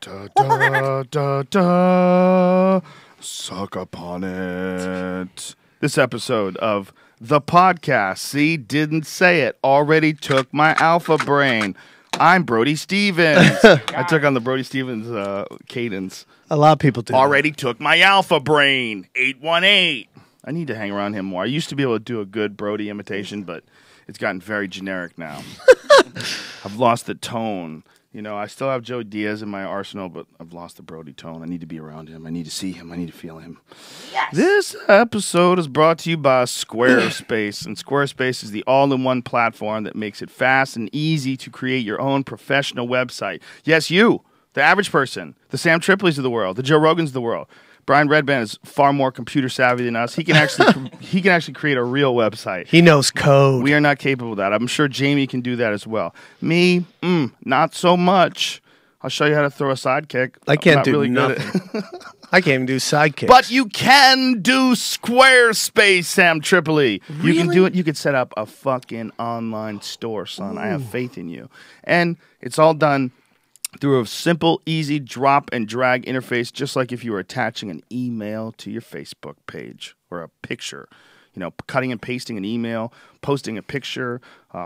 Da, da, da, da. Suck upon it. This episode of the podcast, see, didn't say it, already took my alpha brain. I'm Brody Stevens. I took on the Brody Stevens cadence. A lot of people do. Already took my alpha brain. 818. I need to hang around him more. I used to be able to do a good Brody imitation, but it's gotten very generic now. I've lost the tone. You know, I still have Joe Diaz in my arsenal, but I've lost the Brody tone. I need to be around him. I need to see him. I need to feel him. Yes. This episode is brought to you by Squarespace. And Squarespace is the all-in-one platform that makes it fast and easy to create your own professional website. Yes, you, the average person, the Sam Tripoli's of the world, the Joe Rogans of the world. Brian Redband is far more computer savvy than us. He can actually create a real website. He knows code. We are not capable of that. I'm sure Jamie can do that as well. Me, not so much. I'll show you how to throw a sidekick. I can't do nothing. I can't even do sidekicks. But you can do Squarespace, Sam Tripoli. Really? You can do it. You can set up a fucking online store, son. Ooh. I have faith in you. And it's all done through a simple, easy drop and drag interface, just like if you were attaching an email to your Facebook page or a picture. You know, cutting and pasting an email, posting a picture,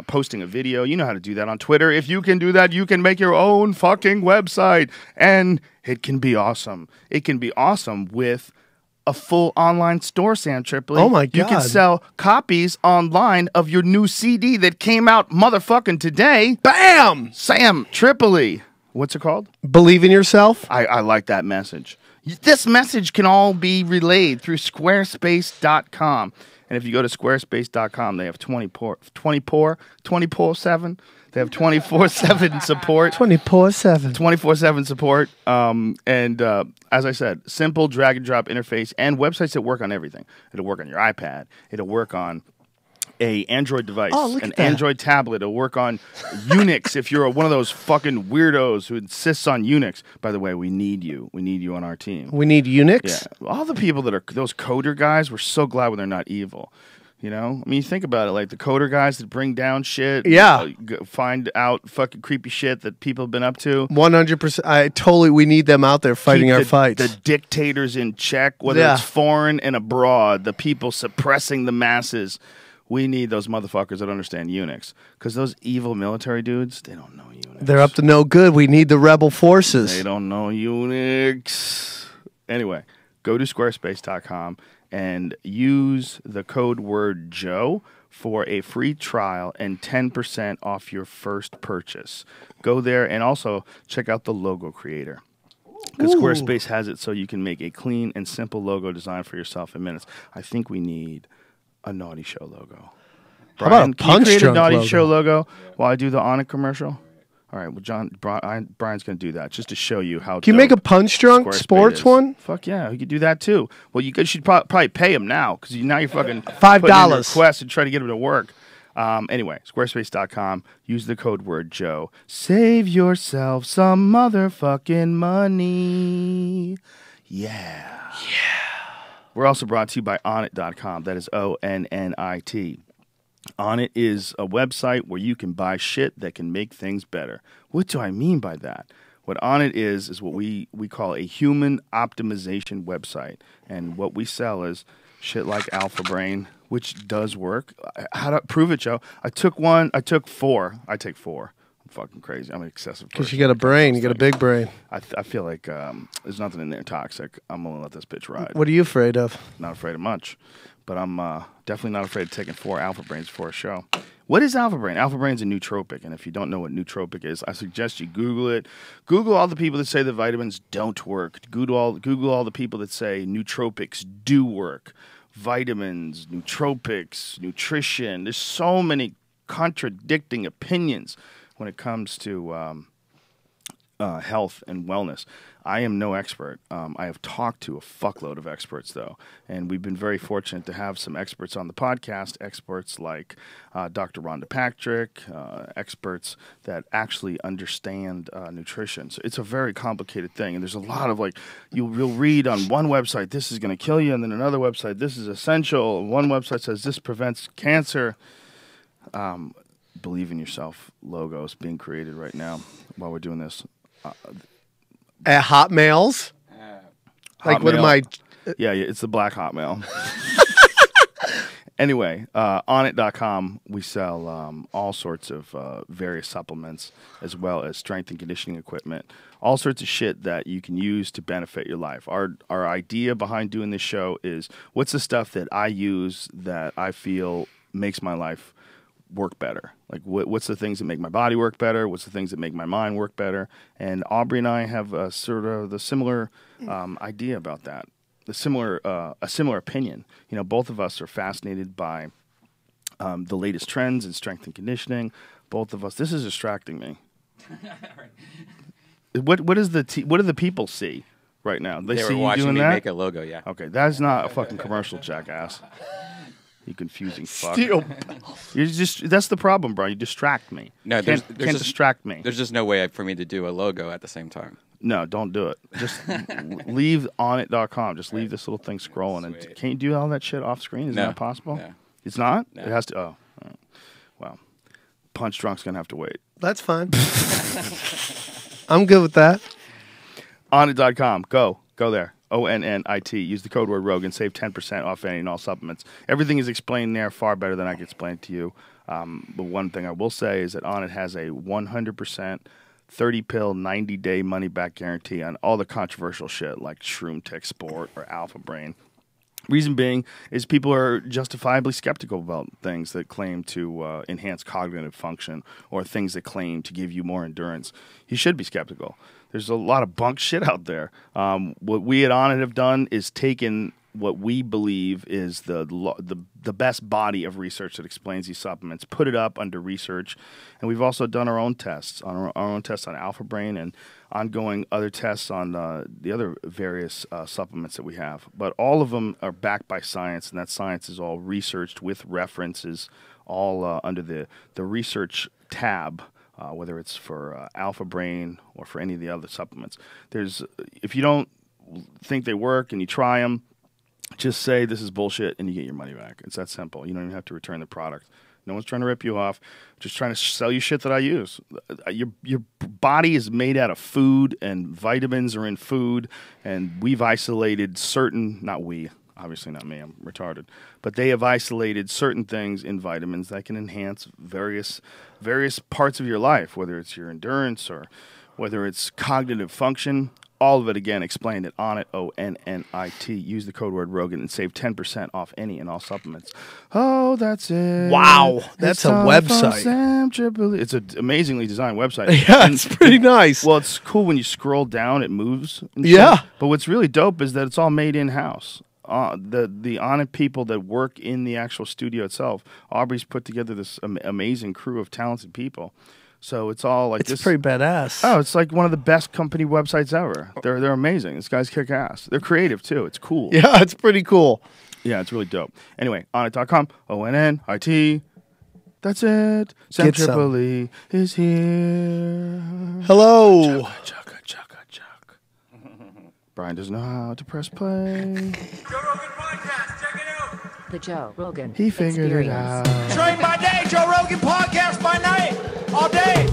posting a video. You know how to do that on Twitter. If you can do that, you can make your own fucking website. And it can be awesome. It can be awesome with a full online store, Sam Tripoli. Oh, my God. You can sell copies online of your new CD that came out motherfucking today. Bam! Sam Tripoli. What's it called? Believe in yourself. I like that message. This message can all be relayed through squarespace.com. And if you go to squarespace.com, they have 24/7. They have 24/7 support. 24/7. 24/7 support. As I said, simple drag and drop interface and websites that work on everything. It'll work on your iPad. It'll work on a Android device, an Android tablet. It'll work on Unix if you're one of those fucking weirdos who insists on Unix. By the way, we need you. We need you on our team. We need Unix? Yeah. All the people that are those coder guys, we're so glad when they're not evil. You know? I mean, you think about it, like the coder guys that bring down shit. Yeah. Find out fucking creepy shit that people have been up to. 100%. We need them out there fighting our fights. The dictators in check, whether it's foreign and abroad, the people suppressing the masses. We need those motherfuckers that understand Unix. Because those evil military dudes, they don't know Unix. They're up to no good. We need the rebel forces. They don't know Unix. Anyway, go to squarespace.com and use the code word Joe for a free trial and 10% off your first purchase. Go there and also check out the logo creator. Because Squarespace has it so you can make a clean and simple logo design for yourself in minutes. I think we need a Naughty Show logo. Brian, how about a Punch can you create a Naughty logo? Show logo while I do the On It commercial? All right, well, Brian's going to do that just to show you how. Can you make a Punch Drunk Sports one? Fuck yeah, you could do that too. Well, you should probably pay him now because now you're fucking $5 request and try to get him to work. Anyway, squarespace.com. Use the code word Joe. Save yourself some motherfucking money. Yeah. We're also brought to you by Onnit.com. That is ONNIT. Onnit is a website where you can buy shit that can make things better. What do I mean by that? What Onnit is what we call a human optimization website. And what we sell is shit like Alpha Brain, which does work. How to prove it, Joe? I took 4. I take 4. Fucking crazy. I'm an excessive person. Because you got a brain. You got a big brain. I feel like there's nothing in there toxic. I'm going to let this bitch ride. What are you afraid of? Not afraid of much. But I'm definitely not afraid of taking 4 Alpha Brains for a show. What is Alpha Brain? Alpha Brain's a nootropic. And if you don't know what nootropic is, I suggest you Google it. Google all the people that say the vitamins don't work. Google all the people that say nootropics do work. Vitamins, nootropics, nutrition. There's so many contradicting opinions when it comes to health and wellness. I am no expert. I have talked to a fuckload of experts, though, and we've been very fortunate to have some experts on the podcast, experts like Dr. Rhonda Patrick, experts that actually understand nutrition. So it's a very complicated thing, and there's a lot of, like, you'll read on one website, this is going to kill you, and then another website, this is essential. One website says this prevents cancer. Believe in yourself logos being created right now while we're doing this. At Hotmails? Like, what am I? Yeah, it's the black Hotmail. Anyway, Onnit.com, we sell all sorts of various supplements as well as strength and conditioning equipment, all sorts of shit that you can use to benefit your life. Our idea behind doing this show is what's the stuff that I use that I feel makes my life work better? Like, what's the things that make my body work better? What's the things that make my mind work better? And Aubrey and I have sort of the similar idea about that. A similar opinion. You know, both of us are fascinated by the latest trends in strength and conditioning. Both of us. This is distracting me. What do the people see right now? They see were you watching doing me that? make a logo. Yeah. Okay, that's not a fucking commercial, jackass. You confusing fuck. Steel. That's the problem, bro. You distract me. No, can't distract me. There's just no way for me to do a logo at the same time. No, don't do it. Just leave Onnit.com. Just leave this little thing scrolling. And can't you do all that shit off screen? Is that possible? No. It's not? No. It has to. Oh. All right. Well, Punch Drunk's going to have to wait. That's fine. I'm good with that. Onnit.com. Go there. ONNIT. Use the code word Rogan. Save 10% off any and all supplements. Everything is explained there far better than I can explain to you. But one thing I will say is that Onnit has a 100% 30-pill, 90-day money-back guarantee on all the controversial shit like Shroom Tech Sport or Alpha Brain. Reason being is people are justifiably skeptical about things that claim to enhance cognitive function or things that claim to give you more endurance. You should be skeptical. There's a lot of bunk shit out there. What we at Onnit have done is taken what we believe is the best body of research that explains these supplements, put it up under research, and we've also done our own tests, our own tests on Alpha Brain and ongoing other tests on the other various supplements that we have. But all of them are backed by science, and that science is all researched with references, all under the research tab. Whether it's for Alpha Brain or for any of the other supplements. If you don't think they work and you try them, just say this is bullshit and you get your money back. It's that simple. You don't even have to return the product. No one's trying to rip you off. Just trying to sell you shit that I use. Your body is made out of food, and vitamins are in food, and we've isolated certain, not we, obviously not me, I'm retarded, but they have isolated certain things in vitamins that can enhance various parts of your life, whether it's your endurance or whether it's cognitive function. All of it, again, explained at Onnit, ONNIT. Use the code word Rogan and save 10% off any and all supplements. Oh, that's it. Wow, that's a website. Sam Tripoli. It's an amazingly designed website. Yeah, it's pretty nice. Well, it's cool when you scroll down, it moves. And yeah. shit. But what's really dope is that it's all made in-house. The Onnit people that work in the actual studio itself. Aubrey's put together this amazing crew of talented people. So it's all like it's pretty badass. Oh, it's like one of the best company websites ever. They're amazing. This guy's kick ass. They're creative too. It's cool. Yeah, it's pretty cool. Yeah, it's really dope. Anyway, Onnit.com, ONNIT. That's it. Sam Tripoli is here. Hello. Chuck. Brian doesn't know how to press play. Joe Rogan Podcast, check it out. The Joe Rogan He figured it out. Train by day, Joe Rogan Podcast by night, all day.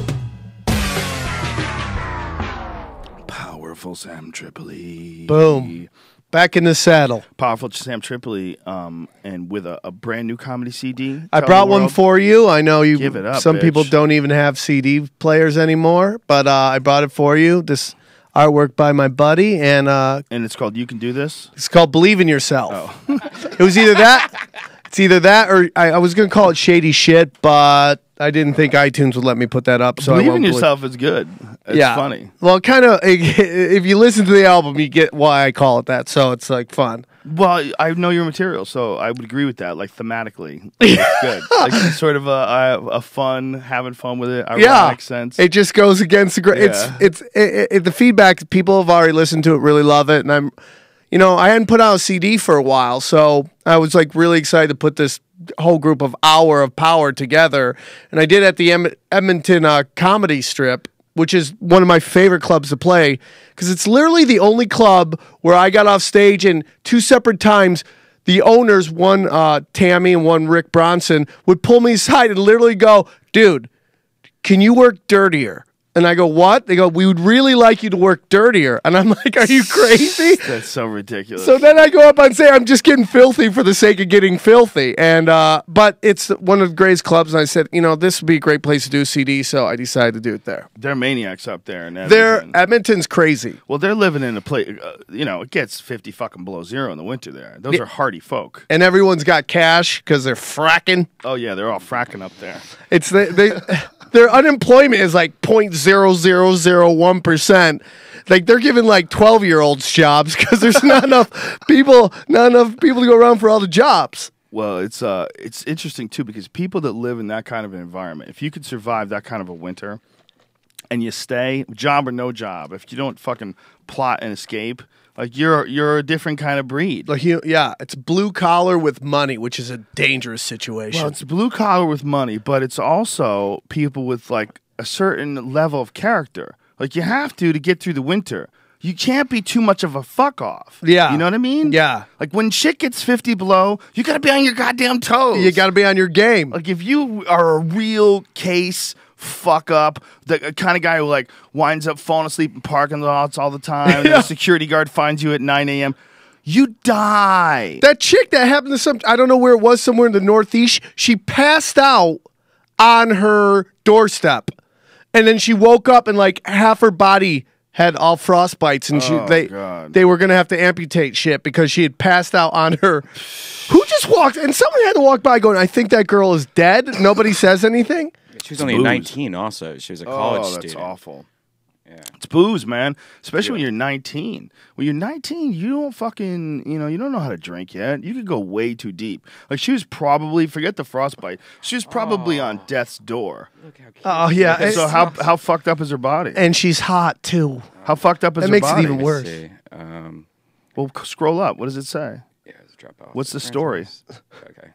Powerful Sam Tripoli. Boom. Back in the saddle. Powerful Sam Tripoli, and with a brand new comedy CD. I brought one for you. I know you. Give it up, some bitch. people don't even have CD players anymore, but I brought it for you. This artwork by my buddy, and it's called You Can Do This? It's called Believe in Yourself. Oh. It was either that. It's either that or I was going to call it Shady Shit, but I didn't think iTunes would let me put that up. So Believe in Yourself is good. It's funny. Well, kind of, if you listen to the album, you get why I call it that. So it's like fun. Well, I know your material, so I would agree with that. Like thematically, it's good. Like it's sort of a fun, having fun with it, ironic sense. It just goes against the the feedback. People have already listened to it, really love it, and I hadn't put out a CD for a while, so I was like really excited to put this whole group of Hour of Power together, and I did at the Edmonton Comedy Strip, which is one of my favorite clubs to play, because it's literally the only club where I got off stage and 2 separate times the owners, one Tammy and one Rick Bronson, would pull me aside and literally go, dude, can you work dirtier? And I go, what? They go, we would really like you to work dirtier. And I'm like, are you crazy? That's so ridiculous. So then I go up and say, I'm just getting filthy for the sake of getting filthy. And but it's one of the greatest clubs. And I said, this would be a great place to do a CD. So I decided to do it there. They're maniacs up there in Edmonton. Edmonton's crazy. Well, they're living in a place, it gets 50 fucking below zero in the winter there. Those are hardy folk. And everyone's got cash because they're fracking. Oh, yeah, they're all fracking up there. It's their unemployment is like 0.0001%. Like they're giving like 12-year-olds jobs because there's not enough people to go around for all the jobs. Well, it's interesting too because people that live in that kind of an environment, if you could survive that kind of a winter, and you stay, job or no job, if you don't fucking plot and escape, like you're a different kind of breed. Like it's blue collar with money, which is a dangerous situation. Well, it's blue collar with money, but it's also people with like a certain level of character. Like you have to get through the winter. You can't be too much of a fuck off. Yeah. You know what I mean? Yeah. Like when shit gets 50 below, you got to be on your goddamn toes. You got to be on your game. Like if you are a real case fuck up, the kind of guy who like winds up falling asleep in parking lots all the time, and the security guard finds you at 9 a.m., you die. That chick that happened to I don't know where it was, somewhere in the Northeast, she passed out on her doorstep. And then she woke up and like half her body had all frostbites, and they were gonna have to amputate shit because she had passed out on her. Who just walked? And someone had to walk by going, I think that girl is dead. Nobody says anything. She was only 19 also. She was a college student. That's awful. Yeah. It's booze, man. Especially when you're 19. When you're 19, you don't fucking, you don't know how to drink yet. You could go way too deep. Like she was probably, forget the frostbite, she was probably on death's door. Look how cute. Oh, yeah. So how fucked up is her body? And she's hot, too. How fucked up is her body? That makes it even worse. Well, scroll up. What does it say? Yeah, let's drop off. What's the story? Okay.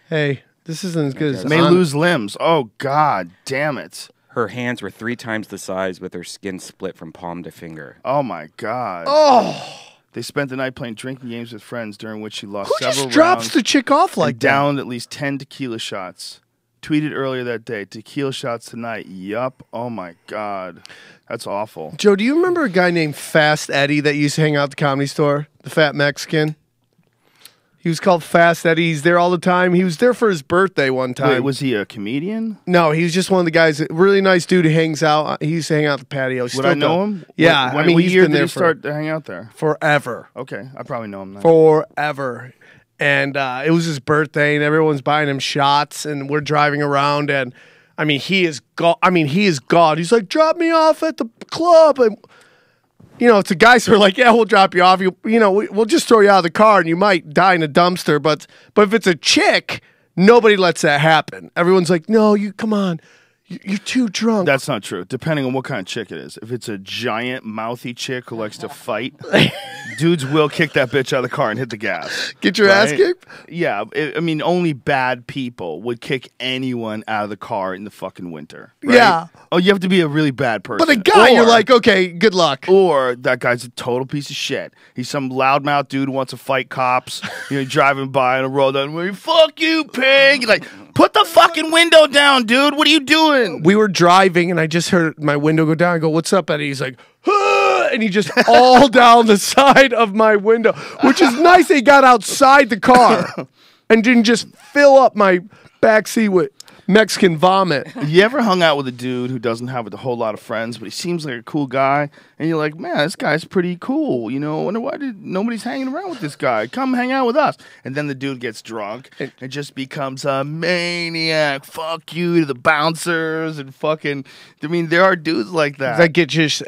Hey, this isn't as good as... May lose limbs. Oh, God damn it. Her hands were 3 times the size with her skin split from palm to finger. Oh, my God. Oh! They spent the night playing drinking games with friends during which she lost Who several just drops rounds the chick off like and that? downed at least 10 tequila shots. Tweeted earlier that day, tequila shots tonight. Yup. Oh, my God. That's awful. Joe, do you remember a guy named Fast Eddie that used to hang out at the Comedy Store? The fat Mexican? He was called Fast Eddie. He's there all the time. He was there for his birthday one time. Wait, was he a comedian? No, he was just one of the guys. Really nice dude who hangs out. He used to hang out at the patio. Would I know him? Yeah. What year did he start to hang out there? Forever. Okay, I probably know him now. Forever. And it was his birthday, and everyone's buying him shots, and we're driving around, and he is God. He is God. He's like, drop me off at the club, and it's a guy, so we're like, yeah, we'll drop you off. We'll just throw you out of the car, and you might die in a dumpster. But if it's a chick, nobody lets that happen. Everyone's like, no, come on. You're too drunk. That's not true. Depending on what kind of chick it is. If it's a giant, mouthy chick who likes to fight, dudes will kick that bitch out of the car and hit the gas. Get your ass kicked? Yeah. Only bad people would kick anyone out of the car in the fucking winter. Right? Yeah. Oh, you have to be a really bad person. But a guy, you're like, okay, good luck. Or that guy's a total piece of shit. He's some loudmouth dude who wants to fight cops. Driving by on a road and fuck you, pig. Like, put the fucking window down, dude. What are you doing? We were driving, and I just heard my window go down. I go, what's up, Eddie? He's like, ah! And he just all down the side of my window, which is nice. They got outside the car and didn't just fill up my backseat with Mexican vomit. You ever hung out with a dude who doesn't have a whole lot of friends, but he seems like a cool guy, and you're like, man, this guy's pretty cool. I wonder why nobody's hanging around with this guy. Come hang out with us. And then the dude gets drunk and just becomes a maniac. Fuck you to the bouncers and fucking. There are dudes like that. That get just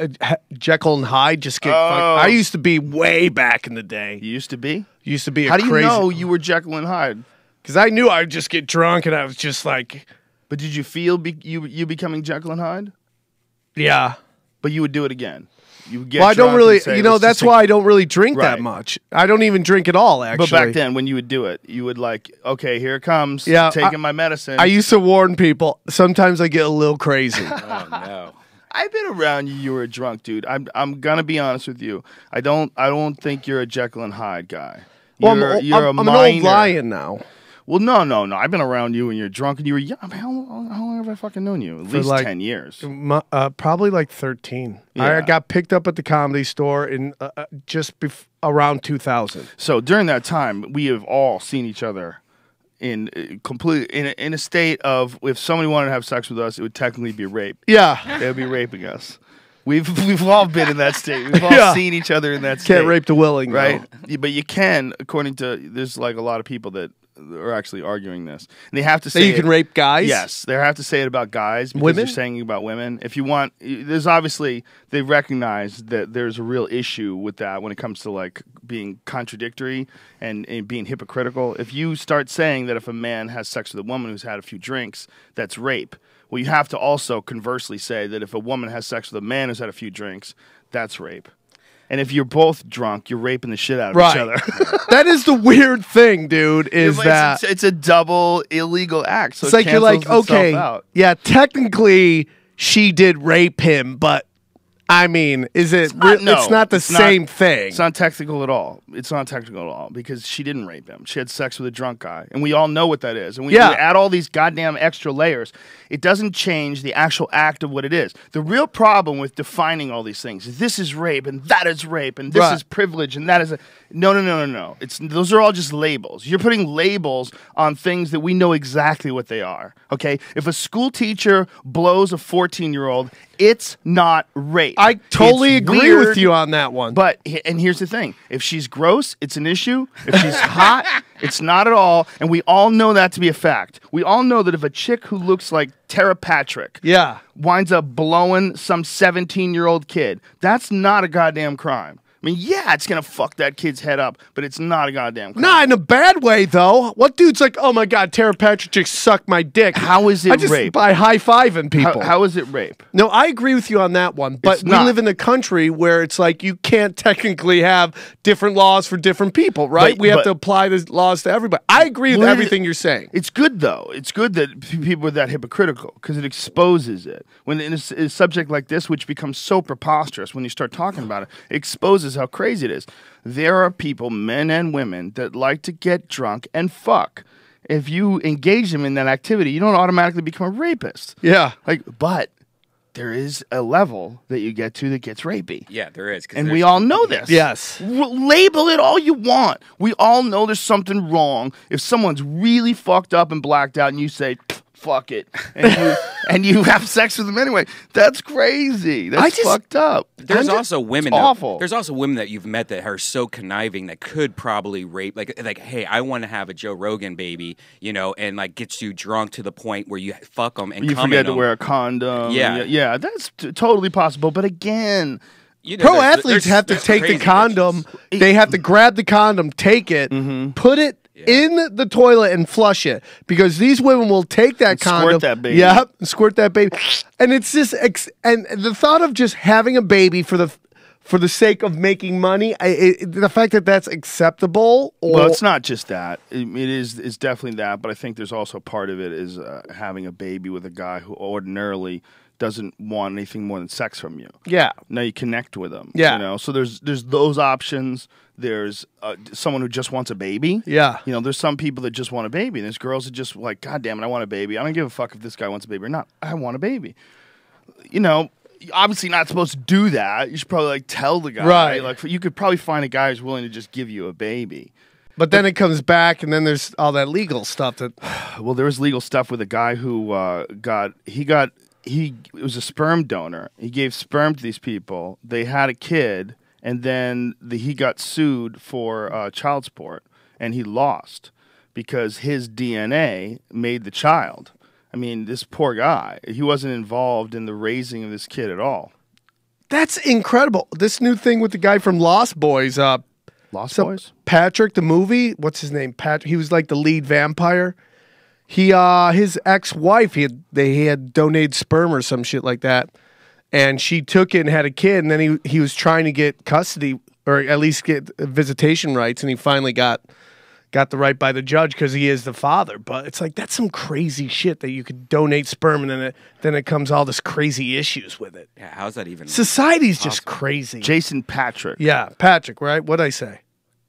Jekyll and Hyde. Just get. I used to be way back in the day. You used to be? Used to be. How do you know you were Jekyll and Hyde? Because I knew I'd just get drunk, and I was just like... But did you feel you becoming Jekyll and Hyde? Yeah. But you would do it again? You would get I don't really... Say, that's why I don't really drink that much. I don't even drink at all, actually. But back then, when you would do it, you would like, okay, here it comes. Yeah, taking my medicine. I used to warn people. Sometimes I get a little crazy. Oh, no. I've been around you. You were a drunk dude. I'm gonna be honest with you. I don't think you're a Jekyll and Hyde guy. You're I'm an old lion now. Well, no. I've been around you when you're drunk and you were young. I mean, how long have I fucking known you? At least like, 10 years. Probably like 13. Yeah. I got picked up at the Comedy Store in around 2000. So during that time, we have all seen each other in a state of, if somebody wanted to have sex with us, it would technically be rape. Yeah. They would be raping us. We've all been in that state. We've all seen each other in that state. Can't rape the willing, right? though. But you can, according to, there's like a lot of people that are actually arguing this. And they have to say that you can rape guys? Yes. They have to say it about guys because women? they're saying it about women. If you want, there's obviously, they recognize that there's a real issue with that when it comes to like being contradictory and being hypocritical. If you start saying that if a man has sex with a woman who's had a few drinks, that's rape. Well, you have to also conversely say that if a woman has sex with a man who's had a few drinks, that's rape. And if you're both drunk, you're raping the shit out of each other. That is the weird thing, dude, is that... It's a double illegal act. So it's like you're like, okay, yeah, technically she did rape him, but I mean, is it? It's not the same thing. It's not technical at all. It's not technical at all because she didn't rape him. She had sex with a drunk guy, and we all know what that is. And we add all these goddamn extra layers. It doesn't change the actual act of what it is. The real problem with defining all these things is this is rape and that is rape and this is privilege and that is no. Those are all just labels. You're putting labels on things that we know exactly what they are. Okay, if a school teacher blows a 14-year-old, it's not rape. I totally agree weird, with you on that one. But, and here's the thing. If she's gross, it's an issue. If she's hot, it's not at all. And we all know that to be a fact. We all know that if a chick who looks like Tara Patrick winds up blowing some 17-year-old kid, that's not a goddamn crime. I mean, yeah, it's going to fuck that kid's head up, but it's not a goddamn crime. Not in a bad way, though. What dude's like, oh my God, Tara Patrick just sucked my dick. How is it rape? By high-fiving people. How is it rape? No, I agree with you on that one, but we live in a country where it's like you can't technically have different laws for different people, right? We have to apply the laws to everybody. I agree with everything you're saying. It's good, though. It's good that people are that hypocritical because it exposes it. When in a subject like this, which becomes so preposterous when you start talking about it, it exposes how crazy it is. There are people, men and women, that like to get drunk and fuck. If you engage them in that activity, you don't automatically become a rapist. Yeah. But there is a level that you get to that gets rapey. Yeah, there is. And we all know this. Yes. Label it all you want. We all know there's something wrong. If someone's really fucked up and blacked out and you say, fuck it, and you have sex with them anyway, that's crazy. That's fucked up. There's also women. Awful. There's also women that you've met that are so conniving that could probably rape. Like, hey, I want to have a Joe Rogan baby, you know, and like gets you drunk to the point where you fuck them and you forget to wear a condom. Yeah, that's totally possible. But again, pro athletes have to take the condom. They have to grab the condom, take it, put it in the toilet and flush it, because these women will take that condom, squirt that baby. Yep, squirt that baby, and it's just and the thought of just having a baby for the sake of making money, the fact that that's acceptable. Well, it's not just that. It's definitely that, but I think there's also part of it is having a baby with a guy who ordinarily doesn't want anything more than sex from you. Yeah. Now you connect with them. Yeah. You know, so there's those options. There's someone who just wants a baby. Yeah. You know, there's some people that just want a baby. And there's girls that just like, God damn it, I want a baby. I don't give a fuck if this guy wants a baby or not. I want a baby. You know, you're obviously not supposed to do that. You should probably like tell the guy. Right. Like, you could probably find a guy who's willing to just give you a baby. But then it comes back, and then there's all that legal stuff that. Well, there was legal stuff with a guy who he was a sperm donor. He gave sperm to these people. They had a kid, and then he got sued for child support, and he lost because his DNA made the child. I mean, this poor guy, he wasn't involved in the raising of this kid at all. That's incredible. This new thing with the guy from Lost Boys. Lost Boys? Patrick, the movie. What's his name? Patrick. He was like the lead vampire. His ex-wife, he had donated sperm or some shit like that, and she took it and had a kid, and then he was trying to get custody or at least get visitation rights, and he finally got the right by the judge because he is the father. But it's like that's some crazy shit that you could donate sperm and then it comes all this crazy issues with it. Yeah, how's that even? Society's just crazy. Jason Patrick. Yeah, Patrick, right? What'd I say?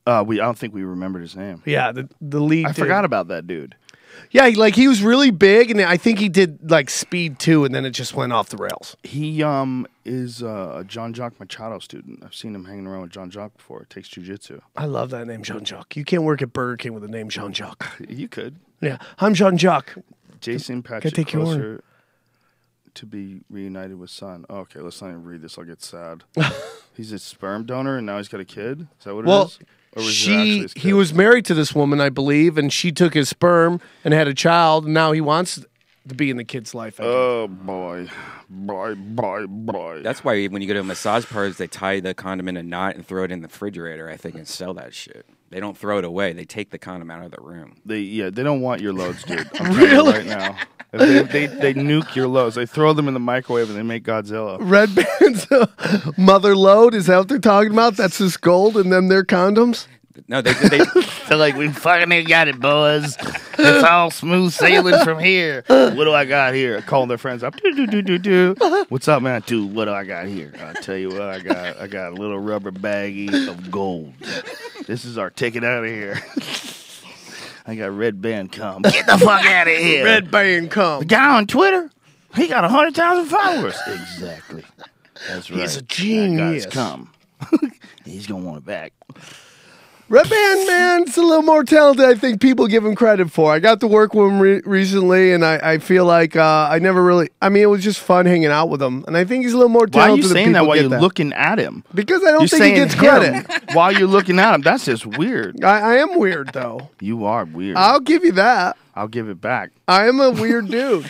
I don't think we remembered his name. Yeah, the lead. I forgot about that dude. Yeah, like he was really big, and I think he did like Speed 2, and then it just went off the rails. He is a John Jacques Machado student. I've seen him hanging around with John Jacques before. It takes jiu-jitsu. I love that name, Jean Jacques. You can't work at Burger King with the name Jean Jacques. You could. Yeah, I'm Jean Jacques. Jason Patrick take your order. closer to be reunited with son. Oh, okay, let's not even read this. I'll get sad. He's a sperm donor, and now he's got a kid? Is that what it is? Or was it actually his kid? He was married to this woman, I believe, and she took his sperm and had a child, and now he wants to be in the kid's life. Oh, boy. Boy. That's why when you go to massage parlors, they tie the condom in a knot and throw it in the refrigerator, I think, and sell that shit. They don't throw it away. They take the condom out of the room. They don't want your loads, dude. I'm telling you right now. They nuke your loads. They throw them in the microwave and they make Godzilla. Red Band's mother load, is that what they're talking about? That's this gold and then their condoms? No, they They're like, we fucking got it, boys. It's all smooth sailing from here. What do I got here? Calling their friends up. Do. What's up, man? Dude, what do I got here? I'll tell you what I got. I got a little rubber baggie of gold. This is our ticket out of here. I got Red Band come. Get the fuck out of here. Red Band come. The guy on Twitter, he got 100,000 followers. Exactly. That's right. He's a genius. That guy's come. He's going to want it back. Red Band, man, it's a little more talented I think people give him credit for. I got to work with him recently, and I feel like I never really... I mean, it was just fun hanging out with him, and I think he's a little more talented. Why are you saying that while you're that. looking at him? Because I don't You're think he gets saying credit. while you're looking at him. That's just weird. I am weird, though. You are weird. I'll give you that. I'll give it back. I am a weird dude.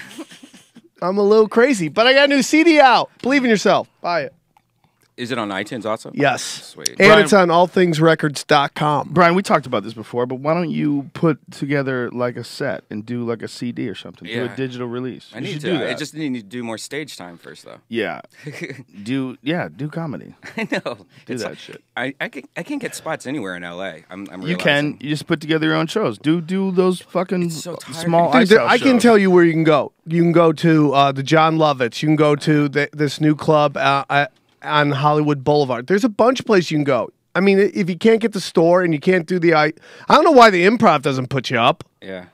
I'm a little crazy, but I got a new CD out. Believe in yourself. Buy it. Is it on iTunes also? Yes. Sweet. And Brian, it's on allthingsrecords.com. Brian, we talked about this before, but why don't you put together like a set and do like a CD or something? Do Yeah. a digital release. I You need should to. do that. I just need to do more stage time first, though. Yeah. do comedy. I know. Do It's that like- shit. I can't get spots anywhere in LA. I'm You can. realizing. You just put together your own shows. Do those fucking It's so tiring. small Dude, ice house I can shows. tell you where you can go. You can go to the John Lovitz. You can go to this new club on Hollywood Boulevard. There's a bunch of places you can go. I mean, if you can't get the store and you can't do I don't know why the Improv doesn't put you up. Yeah,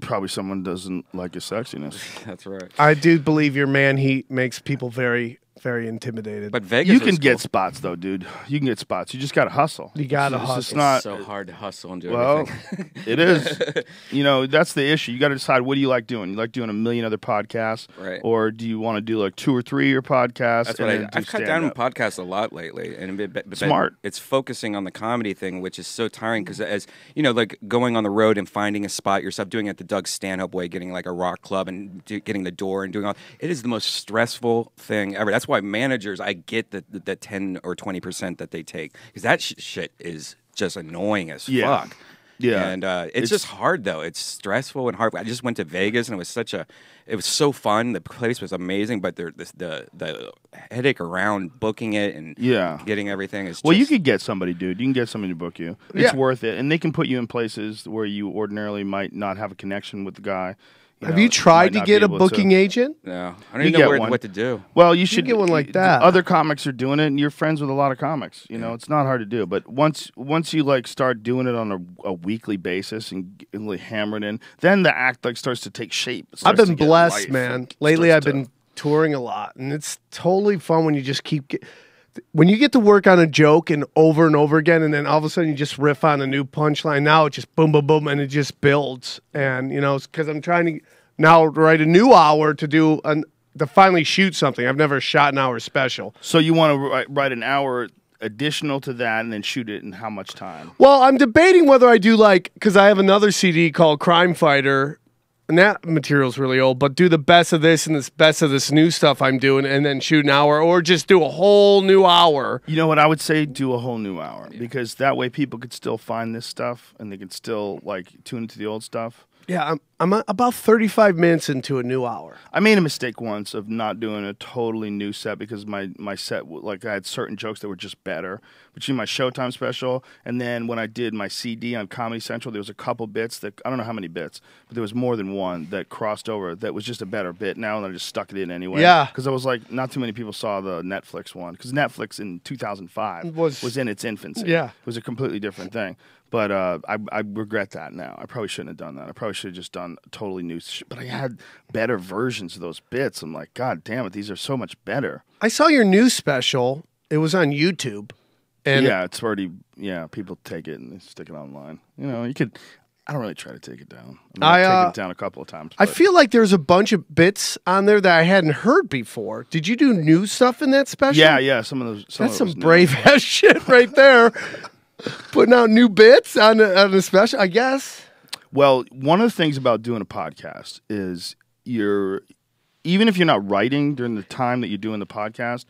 Probably someone doesn't like your sexiness. that's right. I do believe your man heat makes people very, very intimidated. But Vegas, You can was get cool. spots though, dude. You can get spots. You just gotta hustle. You gotta It's just hustle. not. It's so hard to hustle and do Well, everything. it is. You know, that's the issue. You got to decide what do you like doing. You like doing a million other podcasts, Right. or do you want to do like 2 or 3 your podcasts? That's and what then do I've cut down on stand-up? podcasts a lot lately, and Smart. It's focusing on the comedy thing, which is so tiring because as you know, like going on the road and finding a spot yourself, doing it the Doug Stanhope way, getting like a rock club and getting the door and doing all. It is the most stressful thing ever. That's why managers, I get the 10 or 20% that they take because that shit is just annoying as Yeah. fuck. Yeah. And it's just hard though. It's stressful and hard. I just went to Vegas and it was so fun. The place was amazing, but the headache around booking it and Yeah. getting everything is. Well, you just- could get somebody, dude. You can get somebody to book you. It's Yeah. worth it, and they can put you in places where you ordinarily might not have a connection with the guy. Have know, you tried might to not get be a able booking agent? No, I don't You even get know one. what to do. Well, you should get one like that. Other comics are doing it, and you're friends with a lot of comics. You know, it's not hard to do. But once you like start doing it on a weekly basis and really hammer it in, then the act like starts to take shape. It I've starts been to get blessed, life man. and Lately, I've starts been to- touring a lot, and it's totally fun when you just when you get to work on a joke and over again, and then all of a sudden you just riff on a new punchline. Now it just boom, boom, boom, and it just builds. And you know, because I'm trying to now write a new hour to finally shoot something. I've never shot an hour special. So you want to write an hour additional to that, and then shoot it in how much time? Well, I'm debating whether I do because I have another CD called Crime Fighter, and that material's really old, but do the best of this and the best of this new stuff I'm doing and then shoot an hour, or just do a whole new hour. You know what I would say? Do a whole new hour, because that way people could still find this stuff and they could still like tune into the old stuff. Yeah, I'm about 35 minutes into a new hour. I made a mistake once of not doing a totally new set because my set, like I had certain jokes that were just better between my Showtime special and then when I did my CD on Comedy Central, there was a couple bits that, I don't know how many bits, but there was more than one that crossed over that was just a better bit now and I just stuck it in anyway. Yeah. Because I was like, not too many people saw the Netflix one because Netflix in 2005 was in its infancy. Yeah. It was a completely different thing. But I regret that now. I probably shouldn't have done that. I probably should have just done totally new shit. But I had better versions of those bits. I'm like, God damn it, these are so much better. I saw your new special. It was on YouTube. And yeah, it's already, people take it and they stick it online. You know, you could, I don't really try to take it down. I've taken it down a couple of times. I feel like there's a bunch of bits on there that I hadn't heard before. Did you do new stuff in that special? Yeah, some of those. That's some brave ass shit right there. Putting out new bits on a special, I guess. Well, one of the things about doing a podcast is even if you're not writing during the time that you're doing the podcast,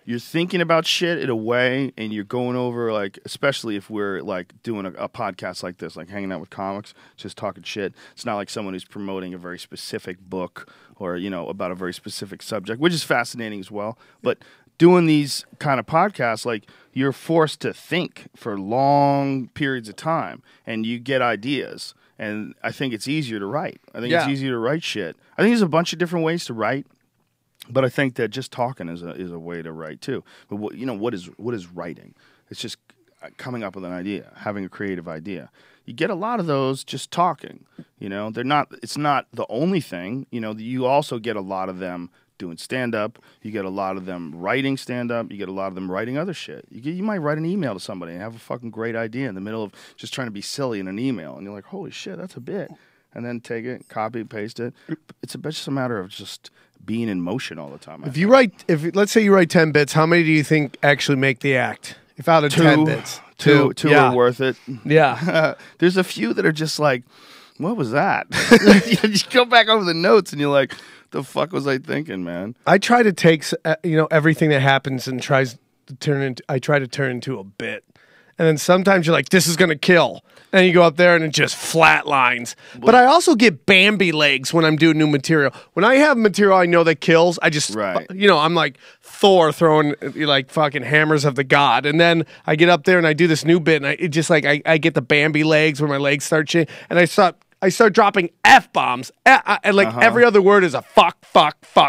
you're thinking about shit in a way and you're going over, like, especially if we're like doing a podcast like this, like hanging out with comics, just talking shit. It's not like someone who's promoting a very specific book or, about a very specific subject, which is fascinating as well. But doing these kind of podcasts, like, you're forced to think for long periods of time and you get ideas. And I think it's easier to write. I think it's easier to write shit. I think there's a bunch of different ways to write, but I think that just talking is a way to write too. But what is writing? It's just coming up with an idea, having a creative idea. You get a lot of those just talking. It's not the only thing. You also get a lot of them doing stand-up. You get a lot of them writing stand-up. You get a lot of them writing other shit. You might write an email to somebody and have a fucking great idea in the middle of just trying to be silly in an email. And you're like, holy shit, that's a bit. And then take it, copy, paste it. It's just a matter of just being in motion all the time. Let's say you write 10 bits, how many do you think actually make the act? If out of 10 bits. Two are worth it. Yeah. There's a few that are just like, what was that? You go back over the notes and you're like, the fuck was I thinking, man? I try to take everything that happens and try to turn into a bit. And then sometimes you're like, this is going to kill. And you go up there and it just flat lines. But I also get Bambi legs when I'm doing new material. When I have material I know that kills, I just, I'm like Thor throwing like fucking hammers of the god. And then I get up there and I do this new bit and I get the Bambi legs where my legs start shaking. And I start dropping F-bombs. And every other word is a fuck.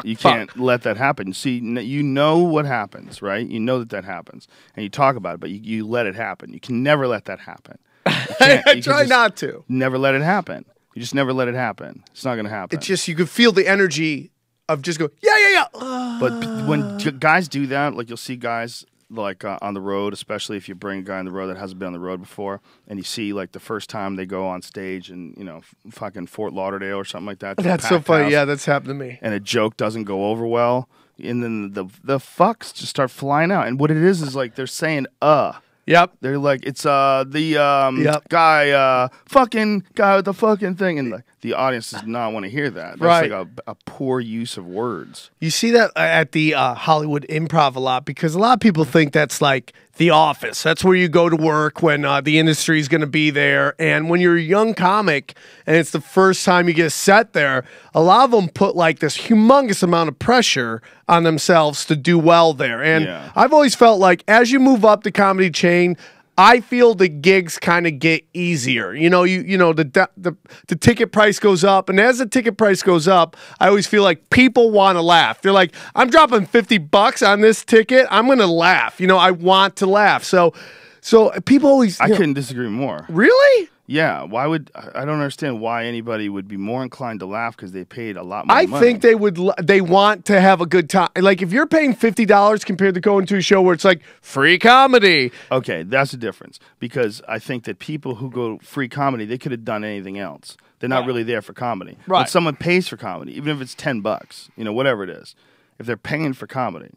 You can't let that happen. See, you know what happens, right? You know that happens. And you talk about it, but you let it happen. You can never let that happen. I try not to. Never let it happen. You just never let it happen. It's not going to happen. It's just, you could feel the energy of just go, yeah. But when guys do that, like you'll see guys like on the road, especially if you bring a guy on the road that hasn't been on the road before, and you see like the first time they go on stage in fucking Fort Lauderdale or something like that. That's so funny. Yeah, that's happened to me. And a joke doesn't go over well, and then the fucks just start flying out. And what it is like they're saying Yep. They're like, it's the guy, fucking guy with the fucking thing. And the audience does not want to hear that. That's like a poor use of words. You see that at the Hollywood Improv a lot because a lot of people think that's like The Office. That's where you go to work when the industry is going to be there. And when you're a young comic and it's the first time you get set there, a lot of them put like this humongous amount of pressure on themselves to do well there. And I've always felt like as you move up the comedy chain, I feel the gigs kind of get easier. The ticket price goes up, and as the ticket price goes up, I always feel like people want to laugh. They're like, I'm dropping $50 on this ticket. I'm going to laugh. I want to laugh. So people always. I couldn't disagree more. Really? Yeah. Why would I don't understand why anybody would be more inclined to laugh because they paid a lot more money. I think they want to have a good time. Like if you're paying $50 compared to going to a show where it's like free comedy. Okay, that's the difference because I think that people who go free comedy, they could have done anything else. They're not really there for comedy. Right. When someone pays for comedy, even if it's $10, whatever it is, if they're paying for comedy,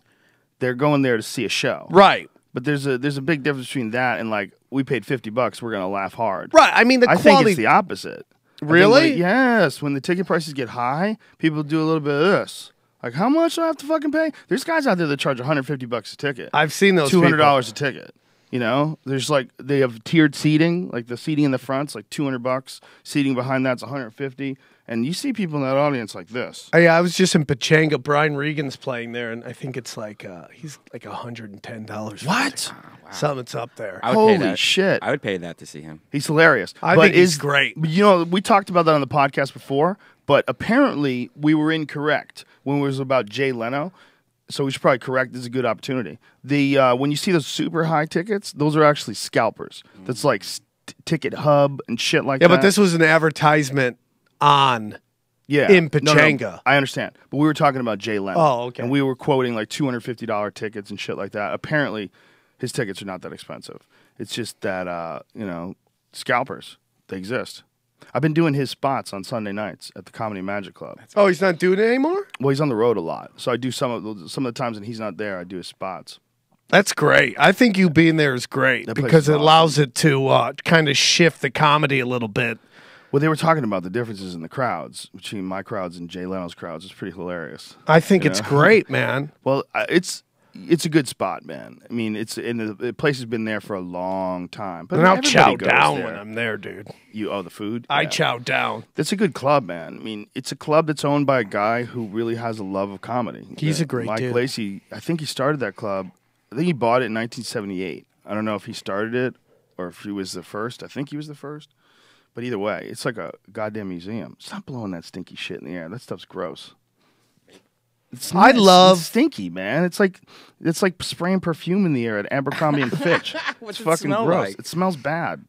they're going there to see a show. Right. But there's a big difference between that and like we paid $50, we're gonna laugh hard. Right. I mean, I think it's the opposite. Really? Yes. When the ticket prices get high, people do a little bit of this. Like, how much do I have to fucking pay? There's guys out there that charge $150 a ticket. I've seen those. $200 a ticket. You know, there's like they have tiered seating, like the seating in the front's like $200, seating behind that's $150, and you see people in that audience like this. I was just in Pachanga. Brian Regan's playing there, and I think it's like he's like $110. What? Wow. Something's up there. I would pay Holy that. shit! I would pay that to see him. He's hilarious. I but think he's great. You know, we talked about that on the podcast before, but apparently we were incorrect when it was about Jay Leno. So we should probably correct. This is a good opportunity. The when you see those super high tickets, those are actually scalpers. That's like Ticket Hub and shit like that. Yeah, but this was an advertisement on in Pachanga. No, I understand. But we were talking about Jay Leno. Oh, okay. And we were quoting like $250 tickets and shit like that. Apparently, his tickets are not that expensive. It's just that, you know, scalpers, they exist. I've been doing his spots on Sunday nights at the Comedy Magic Club. Oh, he's not doing it anymore? Well, he's on the road a lot. So I do some of the times when he's not there, I do his spots. That's great. I think you being there is great That place because is it awesome. allows it to kind of shift the comedy a little bit. Well, they were talking about the differences in the crowds between my crowds and Jay Leno's crowds. It's pretty hilarious. I think it's great, man. Well, it's a good spot, man. I mean, the place has been there for a long time. But And I'll everybody chow goes down there. when I'm there, dude. The food? I Yeah. chow down. That's a good club, man. I mean, it's a club that's owned by a guy who really has a love of comedy. He's a great Mike dude. Lacey, I think he started that club. I think he bought it in 1978. I don't know if he started it or if he was the first. I think he was the first. But either way, it's like a goddamn museum. Stop blowing that stinky shit in the air. That stuff's gross. It's it's stinky, man. It's like spraying perfume in the air at Abercrombie and Fitch. What's It's it fucking smell gross. like? It smells bad.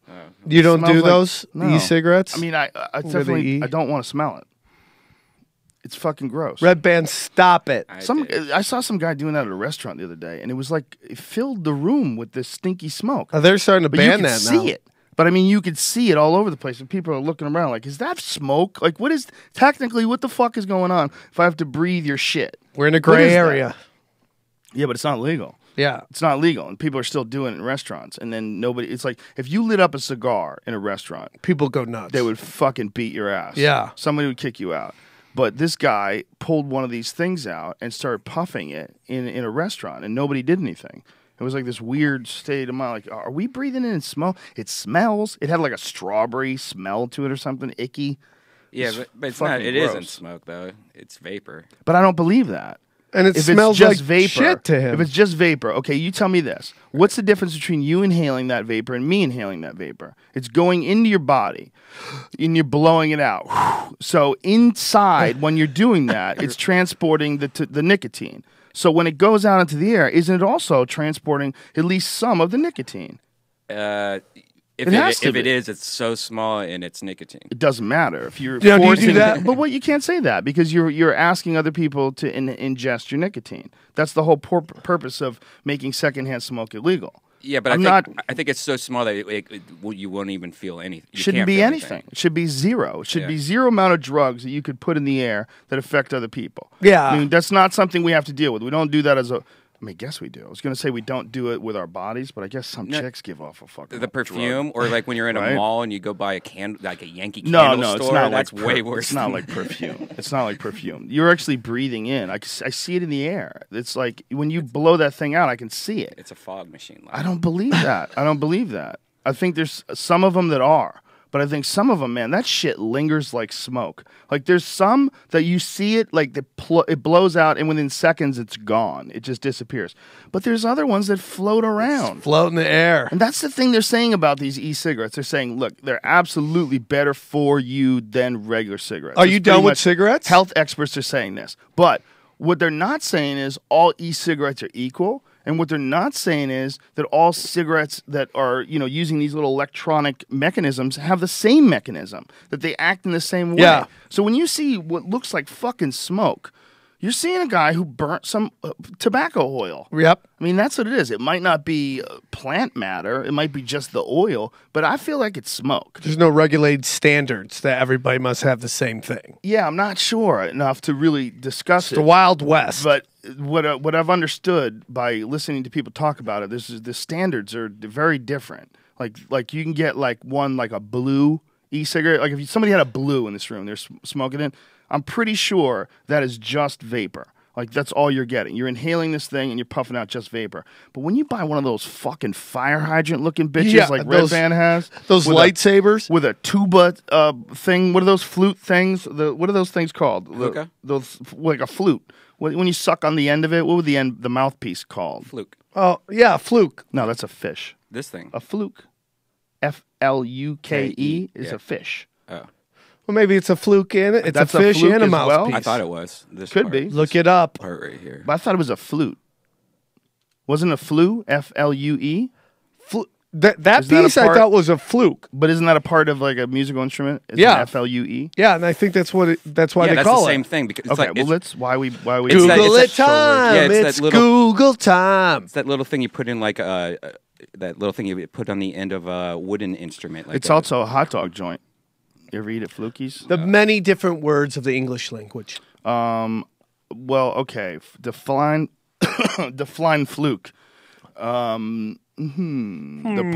You don't Smells do like- those No. e-cigarettes? I mean, I Where they definitely eat? I don't want to smell it. It's fucking gross. Red Band, stop it. I saw some guy doing that at a restaurant the other day, and it was like it filled the room with this stinky smoke. They're starting to But you ban could that see now. it. But I mean, you could see it all over the place, and people are looking around like, "Is that smoke? Like, what is technically what the fuck is going on? If I have to breathe your shit, We're in a What gray is that? area. Yeah, but it's not legal. Yeah. It's not legal, and people are still doing it in restaurants. And then nobody. It's like if you lit up a cigar in a restaurant, People go nuts. they would fucking beat your ass. Yeah. Somebody would kick you out. But this guy pulled one of these things out and started puffing it in a restaurant, and nobody did anything. It was like this weird state of mind. Like, are we breathing in smoke? It smells. It had like a strawberry smell to it or something icky. Yeah, It's but it's not. fucking It gross. not smoke though. It's vapor. But I don't believe that. And it If smells it's like just vapor, shit to him. If it's just vapor, okay, you tell me this. What's the difference between you inhaling that vapor and me inhaling that vapor? It's going into your body and you're blowing it out. So inside, when you're doing that, it's transporting the nicotine. So when it goes out into the air, isn't it also transporting at least some of the nicotine? If It has to if it be. is, it's so small and it's nicotine. It doesn't matter if you're Yeah, do you do forcing that? But what you can't say that because you're asking other people to ingest your nicotine. That's the whole purpose of making secondhand smoke illegal. Yeah, but I'm I not- think it's so small that you won't even feel anything. You Shouldn't can't be feel anything. It should be zero. It should Yeah. be zero amount of drugs that you could put in the air that affect other people. Yeah. I mean, that's not something we have to deal with. We don't do that as a. I mean, I guess we do. I was going to say we don't do it with our bodies, but I guess some No. chicks give off a fucking The perfume, or like when you're in a Right? mall and you go buy a candle, like a Yankee No, candle no, store. it's not That's like way worse. It's not than- like perfume. It's not like perfume. You're actually breathing in. I see it in the air. It's like when you blow that thing out, I can see it. It's a fog machine. I don't believe that. I don't believe that. I think there's some of them that are, but I think some of them, man, that shit lingers like smoke. Like there's some that you see it, like it blows out, and within seconds it's gone. It just disappears. But there's other ones that float around. Float in the air. And that's the thing they're saying about these e-cigarettes. They're saying, look, they're absolutely better for you than regular cigarettes. Are It's you done pretty with much- cigarettes? Health experts are saying this. But what they're not saying is all e-cigarettes are equal. And what they're not saying is that all cigarettes that are, using these little electronic mechanisms have the same mechanism, that they act in the same way. Yeah. So when you see what looks like fucking smoke, you're seeing a guy who burnt some tobacco oil. Yep. I mean, that's what it is. It might not be plant matter. It might be just the oil, but I feel like it's smoke. There's no regulated standards that everybody must have the same thing. Yeah, I'm not sure enough to really discuss It's the it. Wild West. But what I've understood by listening to people talk about it, the standards are very different. Like you can get like a blue e-cigarette. Like if somebody had a blue in this room, they're smoking it. I'm pretty sure that is just vapor. Like, that's all you're getting. You're inhaling this thing and you're puffing out just vapor. But when you buy one of those fucking fire hydrant-looking bitches like Red Band has... Those lightsabers? With a tuba thing. What are those flute things? What are those things called? Those like a flute. When you suck on the end of it, what would the mouthpiece called? Fluke. Oh, yeah, fluke. No, that's a fish. This thing. A fluke. F-L-U-K-E is a fish. Oh. Well, maybe it's a fluke and it's That's a fish a fluke and a as well? mouthpiece. I thought it was. This Could part. be. Look it up. Part right here. But I thought it was a flute. Wasn't a flue? F-L-U-E? That piece I thought was a fluke. But isn't that a part of like a musical instrument? Isn't Yeah. F-L-U-E? Yeah, and I think that's why they That's call the it. same thing because it's Okay, like well, it's, let's why we It's Google that- it it's that- time. yeah, it's that it's little- Google time. it's that little thing you put in like that little thing you put on the end of a wooden instrument. Like It's that. also a hot dog joint. You ever eat at Flukies? The many different words of the English language. Well, okay. Define fluke. The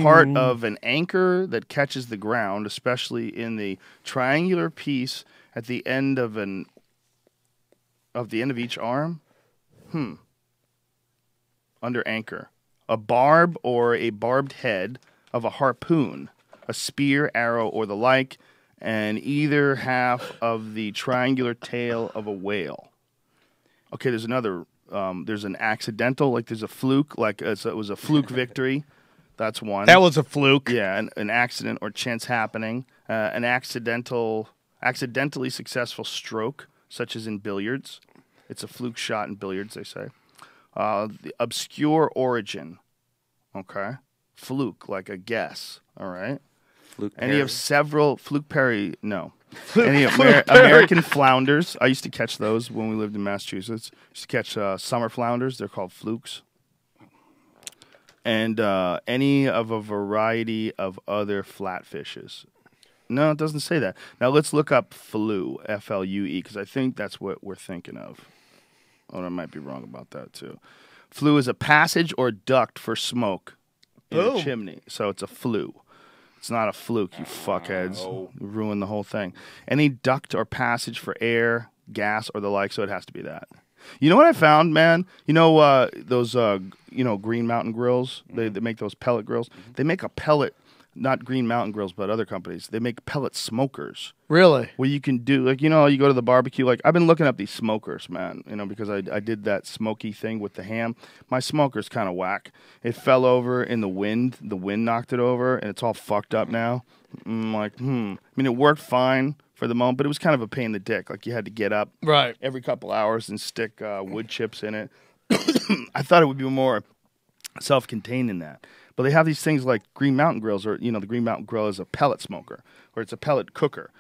part of an anchor that catches the ground, especially in the triangular piece at the end of each arm. Under anchor. A barb or a barbed head of a harpoon, a spear, arrow, or the like, and either half of the triangular tail of a whale. Okay, there's another. There's an accidental, like there's a fluke, so it was a fluke victory. That's one. That was a fluke. Yeah, an accident or chance happening. An accidentally successful stroke, such as in billiards. It's a fluke shot in billiards, they say. The obscure origin. Okay. Fluke, like a guess. All right. Fluke Any of Perry. several Fluke Perry? No. Any American flounders? I used to catch those when we lived in Massachusetts. Used to catch summer flounders. They're called flukes. And any of a variety of other flatfishes. No, it doesn't say that. Now let's look up flue, F-L-U-E, because I think that's what we're thinking of. Oh, I might be wrong about that too. Flue is a passage or duct for smoke in a chimney, so it's a flue. It's not a fluke, you fuckheads. You ruined the whole thing. Any duct or passage for air, gas, or the like, so it has to be that. You know what I found, man? You know those Green Mountain grills? They make those pellet grills. They make a pellet, not Green Mountain grills, but other companies. They make pellet smokers. Really? Where you can do, like, you go to the barbecue. Like, I've been looking up these smokers, man, because I did that smoky thing with the ham. My smoker's kind of whack. It fell over in the wind. The wind knocked it over, and it's all fucked up now. I'm like, I mean, it worked fine for the moment, but it was kind of a pain in the dick. Like, you had to get up every couple hours and stick wood chips in it. I thought it would be more self-contained in that. But they have these things like Green Mountain grills, or, the Green Mountain grill is a pellet smoker, or it's a pellet cooker.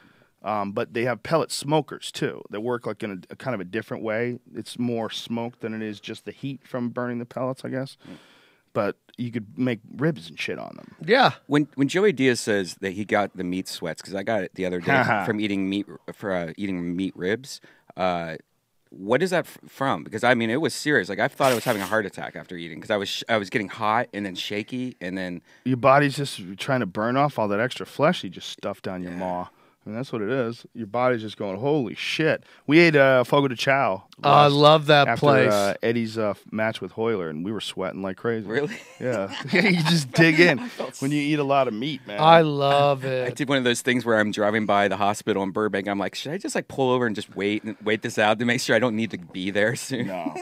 But they have pellet smokers, too, that work like in a kind of a different way. It's more smoke than it is just the heat from burning the pellets, I guess. But you could make ribs and shit on them. Yeah. When Joey Diaz says that he got the meat sweats, because I got it the other day from eating meat ribs. What is that from? Because I mean, it was serious. Like, I thought I was having a heart attack after eating, because I was getting hot and then shaky, and then your body's just trying to burn off all that extra flesh you just stuffed down your maw. I mean, that's what it is. Your body's just going, holy shit. We ate Fogo de Chao. I love that after, place. Eddie's match with Hoyler, and we were sweating like crazy. Really? Yeah. You just dig in when you eat a lot of meat, man. I love I it. did one of those things where I'm driving by the hospital in Burbank. I'm like, should I just like pull over and just wait this out to make sure I don't need to be there soon? No.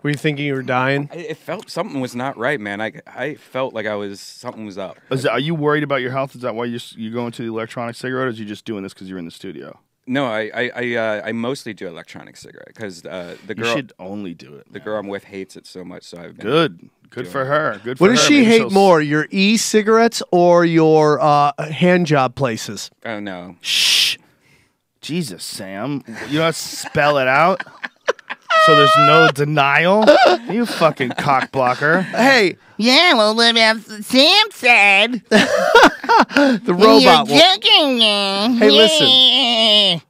Were you thinking you were dying? It felt something was not right, man. I felt like something was up. Are you worried about your health? Is that why you're going to the electronic cigarette, or is you just doing this because you're in the studio? No, I mostly do electronic cigarette because the You girl should only do it. the girl I'm with hates it so much. So I've been Good for her. Good for What her. does she Maybe hate she'll more, your e-cigarettes or your hand job places? Oh no. Shh. Jesus, Sam. You don't spell it out? So there's no denial? You fucking cock blocker. Hey, Yeah, well, what Sam said. the robot. Hey, listen.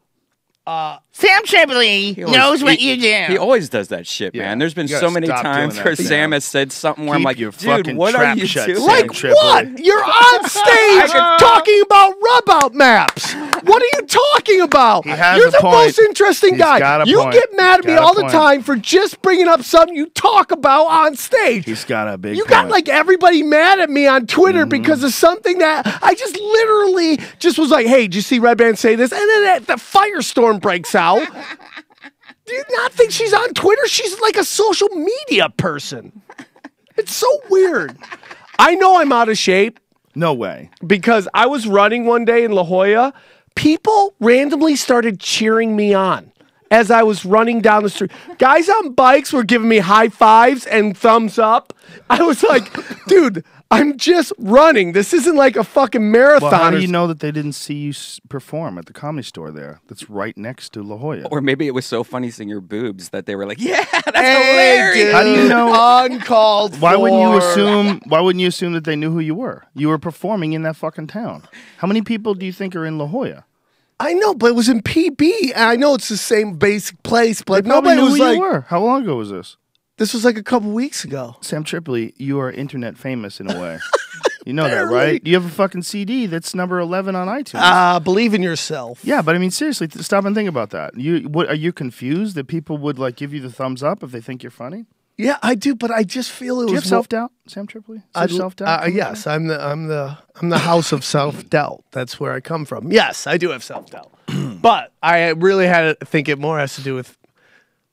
Sam Tripoli knows what you do. He always does that shit, Yeah. man. There's been You gotta so many stop times doing where that, Sam Sam. has said something where I'm Keep like, your dude, fucking what are trap you shut, doing? Sam Like Tripoli. what? You're on stage talking about rub-out maps. What are you talking about? He has You're a the point. most interesting He's guy. got a You point. get mad at me Got a all the point. time for just bringing up something you talk about on stage. He's got a big You point. got like everybody mad at me on Twitter because of something that I just literally just was like, hey, did you see Red Band say this? And then the firestorm breaks out. Do you not think she's on Twitter? She's like a social media person. It's so weird. I know I'm out of shape No way. because I was running one day in La Jolla. People randomly started cheering me on as I was running down the street. Guys on bikes were giving me high fives and thumbs up. I was like, dude, I'm just running. This isn't like a fucking marathon. Well, how do you know that they didn't see you perform at the Comedy Store there? That's right next to La Jolla. Or maybe it was so funny seeing your boobs that they were like, "Yeah, that's Hey, hilarious." dude, How do you know- Uncalled Why wouldn't you for. assume? Why wouldn't you assume that they knew who you were? You were performing in that fucking town. How many people do you think are in La Jolla? I know, but it was in PB. And I know it's the same basic place, but They probably nobody knew was who like, you were. How long ago was this? this was like a couple weeks ago. Sam Tripoli, you are internet famous in a way. You know that, Barely. right? You have a fucking CD that's number 11 on iTunes. Believe in yourself. Yeah, but I mean, seriously, stop and think about that. Are you confused that people would like give you the thumbs up if they think you're funny? Yeah, I do, but I just feel it Do you was have self doubt, Sam Tripoli? Self doubt? Yes, I'm the house of self doubt. That's where I come from. Yes, I do have self doubt, but I really had to think it more has to do with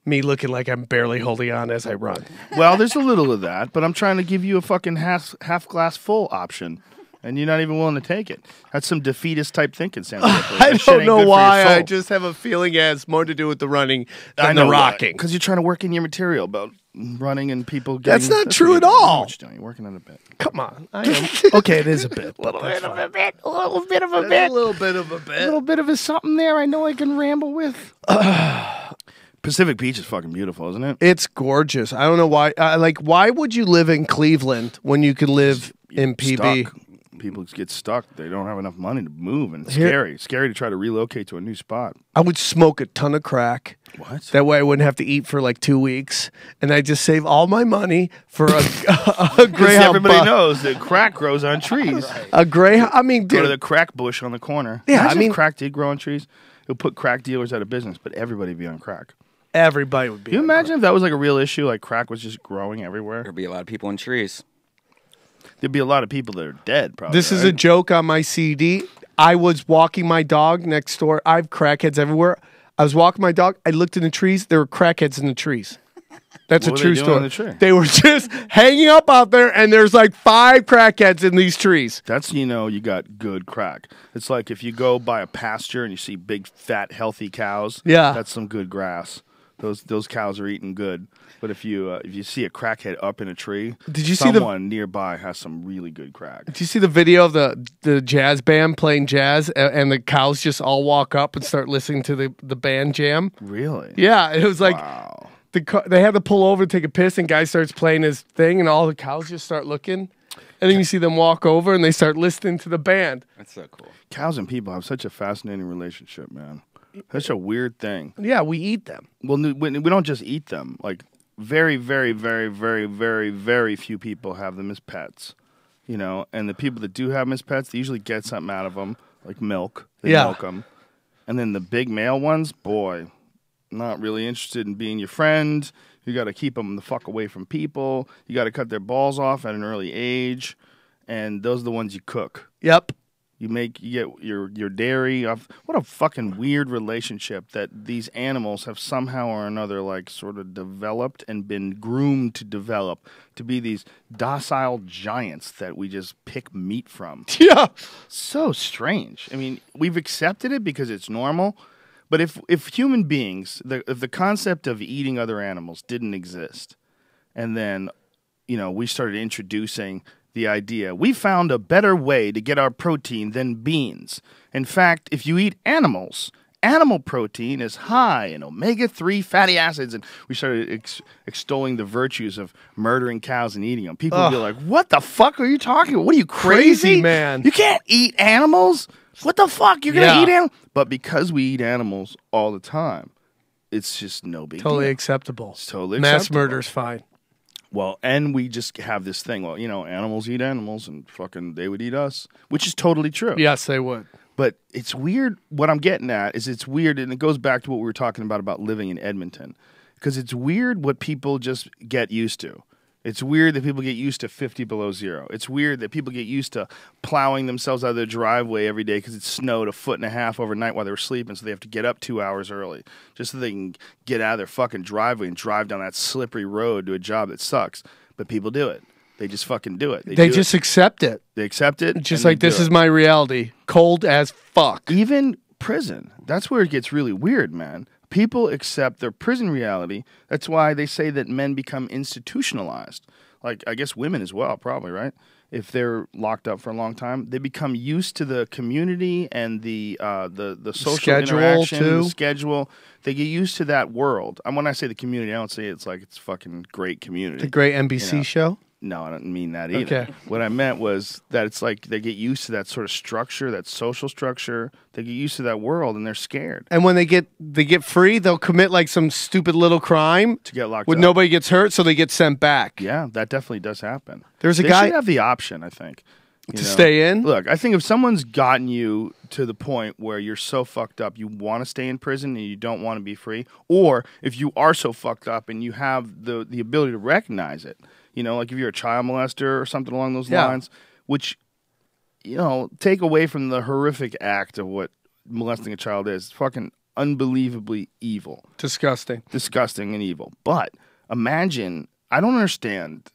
me looking like I'm barely holding on as I run. Well, there's a little of that, but I'm trying to give you a fucking half glass full option, and you're not even willing to take it. That's some defeatist type thinking, Sam Tripoli. I don't know why. I just have a feeling it has more to do with the running than the rocking. Because you're trying to work in your material about running and people getting... That's not what true you're at doing. I know all. what you're doing. You're working on a bit. Come on, I am. Okay, it is a bit. But that's fine. A little bit of a That's bit. a little bit of a A bit. little bit of a something there I know I can ramble with. Pacific Beach is fucking beautiful, isn't it? It's gorgeous. I don't know why. Why would you live in Cleveland when you could live in PB? Stuck. People get stuck. They don't have enough money to move, and it's Here- scary. Scary to try to relocate to a new spot. I would smoke a ton of crack. What? That way I wouldn't have to eat for like 2 weeks, and I just save all my money for a Because Greyhound everybody bus. knows that crack grows on trees. A Greyhound. I mean, Go to dude, the crack bush on the corner. Yeah, Imagine I mean- if crack did grow on trees. It would put crack dealers out of business, but everybody would be on crack. everybody would be. Can you on imagine if that was like a real issue, like crack was just growing everywhere? There'd be a lot of people in trees. There'd be a lot of people that are dead, probably. This is a right? joke on my CD. I was walking my dog next door. I have crackheads everywhere. I was walking my dog. I looked in the trees. There were crackheads in the trees. That's What a were they true doing in story. the tree? They were just hanging up out there, and there's like 5 crackheads in these trees. That's, you got good crack. It's like if you go by a pasture and you see big, fat, healthy cows. Yeah. That's some good grass. Those cows are eating good. But if you see a crackhead up in a tree, Did you see the- someone nearby has some really good crack. Do you see the video of the jazz band playing jazz, and the cows just all walk up and start listening to the band jam? Really? Yeah, it was like Wow. they had to pull over to take a piss, and guy starts playing his thing, and all the cows just start looking, and then you see them walk over and they start listening to the band. That's so cool. Cows and people have such a fascinating relationship, man. Such a weird thing. Yeah, we eat them. Well, we don't just eat them. Like, very, very, very, very, very, very few people have them as pets. And the people that do have them as pets, they usually get something out of them, like milk. They Yeah. milk them. And then the big male ones, boy, not really interested in being your friend. You got to keep them the fuck away from people. You got to cut their balls off at an early age. And those are the ones you cook. Yep. You get your dairy off. What a fucking weird relationship that these animals have somehow or another like sort of developed and been groomed to develop to be these docile giants that we just pick meat from. Yeah. So strange. I mean, we've accepted it because it's normal, but if human beings, if the concept of eating other animals didn't exist, and then we started introducing the idea, we found a better way to get our protein than beans. In fact, if you eat animals, animal protein is high in omega-3 fatty acids. And we started extolling the virtues of murdering cows and eating them. People would be like, what the fuck are you talking about? What are you, crazy? man. You can't eat animals? What the fuck? You're going to Yeah. eat animals? But because we eat animals all the time, it's just no big Totally deal. acceptable. It's totally Mass acceptable. murder's fine. Well, and we just have this thing. Well, animals eat animals, and fucking they would eat us, which is totally true. Yes, they would. But it's weird. What I'm getting at is it's weird, and it goes back to what we were talking about living in Edmonton, because it's weird what people just get used to. It's weird that people get used to 50 below zero. It's weird that people get used to plowing themselves out of their driveway every day because it snowed 1.5 feet overnight while they were sleeping, so they have to get up 2 hours early just so they can get out of their fucking driveway and drive down that slippery road to a job that sucks. But people do it. They just fucking do it. They just accept it. They accept it. Just like, this is my reality. Cold as fuck. Even prison. That's where it gets really weird, man. People accept their prison reality. That's why they say that men become institutionalized. Like, I guess women as well, probably, right? If they're locked up for a long time, they become used to the community and the social schedule interaction, too. the schedule. They get used to that world. And when I say the community, I don't say it's like it's fucking great community. The great NBC show? No, I don't mean that either. Okay. What I meant was that it's like they get used to that sort of structure, that social structure. They get used to that world, and they're scared And when they get free, they'll commit like some stupid little crime to get locked when up. nobody gets hurt, so they get sent back. Yeah, that definitely does happen. There's a They guy should have the option, I think, to stay in. Look, I think if someone's gotten you to the point where you're so fucked up, you want to stay in prison and you don't want to be free, or if you are so fucked up and you have the ability to recognize it, like if you're a child molester or something along those lines, which, take away from the horrific act of what molesting a child is, it's fucking unbelievably evil. Disgusting And evil. But imagine, I don't understand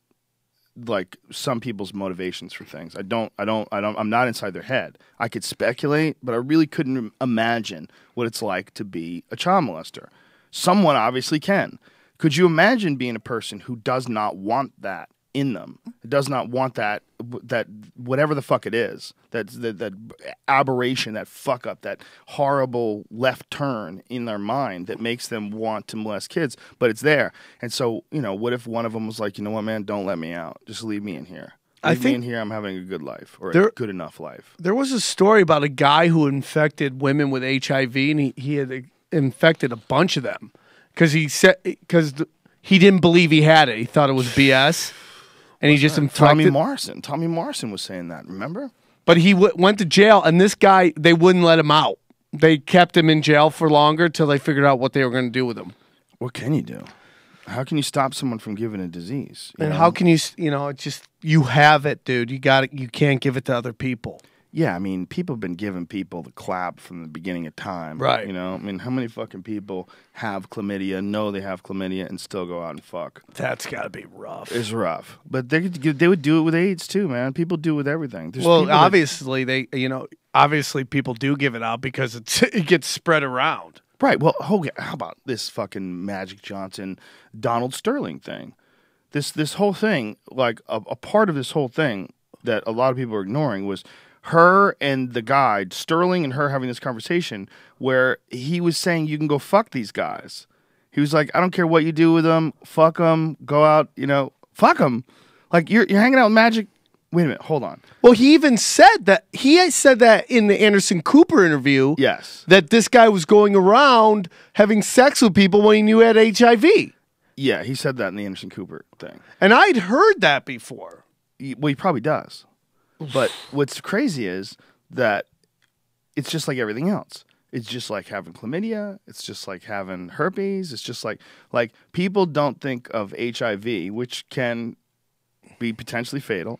like some people's motivations for things. I'm not inside their head. I could speculate, but I really couldn't imagine what it's like to be a child molester. Someone obviously can. Could you imagine being a person who does not want that in them? Does not want that whatever the fuck it is, that aberration, that fuck up, that horrible left turn in their mind that makes them want to molest kids, but it's there. And so, what if one of them was like, you know what, man, don't let me out. Just leave me in here. Leave me in here. I'm having a good life, or a good enough life. There was a story about a guy who infected women with HIV, and he had infected a bunch of them. Because he didn't believe he had it. He thought it was BS. And he just infected. Tommy Morrison was saying that, remember? But he went to jail, and this guy, they wouldn't let him out. They kept him in jail for longer till they figured out what they were going to do with him. What can you do? How can you stop someone from giving a disease? And how can you, it's just, you have it, dude. You got it. You can't give it to other people. Yeah, I mean, people have been giving people the clap from the beginning of time. Right. I mean, how many fucking people have chlamydia, know they have chlamydia, and still go out and fuck? That's got to be rough. It's rough. But they would do it with AIDS too, man. People do it with everything. Well, obviously, obviously people do give it out because it gets spread around. Right. Well, how about this fucking Magic Johnson, Donald Sterling thing? This whole thing, like a part of this whole thing that a lot of people are ignoring was her and the guy, Sterling and her having this conversation where he was saying you can go fuck these guys. He was like, I don't care what you do with them, fuck them, go out, fuck them. Like you're hanging out with Magic. Wait a minute, hold on. Well, he even said that. He said that in the Anderson Cooper interview. Yes. That this guy was going around having sex with people when he knew he had HIV. Yeah, he said that in the Anderson Cooper thing. And I'd heard that before. Well, he probably does. But what's crazy is that it's just like everything else. It's just like having chlamydia. It's just like having herpes. It's just like people don't think of HIV, which can be potentially fatal.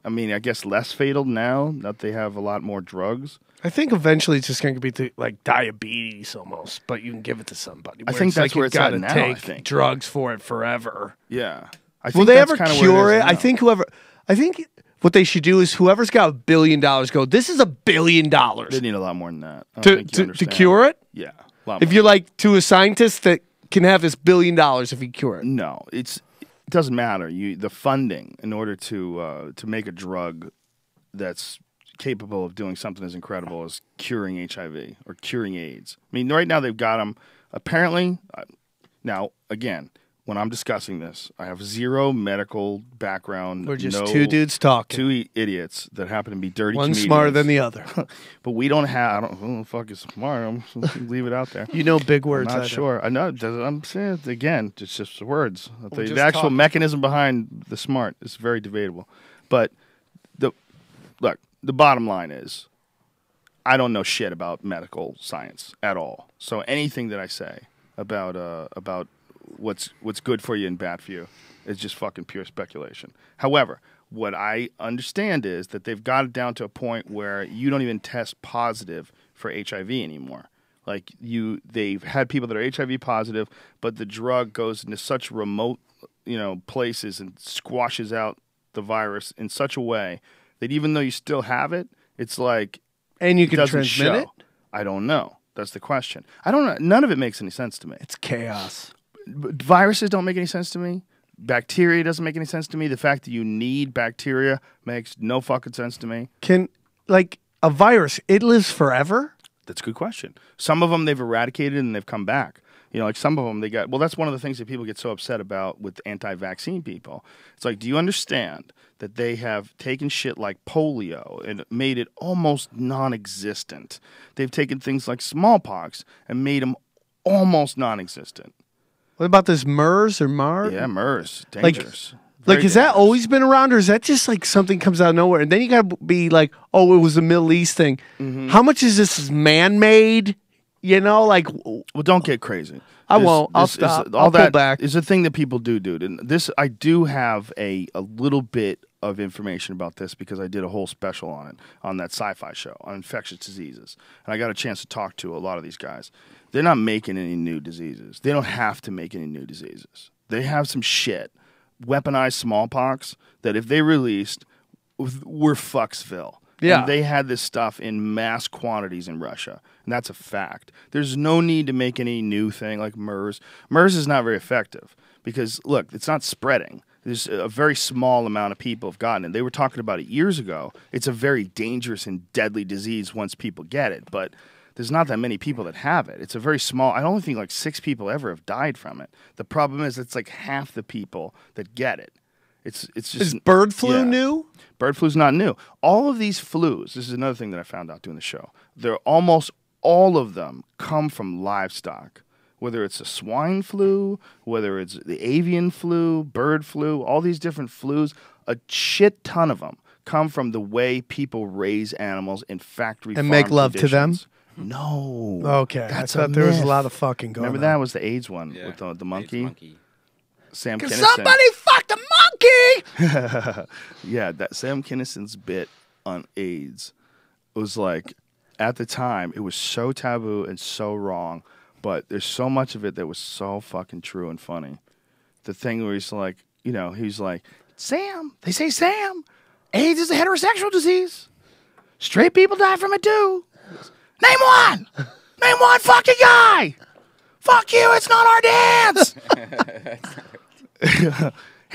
I mean, I guess less fatal now that they have a lot more drugs. I think eventually it's just going to be like diabetes almost, but you can give it to somebody. I think that's where it's at now. I think drugs for it forever. Yeah. Will they ever cure it? I think what they should do is whoever's got $1 billion go, this is $1 billion. They need a lot more than that. To cure it? Yeah. If you're like to a scientist that can have this $1 billion if he cure it. No, it doesn't matter. The funding in order to make a drug that's capable of doing something as incredible as curing HIV or curing AIDS. I mean, right now they've got them apparently. Now, again, when I'm discussing this, I have zero medical background. We're just two dudes talking. Two idiots that happen to be dirty One comedians. smarter than the other. But we don't have, who the fuck is smart? I'm leave it out there. You know big words. I'm not sure. I know. I'm saying it again, it's just words. The actual talking. mechanism behind the smart is very debatable. But the bottom line is, I don't know shit about medical science at all. So anything that I say about what's good for you and bad for you is just fucking pure speculation. However, what I understand is that they've got it down to a point where you don't even test positive for HIV anymore. Like they've had people that are HIV positive, but the drug goes into such remote, places and squashes out the virus in such a way that even though you still have it, it's like and you can doesn't transmit show. it. I don't know. That's the question. I don't know. None of it makes any sense to me. It's chaos. Viruses don't make any sense to me. Bacteria doesn't make any sense to me. The fact that you need bacteria makes no fucking sense to me. Can a virus? It lives forever. That's a good question. Some of them they've eradicated and they've come back. Like some of them they got. Well, that's one of the things that people get so upset about with anti-vaccine people. It's like, do you understand that they have taken shit like polio and made it almost non-existent? They've taken things like smallpox and made them almost non-existent. What about this MERS or MARS? Yeah, MERS. Dangerous. Has that always been around, or is that just like something comes out of nowhere? And then you got to be like, oh, it was a Middle East thing. Mm-hmm. How much is this man-made? Well, don't get crazy. I won't. I'll stop. I'll pull back. Is a thing that people do, dude. And this, I do have a little bit of information about this because I did a whole special on it on that sci-fi show on infectious diseases, and I got a chance to talk to a lot of these guys. They're not making any new diseases. They don't have to make any new diseases. They have some shit, weaponized smallpox, that if they released, we're Fucksville. Yeah. And they had this stuff in mass quantities in Russia, and that's a fact. There's no need to make any new thing like MERS. MERS is not very effective because, look, it's not spreading. There's a very small amount of people have gotten it. They were talking about it years ago. It's a very dangerous and deadly disease once people get it, but there's not that many people that have it. It's a very small. I only think like 6 people ever have died from it. The problem is it's like half the people that get it. It's just. Is bird flu new? Bird flu's not new. All of these flus. This is another thing that I found out doing the show. They're almost all of them come from livestock. Whether it's a swine flu, whether it's the avian flu, bird flu, all these different flus, a shit ton of them come from the way people raise animals in factory and farm make love conditions. to them. No. Okay, That's I thought a there was a myth. lot of fucking going. Remember on. that was the AIDS one with the monkey? monkey. Sam Can Kinison. somebody fuck the monkey? Yeah, that Sam Kinison's bit on AIDS was like, at the time, it was so taboo and so wrong, but there's so much of it that was so fucking true and funny. The thing where he's like, he's like, Sam, they say Sam, AIDS is a heterosexual disease. Straight people die from it too. Name one! Name one fucking guy! Fuck you, it's not our dance!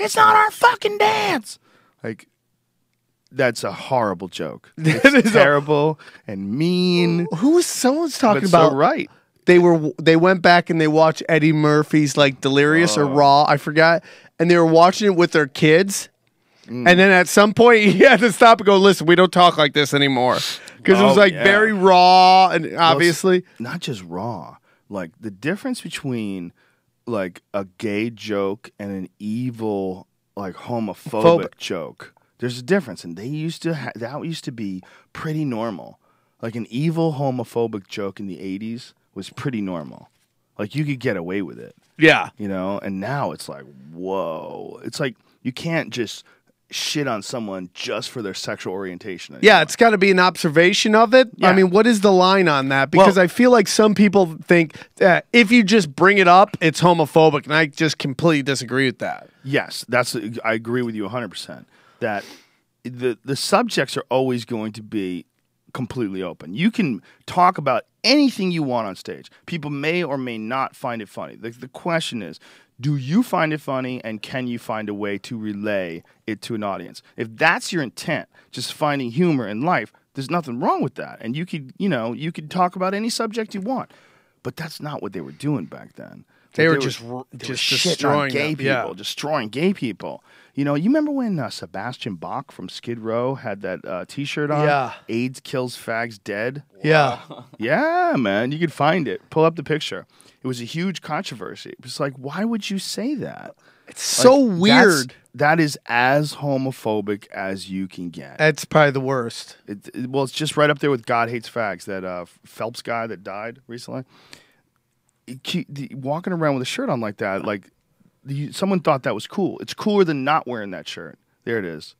It's not our fucking dance! Like, that's a horrible joke. It's terrible and mean. Someone's talking But about so right. They went back and they watched Eddie Murphy's like Delirious or Raw, I forgot, and they were watching it with their kids. And then at some point he had to stop and go, listen, we don't talk like this anymore. Because it was like very raw and obviously. Well, not just raw. Like the difference between like a gay joke and an evil, like homophobic joke. There's a difference. And they used to that used to be pretty normal. Like an evil homophobic joke in the 80s was pretty normal. Like you could get away with it. Yeah. And now it's like, whoa. It's like you can't just shit on someone just for their sexual orientation anymore. Yeah, it's got to be an observation of it. Yeah. I mean, what is the line on that? Because I feel like some people think that if you just bring it up, it's homophobic, and I just completely disagree with that. Yes, I agree with you 100%. That the subjects are always going to be completely open. You can talk about anything you want on stage. People may or may not find it funny. The question is, do you find it funny, and can you find a way to relay it to an audience? If that's your intent, just finding humor in life, there's nothing wrong with that. And you could talk about any subject you want. But that's not what they were doing back then. They were shitting destroying on gay them. people, Yeah. destroying gay people. You remember when Sebastian Bach from Skid Row had that T-shirt on? Yeah. AIDS kills fags dead. Yeah. Yeah, man. You could find it. Pull up the picture. It was a huge controversy. It was like, why would you say that? It's so Like, weird. That is as homophobic as you can get. That's probably the worst. Well, it's just right up there with God Hates Fags, that Phelps guy that died recently. Walking around with a shirt on like that, like someone thought that was cool. It's cooler than not wearing that shirt. There it is.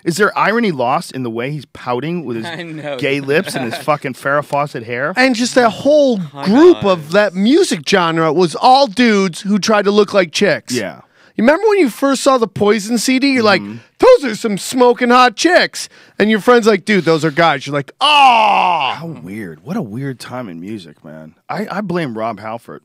Is there irony lost in the way he's pouting with his gay lips and his fucking Farrah Fawcett hair? And just that whole group of that music genre was all dudes who tried to look like chicks. Yeah. You remember when you first saw the Poison CD? You're like, those are some smoking hot chicks. And your friend's like, dude, those are guys. You're like, oh. How weird. What a weird time in music, man. I blame Rob Halford.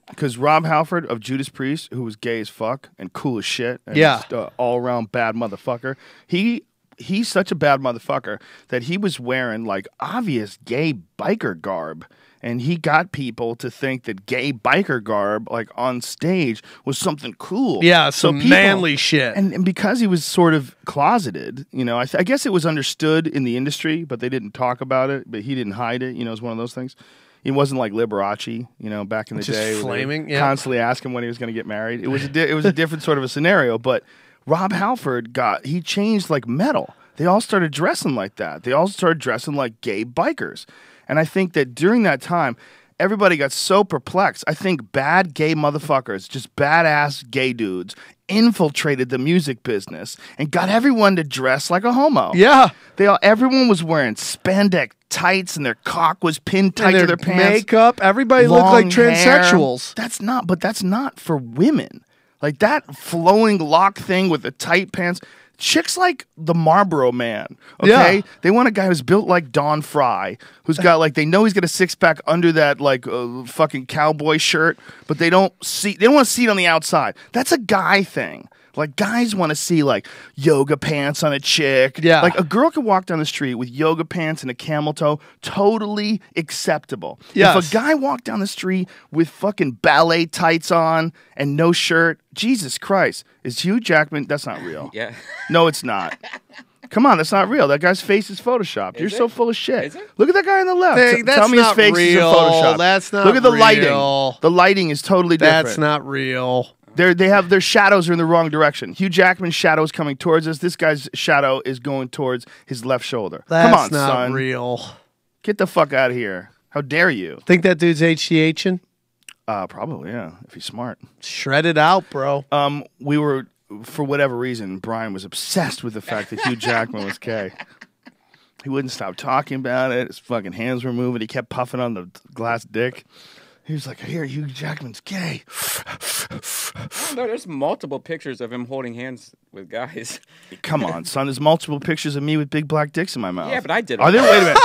Because Rob Halford of Judas Priest, who was gay as fuck and cool as shit, and just, all-around bad motherfucker, he's such a bad motherfucker that he was wearing, like, obvious gay biker garb. And he got people to think that gay biker garb, like, on stage was something cool. Yeah, some manly shit. And because he was sort of closeted, you know, I guess it was understood in the industry, but they didn't talk about it, but he didn't hide it. You know, it was one of those things. He wasn't like Liberace, you know, back in the day. Flaming, constantly asking when he was going to get married. It was a different sort of a scenario. But Rob Halford he changed like metal. They all started dressing like that. They all started dressing like gay bikers. And I think that during that time, everybody got so perplexed. I think bad gay motherfuckers, just badass gay dudes, infiltrated the music business and got everyone to dress like a homo. Yeah. Everyone was wearing spandex tights and their cock was pinned tight to their pants. Makeup. Everybody looked like transsexuals. That's not for women. Like that flowing lock thing with the tight pants. Chicks like the Marlboro Man, okay? Yeah. They want a guy who's built like Don Fry, who's got like, they know he's got a six-pack under that like fucking cowboy shirt, but they don't want to see it on the outside. That's a guy thing. Like guys want to see like yoga pants on a chick. Yeah. Like a girl could walk down the street with yoga pants and a camel toe, totally acceptable. Yes. If a guy walked down the street with fucking ballet tights on and no shirt, Jesus Christ, is Hugh Jackman? That's not real. Yeah. No, it's not. Come on, that's not real. That guy's face is photoshopped. You're so full of shit. Is it? Look at that guy on the left. That's Tell me his not face is real. photoshopped. That's not Look at the real. lighting. The lighting is totally different. That's not real. They have their shadows are in the wrong direction. Hugh Jackman's shadow is coming towards us. This guy's shadow is going towards his left shoulder. That's Come on, not son. real. Get the fuck out of here. How dare you? Think that dude's HGHing? Probably, yeah, if he's smart. Shred it out, bro. We were, for whatever reason, Brian was obsessed with the fact that Hugh Jackman was gay. He wouldn't stop talking about it. His fucking hands were moving. He kept puffing on the glass dick. He was like, I hear Hugh Jackman's gay. No, there's multiple pictures of him holding hands with guys. Come on, son. There's multiple pictures of me with big black dicks in my mouth. Yeah, but I did. Are there? Wait a minute.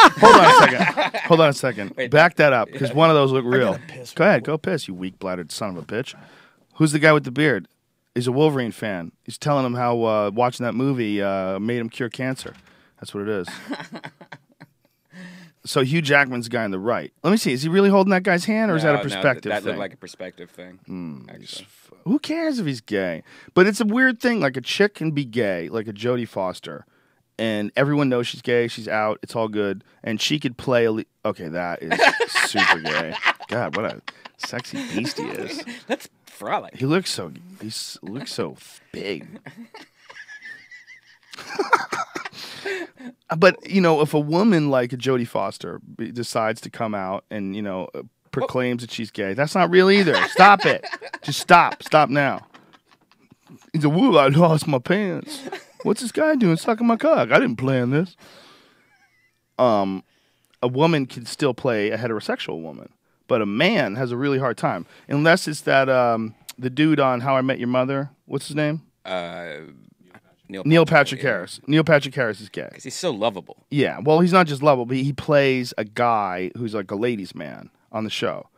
Hold on a second. Wait, Back that up, because one of those look real. Go ahead. Go piss, you weak-bladdered son of a bitch. Who's the guy with the beard? He's a Wolverine fan. He's telling him how watching that movie made him cure cancer. That's what it is. So Hugh Jackman's the guy on the right. Let me see. Is he really holding that guy's hand, or is that a perspective that thing? looked like a perspective thing. Actually. Who cares if he's gay? But it's a weird thing. Like a chick can be gay, like a Jodie Foster, and everyone knows she's gay. She's out. It's all good. And she could play okay, that is super gay. God, what a sexy beast he is. That's frolic. He looks so big. But, you know, if a woman like a Jodie Foster decides to come out and, you know, proclaims that she's gay, that's not real either. Stop it. Just stop. Stop now. He's a woo, I lost my pants. What's this guy doing sucking my cock? I didn't plan this. A woman can still play a heterosexual woman, but a man has a really hard time. Unless it's that, the dude on How I Met Your Mother, what's his name? Neil Patrick Harris. Neil Patrick Harris is gay. Because he's so lovable. Yeah, well, he's not just lovable, but he plays a guy who's like a ladies' man on the show,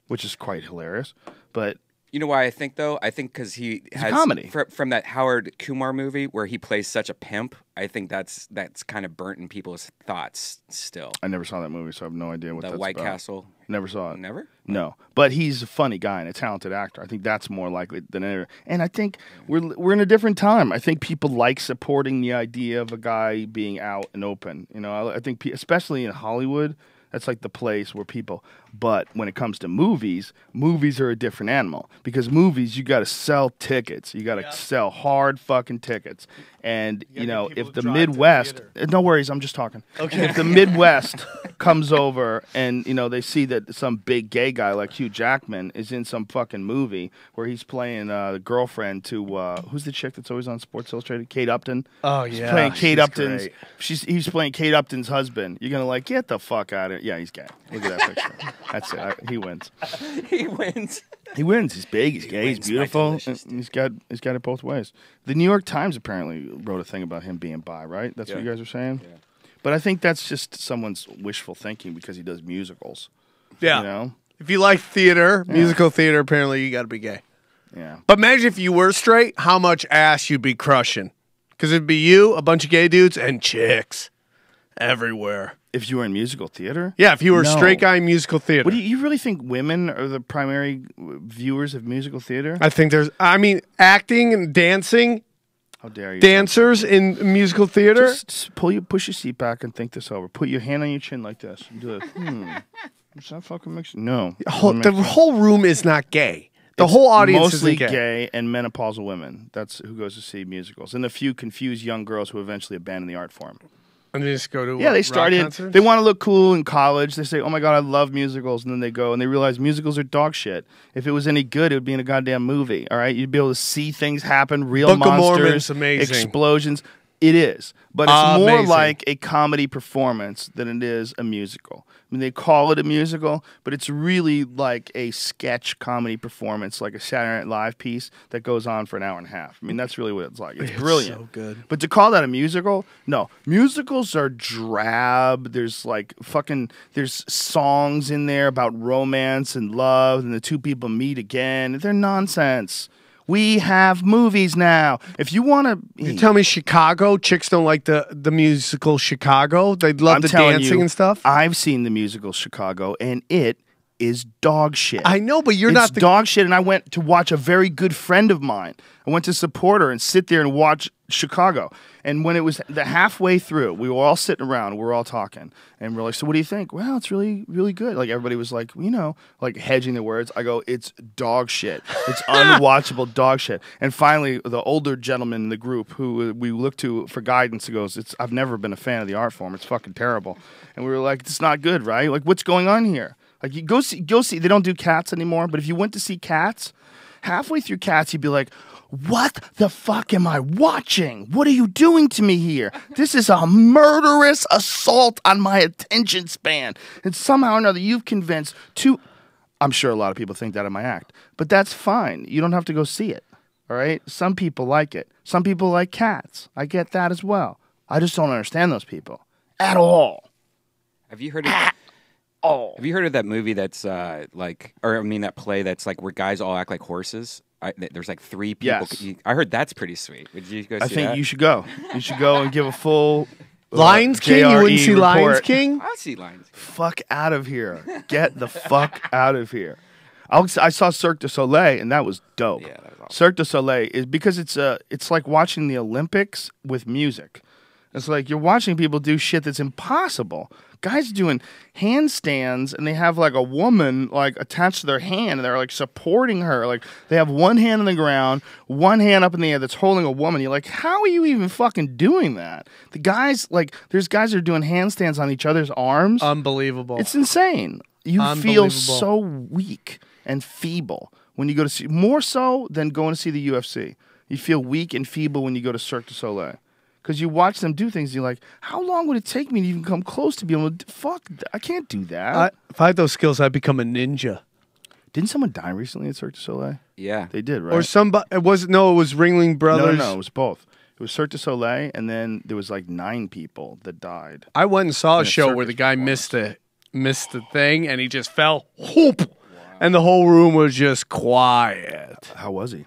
which is quite hilarious. But you know why I think, though? I think because he has comedy. From that Howard Kumar movie where he plays such a pimp. I think that's kind of burnt in people's thoughts still. I never saw that movie, so I have no idea what that's The White about. Castle. Never saw it. Never? No, but he's a funny guy and a talented actor. I think that's more likely than ever. And I think we're in a different time. I think people like supporting the idea of a guy being out and open. You know, I think especially in Hollywood, that's like the place where people. But when it comes to movies, movies are a different animal because movies, you got to sell tickets. You got to sell hard fucking tickets. And, you know, if the Midwest, no worries, I'm just talking. Okay. If the Midwest comes over and, you know, they see that some big gay guy like Hugh Jackman is in some fucking movie where he's playing the girlfriend to, who's the chick that's always on Sports Illustrated? Kate Upton. Oh, He's yeah. playing Kate she's Upton's, great. he's playing Kate Upton's husband. You're going to like, get the fuck out of it. Yeah, he's gay. Look at that picture. That's it. He wins. He wins. He wins. He's big. He's gay. He's wins, beautiful. my delicious. He's got it both ways. The New York Times apparently wrote a thing about him being bi. Right? That's what you guys are saying. Yeah. But I think that's just someone's wishful thinking because he does musicals. Yeah. You know. If you like theater, musical theater, apparently you got to be gay. Yeah. But imagine if you were straight, how much ass you'd be crushing. Because it'd be you, a bunch of gay dudes, and chicks everywhere. If you were in musical theater? Yeah, if you were a straight guy in musical theater. What do you really think women are the primary viewers of musical theater? I think acting and dancing, How dare you? dancers in musical theater. Just push your seat back and think this over. Put your hand on your chin like this and do it. Does that fucking make sense? No. The whole room is not gay. The whole audience mostly isn't gay. and menopausal women. That's who goes to see musicals. And a few confused young girls who eventually abandon the art form. And they just go to Yeah, they rock started. concerts? They want to look cool in college. They say, "Oh my god, I love musicals," and then they go and they realize musicals are dog shit. If it was any good, it would be in a goddamn movie. All right, you'd be able to see things happen, real Book of monsters, Mormon's amazing. explosions. It is, but it's more Amazing. like a comedy performance than it is a musical. I mean, they call it a musical, but it's really like a sketch comedy performance, like a Saturday Night Live piece that goes on for an hour and a half. I mean, that's really what it's like. It's brilliant. so good. But to call that a musical, no. Musicals are drab. There's there's songs in there about romance and love, and the two people meet again. They're nonsense. We have movies now. If you want to... You tell me Chicago, chicks don't like the musical Chicago? They love the dancing and stuff? I've seen the musical Chicago, and it is dog shit. I know, but you're it's not the... dog shit, and I went to watch a very good friend of mine. I went to support her and sit there and watch Chicago. And when it was the halfway through, we were all sitting around, we were all talking, and we're like, so what do you think? Well, it's really, really good. Like, everybody was like, you know, like hedging the words. I go, it's dog shit. It's unwatchable dog shit. And finally, the older gentleman in the group who we looked to for guidance goes, I've never been a fan of the art form. It's fucking terrible. And we were like, it's not good, right? Like, what's going on here? Like, you go see. They don't do Cats anymore, but if you went to see Cats, halfway through Cats, you'd be like, what the fuck am I watching? What are you doing to me here? This is a murderous assault on my attention span. And somehow or another, you've convinced two... I'm sure a lot of people think that in my act, but that's fine. You don't have to go see it, all right? Some people like it. Some people like Cats. I get that as well. I just don't understand those people at all. Have you heard of... Have you heard of that movie that's that play that's like where guys all act like horses? There's like three people. Yes. I heard that's pretty sweet. Would you go see I think that? you should go. You should go and give a full Lions King? You wouldn't see Lions King? I'll see Lions King. Fuck out of here. Get the fuck out of here. I saw Cirque du Soleil, and that was dope. Yeah, that was awesome. Cirque du Soleil is because it's like watching the Olympics with music. It's like you're watching people do shit that's impossible. Guys doing handstands, and they have like a woman like attached to their hand, and they're like supporting her. Like they have one hand on the ground, one hand up in the air that's holding a woman. You're like, how are you even fucking doing that? The guys, like, there's guys that are doing handstands on each other's arms. Unbelievable. It's insane. You feel so weak and feeble when you go to see, more so than going to see the UFC. You feel weak and feeble when you go to Cirque du Soleil. Because you watch them do things, and you're like, how long would it take me to even come close to being able to I can't do that. If I had those skills, I'd become a ninja. Didn't someone die recently at Cirque du Soleil? Yeah. They did, right? Or somebody, it was Ringling Brothers. No, it was both. It was Cirque du Soleil, and then there was like 9 people that died. I went and saw a show where circus the guy missed the thing, and he just fell, whoop, and the whole room was just quiet. How was he?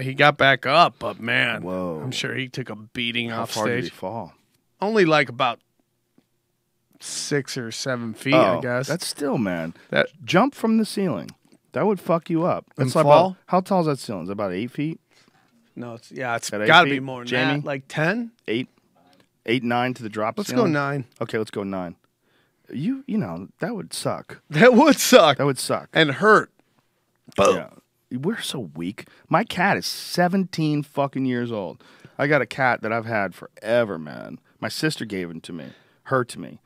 He got back up, but man, Whoa. I'm sure he took a beating How off far did he stage. fall? Only like about 6 or 7 feet, Oh, I guess. That's still, man. That Jump from the ceiling. That would fuck you up. And That's like fall? about, how tall is that ceiling? Is it about 8 feet? no, it's At 8 got to be feet, more than Jamie? that. Like 10. 8, 9 to the drop Let's ceiling? go 9. Okay, let's go 9. you know, that would suck. That would suck. That would suck. And hurt. Boom. Yeah. We're so weak. My cat is 17 fucking years old. I got a cat that I've had forever, man. My sister gave it to me. Her to me.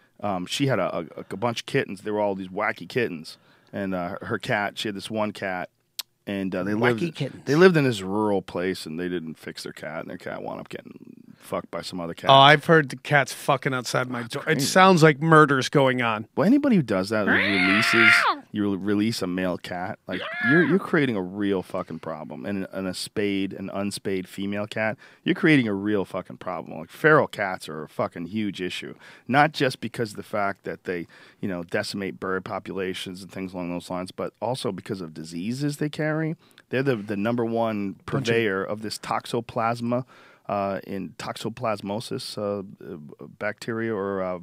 She had a bunch of kittens. They were all these wacky kittens. And her cat, she had this one cat. And they lived in this rural place, and they didn't fix their cat, and their cat wound up getting fucked by some other cat. Oh, I've heard the cats fucking outside my door. It sounds like murder's going on. Well, anybody who does that you release a male cat, like you're creating a real fucking problem. And an unspayed female cat, you're creating a real fucking problem. Like feral cats are a fucking huge issue, not just because of the fact that they, decimate bird populations and things along those lines, but also because of diseases they carry. They're the number one purveyor of this toxoplasma in toxoplasmosis bacteria or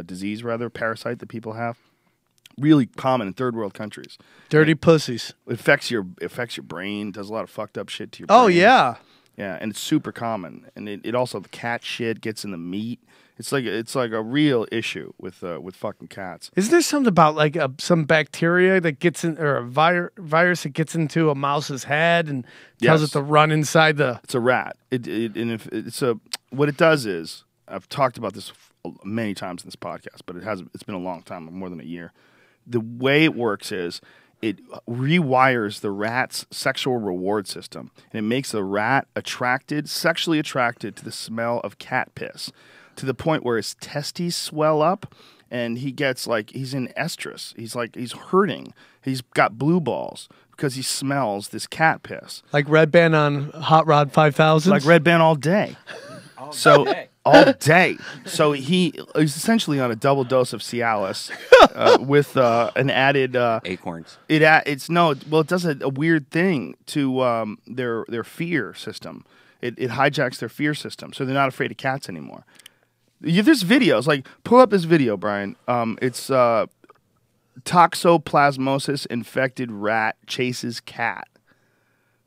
disease, rather, parasite that people have. Really common in third world countries. Dirty pussies. It affects your brain, does a lot of fucked up shit to your brain. Oh, yeah. Yeah, and it's super common. And it also, the cat shit gets in the meat. It's like a real issue with fucking cats. Isn't there something about like some bacteria that gets in, or a virus that gets into a mouse's head and tells it to run inside the? It's a rat. What it does is, I've talked about this many times in this podcast, but it's been a long time, more than a year. The way it works is it rewires the rat's sexual reward system, and it makes the rat sexually attracted to the smell of cat piss, to the point where his testes swell up, and he gets he's in estrus. He's hurting. He's got blue balls because he smells this cat piss. Like Red Band on Hot Rod 5000? Like Red Band all day. All day. So he's essentially on a double dose of Cialis with an added acorns. It does a weird thing to their fear system. It hijacks their fear system, so they're not afraid of cats anymore. There's videos, pull up this video, Brian. It's toxoplasmosis infected rat chases cat.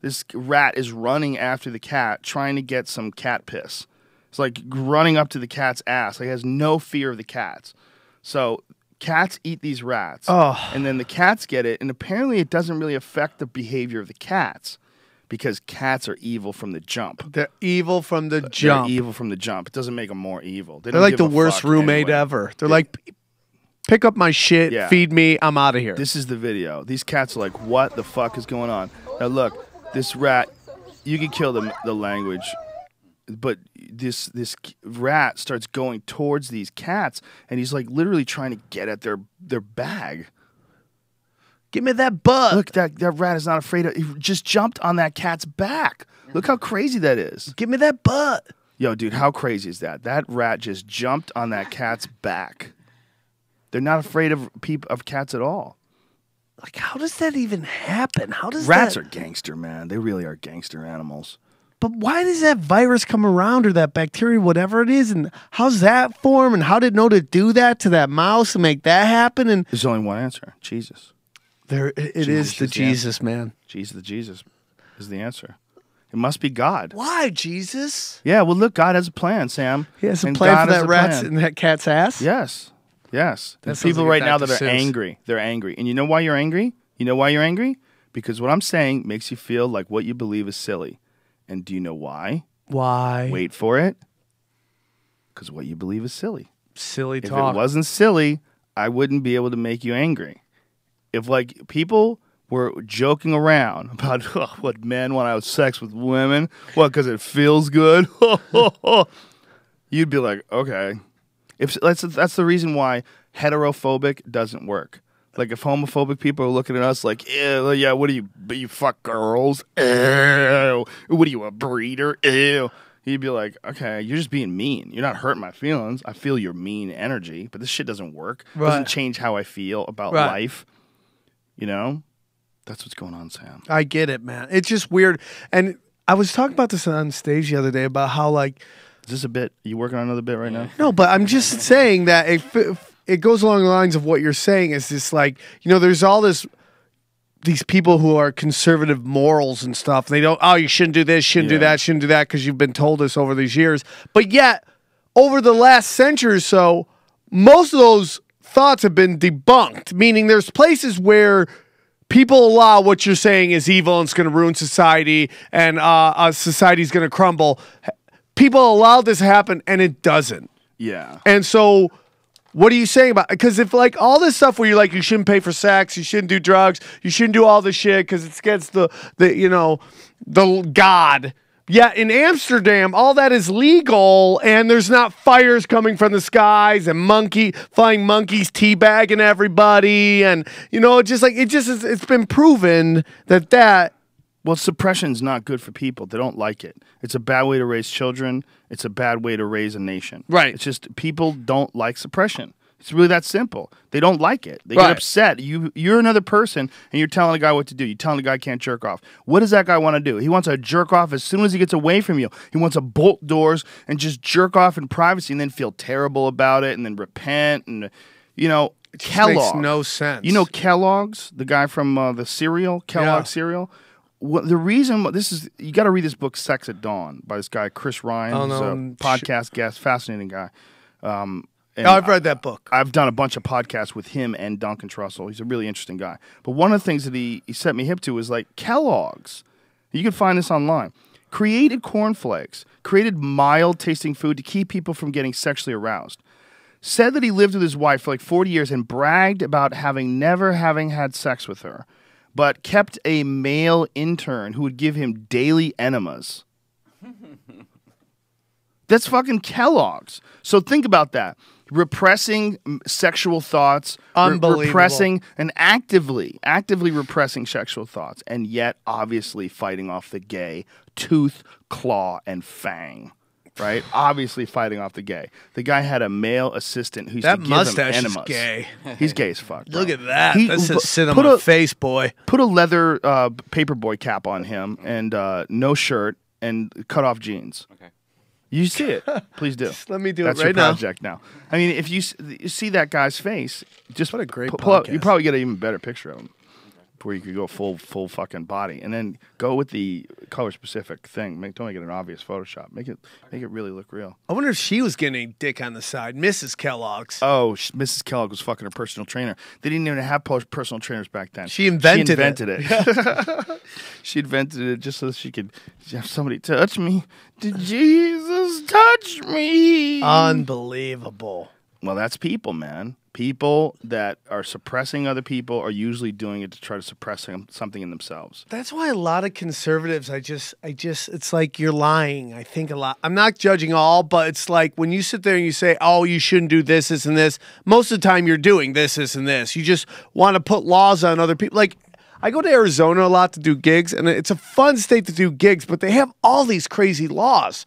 This rat is running after the cat, trying to get some cat piss. It's like running up to the cat's ass. It has no fear of the cats. So cats eat these rats, and then the cats get it, and apparently it doesn't really affect the behavior of the cats because cats are evil from the jump. They're evil from the jump. They're evil from the jump. It doesn't make them more evil. They're like the worst roommate ever. They're like, pick up my shit, feed me, I'm out of here. This is the video. These cats are like, what the fuck is going on? Now look, this rat, you can kill the language, but this rat starts going towards these cats, and he's like literally trying to get at their bag. Give me that butt. Look, that rat is not afraid of. He just jumped on that cat's back. Look how crazy that is. Give me that butt. Yo, dude, how crazy is that? That rat just jumped on that cat's back. They're not afraid of cats at all. Like, how does that even happen? Rats are gangster, man. They really are gangster animals. But why does that virus come around, or that bacteria, whatever it is, and how's that form, and how did it know to do that to that mouse and make that happen? And there's only one answer: Jesus. It is the Jesus, man. Jesus is the answer. It must be God. Why, Jesus? Yeah, well, look, God has a plan, Sam. He has a plan for that rat's in that cat's ass? Yes. There's people right now that are angry. They're angry. And you know why you're angry? Because what I'm saying makes you feel like what you believe is silly. And do you know why? Why? Wait for it. Because what you believe is silly. Silly talk. If it wasn't silly, I wouldn't be able to make you angry. If people were joking around about what men want to have sex with women, because it feels good, you'd be like, okay. If that's the reason why heterophobic doesn't work. Like if homophobic people are looking at us like, ew, yeah, what do you fuck girls? Ew. What are you, a breeder? Ew. You'd be like, okay, you're just being mean. You're not hurting my feelings. I feel your mean energy, but this shit doesn't work. It doesn't change how I feel about life. That's what's going on, Sam. I get it, man. It's just weird. And I was talking about this on stage the other day about how is this a bit? Are you working on another bit right now? No, but I'm just saying that it goes along the lines of what you're saying. Is this there's all these people who are conservative morals and stuff. They don't, you shouldn't do this, shouldn't do that, because you've been told this over these years. But yet, over the last century or so, most of those thoughts have been debunked, meaning there's places where people allow what you're saying is evil and it's going to ruin society and society's going to crumble. People allow this to happen and it doesn't. Yeah. And so what are you saying about it? Because if like all this stuff where you're like, you shouldn't pay for sex, you shouldn't do drugs, you shouldn't do all this shit because it's against the God. Yeah, in Amsterdam, all that is legal, and there's not fires coming from the skies and flying monkeys teabagging everybody, and it's been proven that. Well, suppression's not good for people. They don't like it. It's a bad way to raise children. It's a bad way to raise a nation. Right. It's just people don't like suppression. It's really that simple. They don't like it. They get upset. You're another person, and you're telling a guy what to do. You're telling the guy can't jerk off. What does that guy want to do? He wants to jerk off as soon as he gets away from you. He wants to bolt doors and just jerk off in privacy and then feel terrible about it and then repent. And, Kellogg. Makes no sense. You know Kellogg's, the guy from the cereal, Kellogg's cereal? The reason you got to read this book, Sex at Dawn, by this guy, Chris Ryan. He's a podcast guest, fascinating guy. I've read that book. I've done a bunch of podcasts with him and Duncan Trussell. He's a really interesting guy. But one of the things that he set me hip to is like Kellogg's. You can find this online. Created cornflakes, created mild tasting food to keep people from getting sexually aroused. Said that he lived with his wife for like 40 years and bragged about never having had sex with her, but kept a male intern who would give him daily enemas. That's fucking Kellogg's. So think about that. Repressing sexual thoughts, repressing and actively repressing sexual thoughts, and yet obviously fighting off the gay tooth, claw, and fang. Right? Obviously fighting off the gay. The guy had a male assistant who used to give him enemas. That mustache is gay. He's gay as fuck. Bro. Look at that. That's a sit on my face, boy. Put a leather paperboy cap on him and no shirt and cut off jeans. Okay. You see it. Please do. Just let me do That's it right your project now. I mean, if you see that guy's face, just what a great pull up, podcast. you probably get an even better picture of him, where you could go full fucking body, and then go with the color specific thing. Don't make it an obvious Photoshop. Make it really look real. I wonder if she was getting a dick on the side, Mrs. Kellogg's. Oh, Mrs. Kellogg was fucking her personal trainer. They didn't even have personal trainers back then. She invented it. She invented it just so she could have somebody touch me. Did Jesus touch me? Unbelievable. Well, that's people, man. People that are suppressing other people are usually doing it to try to suppress something in themselves. That's why a lot of conservatives, it's like you're lying. I think a lot. I'm not judging all, but it's like when you sit there and you say, oh, you shouldn't do this, this, and this. Most of the time you're doing this, this, and this. You just want to put laws on other people. Like, I go to Arizona a lot to do gigs, and it's a fun state to do gigs, but they have all these crazy laws.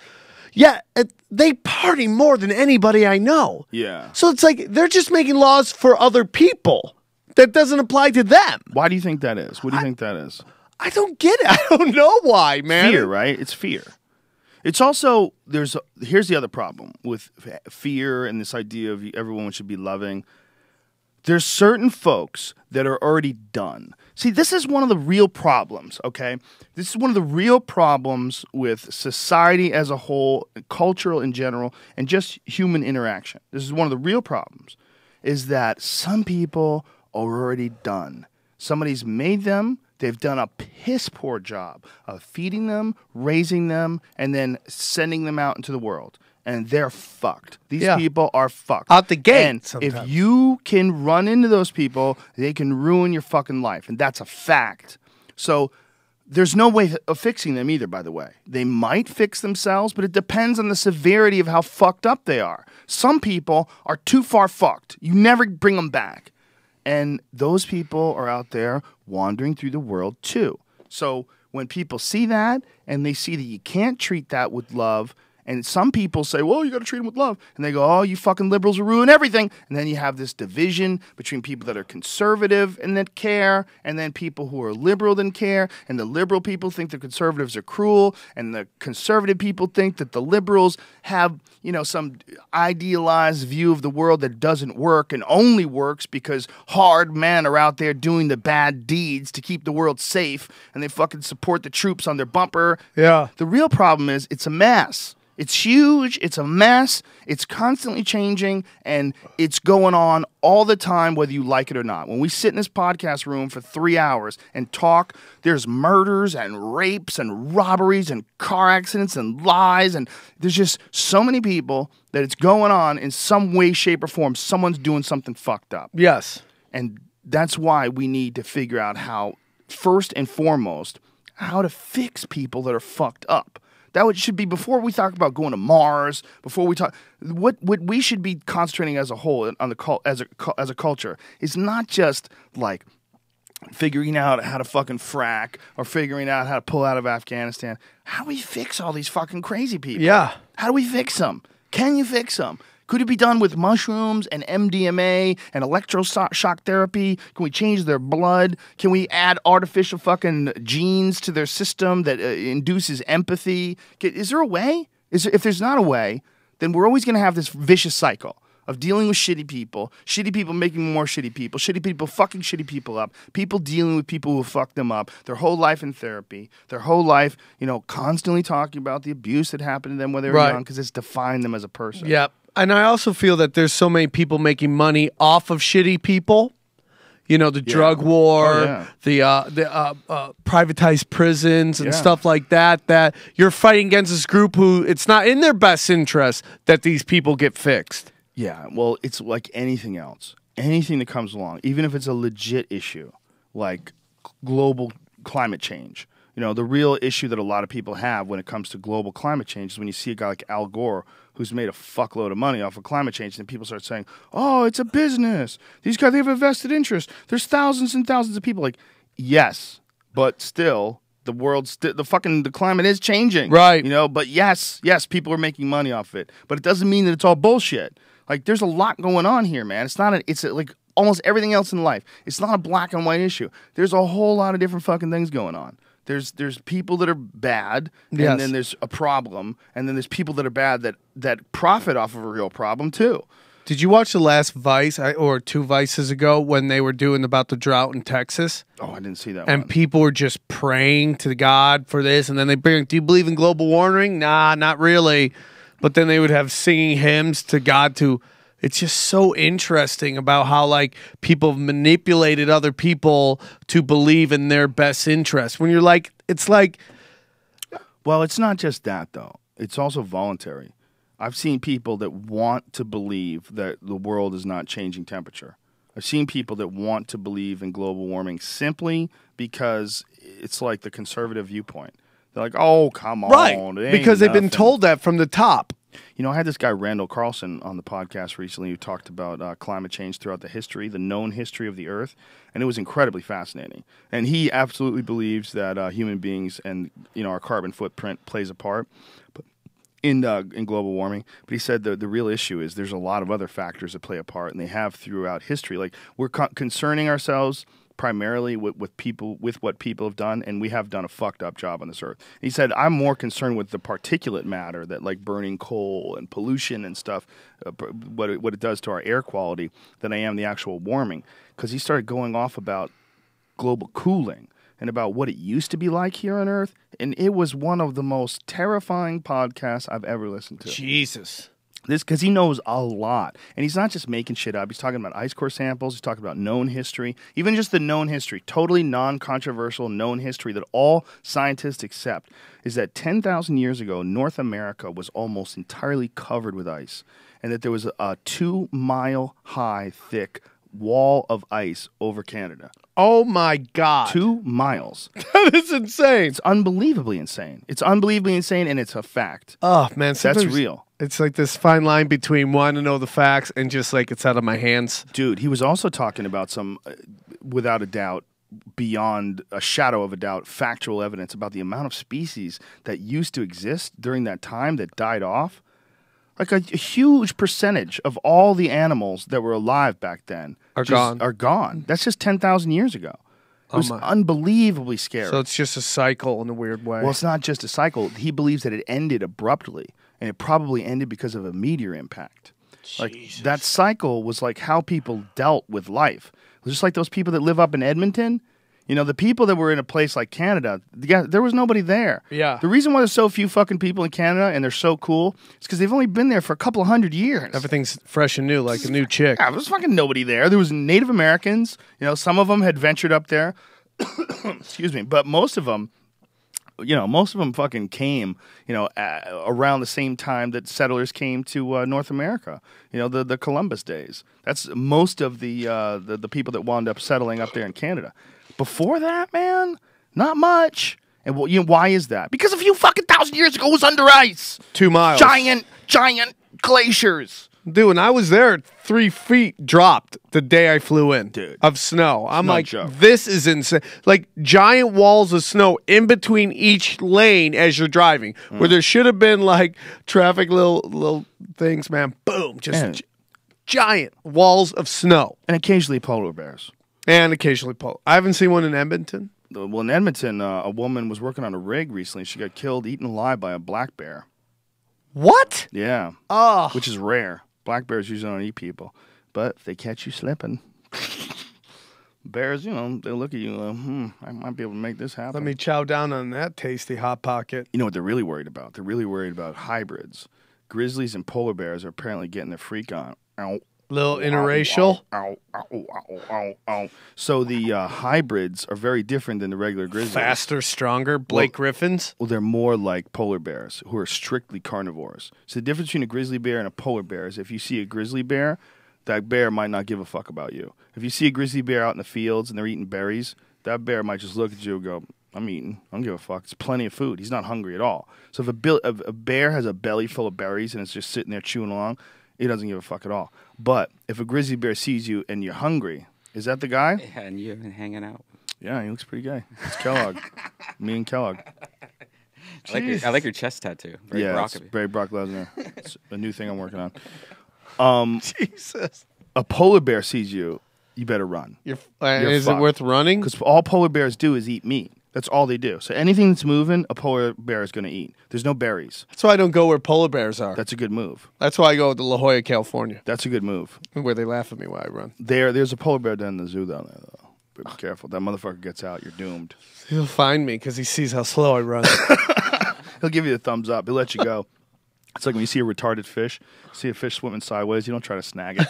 Yeah, they party more than anybody I know. Yeah. So it's like they're just making laws for other people that doesn't apply to them. Why do you think that is? What do you think that is? I don't get it. I don't know why, man. Fear, right? It's fear. It's also, here's the other problem with fear and this idea of everyone should be loving. There's certain folks that are already done. See, this is one of the real problems, okay? This is one of the real problems with society as a whole, cultural in general, and just human interaction. This is one of the real problems, is that some people are already done. Somebody's made them. They've done a piss poor job of feeding them, raising them, and then sending them out into the world. And they're fucked. These people are fucked. Out the gate. And sometimes. if you can run into those people, they can ruin your fucking life. And that's a fact. So there's no way of fixing them either, by the way. They might fix themselves, but it depends on the severity of how fucked up they are. Some people are too far fucked. You never bring them back. And those people are out there wandering through the world too. So when people see that and they see that you can't treat that with love, and some people say, well, you got to treat them with love. And they go, oh, you fucking liberals will ruin everything. And then you have this division between people that are conservative and that care, and then people who are liberal and care. And the liberal people think the conservatives are cruel, and the conservative people think that the liberals have, some idealized view of the world that doesn't work and only works because hard men are out there doing the bad deeds to keep the world safe, and they fucking support the troops on their bumper. Yeah. The real problem is it's a mess. It's huge. It's a mess. It's constantly changing, and it's going on all the time, whether you like it or not. When we sit in this podcast room for 3 hours and talk, there's murders and rapes and robberies and car accidents and lies, and there's just so many people that it's going on in some way, shape, or form. Someone's doing something fucked up. Yes. And that's why we need to figure out how, first and foremost, how to fix people that are fucked up. Should be before we talk about going to Mars. Before we talk, what we should be concentrating as a whole on as a culture is not just like figuring out how to fucking frack or figuring out how to pull out of Afghanistan. How do we fix all these fucking crazy people? Yeah. How do we fix them? Can you fix them? Could it be done with mushrooms and MDMA and electroshock therapy? Can we change their blood? Can we add artificial fucking genes to their system that induces empathy? Is there a way? If there's not a way, then we're always going to have this vicious cycle of dealing with shitty people making more shitty people fucking shitty people up, people dealing with people who fuck them up, their whole life in therapy, their whole life, constantly talking about the abuse that happened to them when they were young because it's defined them as a person. Yep. And I also feel that there's so many people making money off of shitty people. The drug war, the privatized prisons and stuff like that, that you're fighting against this group who it's not in their best interest that these people get fixed. Yeah, well, it's like anything else. Anything that comes along, even if it's a legit issue, like global climate change. The real issue that a lot of people have when it comes to global climate change is when you see a guy like Al Gore who's made a fuckload of money off of climate change, and people start saying, oh, it's a business. These guys, they have a vested interest. There's thousands and thousands of people. Like, yes, but still, the climate is changing. Right. But yes, people are making money off it. But it doesn't mean that it's all bullshit. Like, there's a lot going on here, man. It's like almost everything else in life. It's not a black and white issue. There's a whole lot of different fucking things going on. There's people that are bad, and then there's a problem, and then there's people that are bad that profit off of a real problem too. Did you watch the last Vice or 2 Vices ago when they were doing about the drought in Texas? Oh, I didn't see that and one. People were just praying to God for this, and then they bring, do you believe in global warming? Nah, not really. But then they would have singing hymns to God to... It's just so interesting about how, like, people have manipulated other people to believe in their best interest. When you're like, it's like... Well, it's not just that, though. It's also voluntary. I've seen people that want to believe that the world is not changing temperature. I've seen people that want to believe in global warming simply because it's like the conservative viewpoint. They're like, oh, come on. Right, because they've been told that from the top. I had this guy, Randall Carlson, on the podcast recently who talked about climate change throughout the known history of the Earth, and it was incredibly fascinating. And he absolutely believes that human beings and our carbon footprint plays a part in global warming. But he said the real issue is there's a lot of other factors that play a part, and they have throughout history. Like, we're concerning ourselves primarily with what people have done, and we have done a fucked up job on this earth. He said, I'm more concerned with the particulate matter that, like, burning coal and pollution and stuff, what it does to our air quality, than I am the actual warming. Because he started going off about global cooling and about what it used to be like here on Earth, and it was one of the most terrifying podcasts I've ever listened to. Jesus. This because he knows a lot, and he's not just making shit up. He's talking about ice core samples. He's talking about known history, even just the known history, totally non-controversial known history that all scientists accept is that 10,000 years ago, North America was almost entirely covered with ice, and that there was a 2-mile high thick wall of ice over Canada. Oh my God. 2 miles. That is insane. It's unbelievably insane. It's unbelievably insane, and it's a fact. Oh, man. That's real. It's like this fine line between wanting to know the facts and just like it's out of my hands. Dude, he was also talking about some, without a doubt, beyond a shadow of a doubt, factual evidence about the amount of species that used to exist during that time that died off. Like a huge percentage of all the animals that were alive back then are gone. That's just 10,000 years ago. It was unbelievably scary. So it's just a cycle in a weird way. Well, it's not just a cycle. He believes that it ended abruptly, and it probably ended because of a meteor impact. Jesus. Like, that cycle was like how people dealt with life. It was just like those people that live up in Edmonton. You know, the people that were in a place like Canada, there was nobody there. Yeah. The reason why there's so few fucking people in Canada and they're so cool is because they've only been there for a couple of 100 years. Everything's fresh and new, like a new chick. Yeah, there was fucking nobody there. There was Native Americans. You know, some of them had ventured up there. Excuse me. But most of them fucking came, around the same time that settlers came to North America. You know, the Columbus days. That's most of the people that wound up settling up there in Canada. Before that, man, not much. And why is that? Because a few fucking thousand years ago it was under ice. 2 miles. Giant glaciers. Dude, when I was there, 3 feet dropped the day I flew in. Dude. Of snow. I'm no like, joke. this is insane. Like giant walls of snow in between each lane as you're driving, where there should have been like traffic little things, man. Boom. Just giant walls of snow. And occasionally polar bears. And occasionally polar. I haven't seen one in Edmonton. Well, in Edmonton, a woman was working on a rig recently. She got killed, eaten alive by a black bear. What? Yeah. Oh. Which is rare. Black bears usually don't eat people. But if they catch you slipping, bears, they look at you I might be able to make this happen. Let me chow down on that tasty Hot Pocket. You know what they're really worried about? They're really worried about hybrids. Grizzlies and polar bears are apparently getting their freak on. Ow. Little interracial. Ow, ow, ow, ow, ow, ow. So the hybrids are very different than the regular grizzlies. Faster, stronger. Blake Griffins. Well, they're more like polar bears, who are strictly carnivores. So the difference between a grizzly bear and a polar bear is if you see a grizzly bear, that bear might not give a fuck about you. If you see a grizzly bear out in the fields and they're eating berries, that bear might just look at you and go, I'm eating. I don't give a fuck. It's plenty of food. He's not hungry at all. So if a bear has a belly full of berries and it's just sitting there chewing along, he doesn't give a fuck at all. But if a grizzly bear sees you and you're hungry, is that the guy? Yeah, and you've been hanging out. Yeah, he looks pretty gay. It's Kellogg. Me and Kellogg. I like your chest tattoo. Very Brock it's of you. very Brock Lesnar. It's a new thing I'm working on. Jesus. A polar bear sees you, you better run. You're You're is fucked. it worth running? Because all polar bears do is eat meat. That's all they do. So anything that's moving, a polar bear is going to eat. There's no berries. That's why I don't go where polar bears are. That's a good move. That's why I go to La Jolla, California, That's a good move. where they laugh at me while I run. There's a polar bear down in the zoo down there, though. But be careful. That motherfucker gets out, you're doomed. He'll find me because he sees how slow I run. He'll give you the thumbs up. He'll let you go. It's like when you see a retarded fish, see a fish swimming sideways, you don't try to snag it.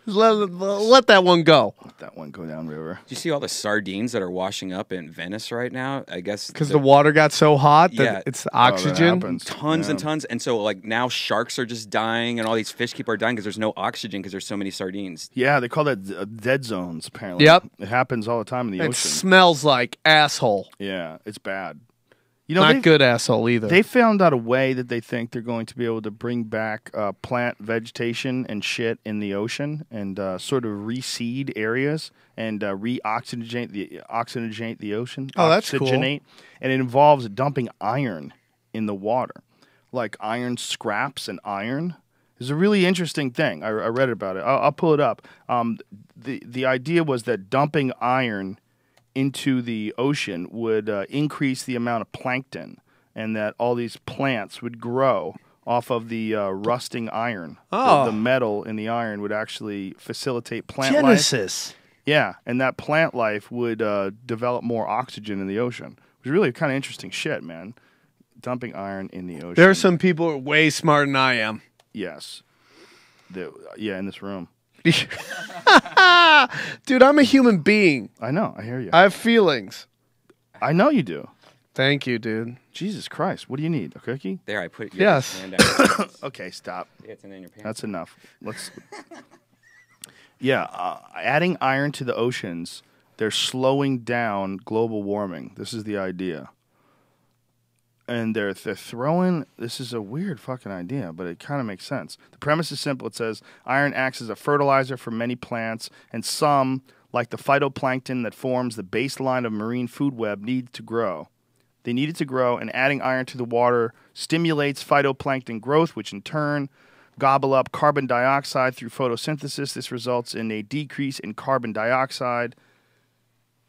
let that one go. Let that one go down river. Do you see all the sardines that are washing up in Venice right now? I guess Because the water got so hot that Yeah. it's the that oxygen. happens. tons Yeah. and tons, and so like now sharks are just dying, and all these fish keep are dying because there's no oxygen because there's so many sardines. Yeah, they call that dead zones, apparently. Yep. It happens all the time in the It ocean. smells like asshole. Yeah, it's bad. Not good asshole either. They found out a way that they think they're going to be able to bring back plant vegetation and shit in the ocean and sort of reseed areas and oxygenate the ocean. Oh, that's cool. Oxygenate. And it involves dumping iron in the water, like iron scraps and iron. It's a really interesting thing. I read about it. I'll pull it up. The idea was that dumping iron into the ocean would increase the amount of plankton, and that all these plants would grow off of the rusting iron. Oh. The metal in the iron would actually facilitate plant life. Genesis. Yeah, and that plant life would develop more oxygen in the ocean. It was really kind of interesting shit, man. Dumping iron in the ocean. There are some people who are way smarter than I am. Yes. In this room. Dude, I'm a human being. I know. I hear you. I have feelings. I know you do. Thank you, dude. Jesus Christ. What do you need? A cookie? There, I put your Yes. hand out. Your pants. Okay, stop. Yeah, it's in your pants. That's enough. Let's. Adding iron to the oceans, they're slowing down global warming. This is the idea. And they're throwing. This is a weird fucking idea, but it kind of makes sense. The premise is simple. It says iron acts as a fertilizer for many plants, and some, like the phytoplankton that forms the baseline of marine food web, need to grow. They need it to grow, and adding iron to the water stimulates phytoplankton growth, which in turn gobble up carbon dioxide through photosynthesis. This results in a decrease in carbon dioxide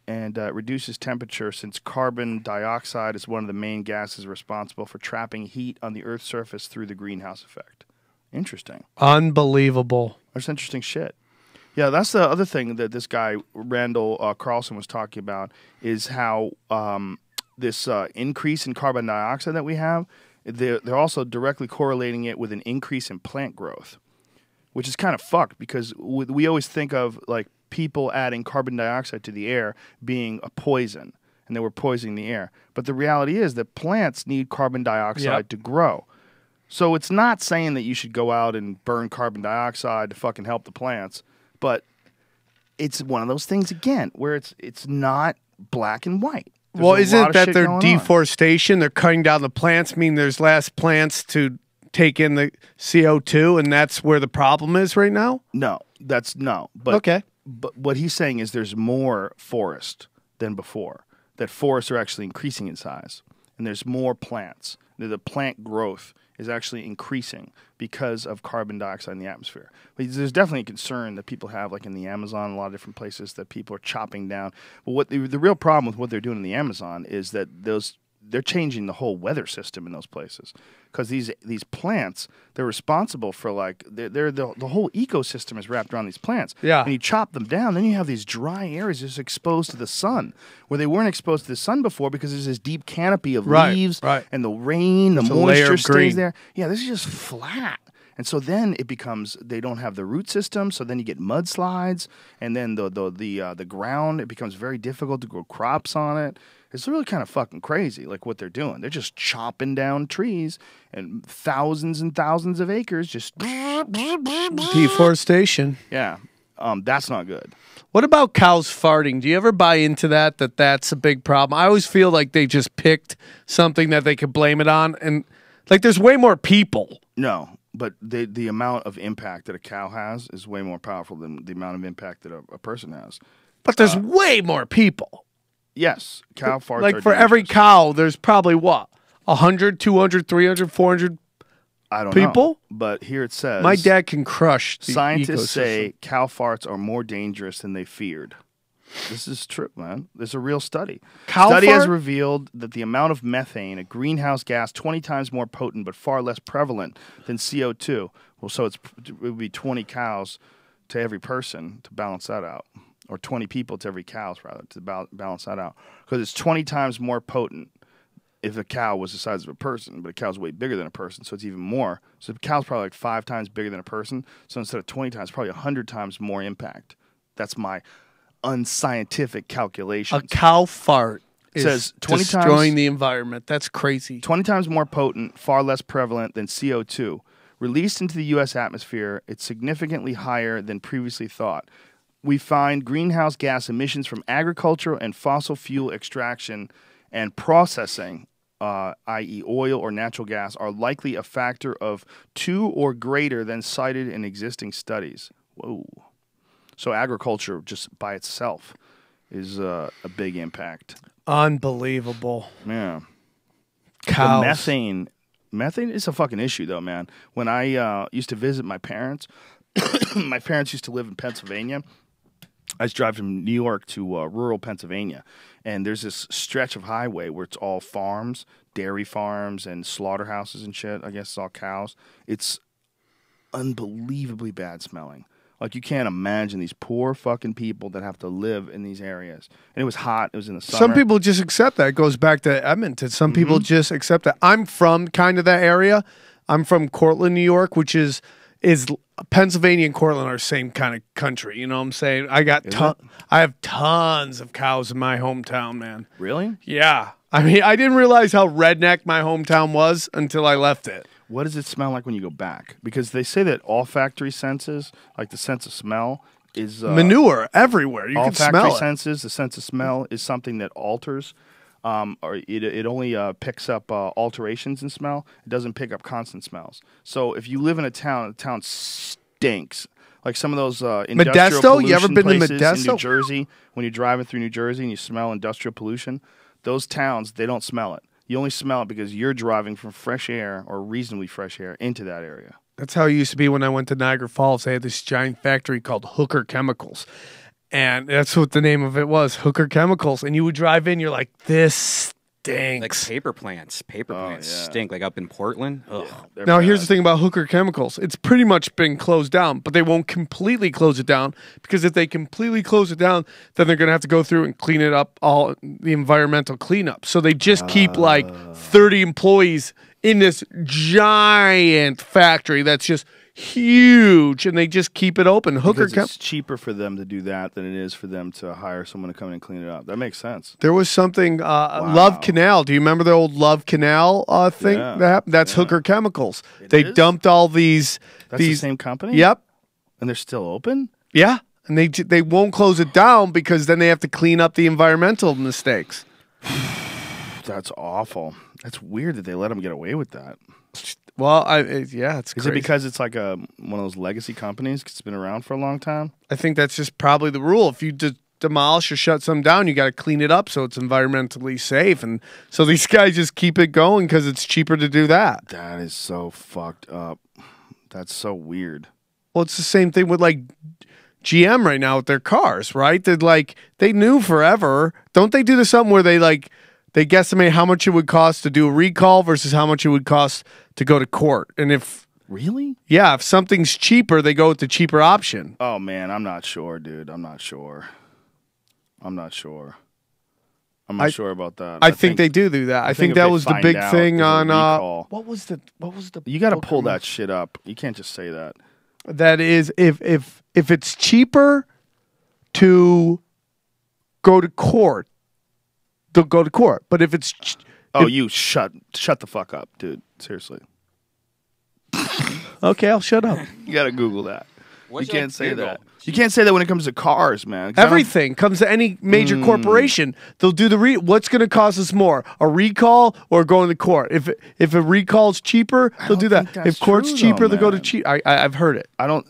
and reduces temperature, since carbon dioxide is one of the main gases responsible for trapping heat on the Earth's surface through the greenhouse effect. Interesting. Unbelievable. That's interesting shit. Yeah, that's the other thing that this guy, Randall Carlson, was talking about, is how this increase in carbon dioxide that we have, they're also directly correlating it with an increase in plant growth, which is kind of fucked because we always think of like people adding carbon dioxide to the air being a poison, and they were poisoning the air. But the reality is that plants need carbon dioxide to grow. So it's not saying that you should go out and burn carbon dioxide to fucking help the plants, but it's one of those things again where it's not black and white. There's isn't that their deforestation? They're cutting down the plants, mean there's less plants to take in the CO2, and that's where the problem is right now? No. But okay. But what he's saying is there's more forest than before. That forests are actually increasing in size, and there's more plants. The plant growth is actually increasing because of carbon dioxide in the atmosphere. But there's definitely a concern that people have, like in the Amazon, a lot of different places that people are chopping down. But what the real problem with what they're doing in the Amazon is that they're changing the whole weather system in those places because these plants, they're responsible for like the whole ecosystem is wrapped around these plants. Yeah. And you chop them down, then you have these dry areas just exposed to the sun where they weren't exposed to the sun before because there's this deep canopy of leaves and the rain, the moisture stays there. Yeah, this is just flat. And so then it becomes they don't have the root system, so then you get mudslides, and then the ground, it becomes very difficult to grow crops on it. It's really kind of fucking crazy, like what they're doing. They're just chopping down trees and thousands of acres, just deforestation. Yeah, that's not good. What about cows farting? Do you ever buy into that's a big problem? I always feel like they just picked something that they could blame it on, and like there's way more people. No, but the amount of impact that a cow has is way more powerful than the amount of impact that a person has. But there's way more people. Yes, cow farts like are for dangerous. every cow, there's probably what? 100, 200, 300, 400 I don't people? know. But here it says my dad can crush the scientists ecosystem. say cow farts are more dangerous than they feared. This is true, man. There's a real study. Study has revealed that the amount of methane, a greenhouse gas 20 times more potent but far less prevalent than CO2. Well, so it would be 20 cows to every person to balance that out. Or 20 people to every cow, rather, to balance that out. Because it's 20 times more potent if a cow was the size of a person, but a cow's way bigger than a person, so it's even more. So a cow's probably like 5 times bigger than a person, so instead of 20 times, probably 100 times more impact. That's my unscientific calculation. A cow fart says 20 destroying the environment. That's crazy. 20 times more potent, far less prevalent than CO2. Released into the U.S. atmosphere, it's significantly higher than previously thought. We find greenhouse gas emissions from agriculture and fossil fuel extraction and processing, i.e. oil or natural gas, are likely a factor of 2 or greater than cited in existing studies. Whoa. So agriculture just by itself is a big impact. Unbelievable. Yeah. Cows. The methane is a fucking issue, though, man. When I used to visit my parents, my parents used to live in Pennsylvania. I was driving from New York to rural Pennsylvania, and there's this stretch of highway where it's all farms, dairy farms, and slaughterhouses and shit. I guess it's all cows. It's unbelievably bad smelling. Like, you can't imagine these poor fucking people that have to live in these areas. And it was hot. It was in the summer. Some people just accept that. It goes back to Edmonton. Some people just accept that. I'm from kind of that area. I'm from Cortland, New York, which is Pennsylvania and Cortland are the same kind of country. You know what I'm saying? I have tons of cows in my hometown, man. Really? Yeah. I mean, I didn't realize how redneck my hometown was until I left it. What does it smell like when you go back? Because they say that olfactory senses, like the sense of smell, is manure everywhere. You can smell it. Olfactory senses, the sense of smell, is something that alters, or it only picks up alterations in smell. It doesn't pick up constant smells. So if you live in a town, the town stinks. Like some of those industrial pollution you ever been to places Modesto? in New Jersey, when you're driving through New Jersey and you smell industrial pollution, those towns, they don't smell it. You only smell it because you're driving from fresh air or reasonably fresh air into that area. That's how it used to be when I went to Niagara Falls. They had this giant factory called Hooker Chemicals. And that's what the name of it was, Hooker Chemicals. And you would drive in, you're like, this stinks. Like paper plants stink. Like up in Portland. Ugh. Now, here's the thing about Hooker Chemicals. It's pretty much been closed down, but they won't completely close it down because if they completely close it down, then they're going to have to go through and clean it up, all the environmental cleanup. So they just keep like 30 employees in this giant factory that's just huge, and they just keep it open. It's cheaper for them to do that than it is for them to hire someone to come in and clean it up. That makes sense. There was something, Love Canal. Do you remember the old Love Canal thing that happened? That's Hooker Chemicals. They dumped all these. That's the same company? Yep. And they're still open? Yeah. And they won't close it down because then they have to clean up the environmental mistakes. That's awful. That's weird that they let them get away with that. Well, it's Is it because it's like one of those legacy companies? 'Cause it's been around for a long time? I think that's just probably the rule. If you demolish or shut something down, you got to clean it up so it's environmentally safe. And so these guys just keep it going because it's cheaper to do that. That is so fucked up. That's so weird. Well, it's the same thing with like GM right now with their cars, right? They knew forever. Don't they do this something where they guesstimate how much it would cost to do a recall versus how much it would cost to go to court? And if if something's cheaper, they go with the cheaper option. Oh man, I'm not sure, dude. I'm not sure about that. I think they do that. I think that was the big thing on what was the You got to pull that shit up. You can't just say that. That is if it's cheaper to go to court, they'll go to court. But if it's you shut the fuck up, dude. Seriously. Okay, I'll shut up. You got to Google that. You can't say that. You can't say that when it comes to cars, man. Everything comes to any major corporation. They'll do what's going to cost us more, a recall or going to court? If a recall's cheaper, they'll do that. If court's cheaper, they'll go to cheap. I've heard it. I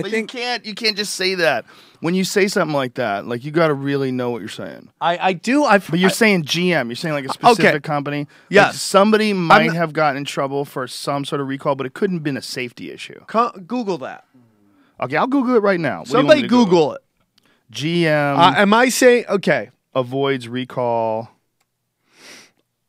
think you can't just say that. When you say something like that, like you got to really know what you're saying. I do. But you're saying GM. You're saying like a specific company. Yeah. Like somebody might have gotten in trouble for some sort of recall, but it couldn't have been a safety issue. Google that. Okay, I'll Google it right now. Somebody Google it. GM. Am I saying okay? Avoids recall.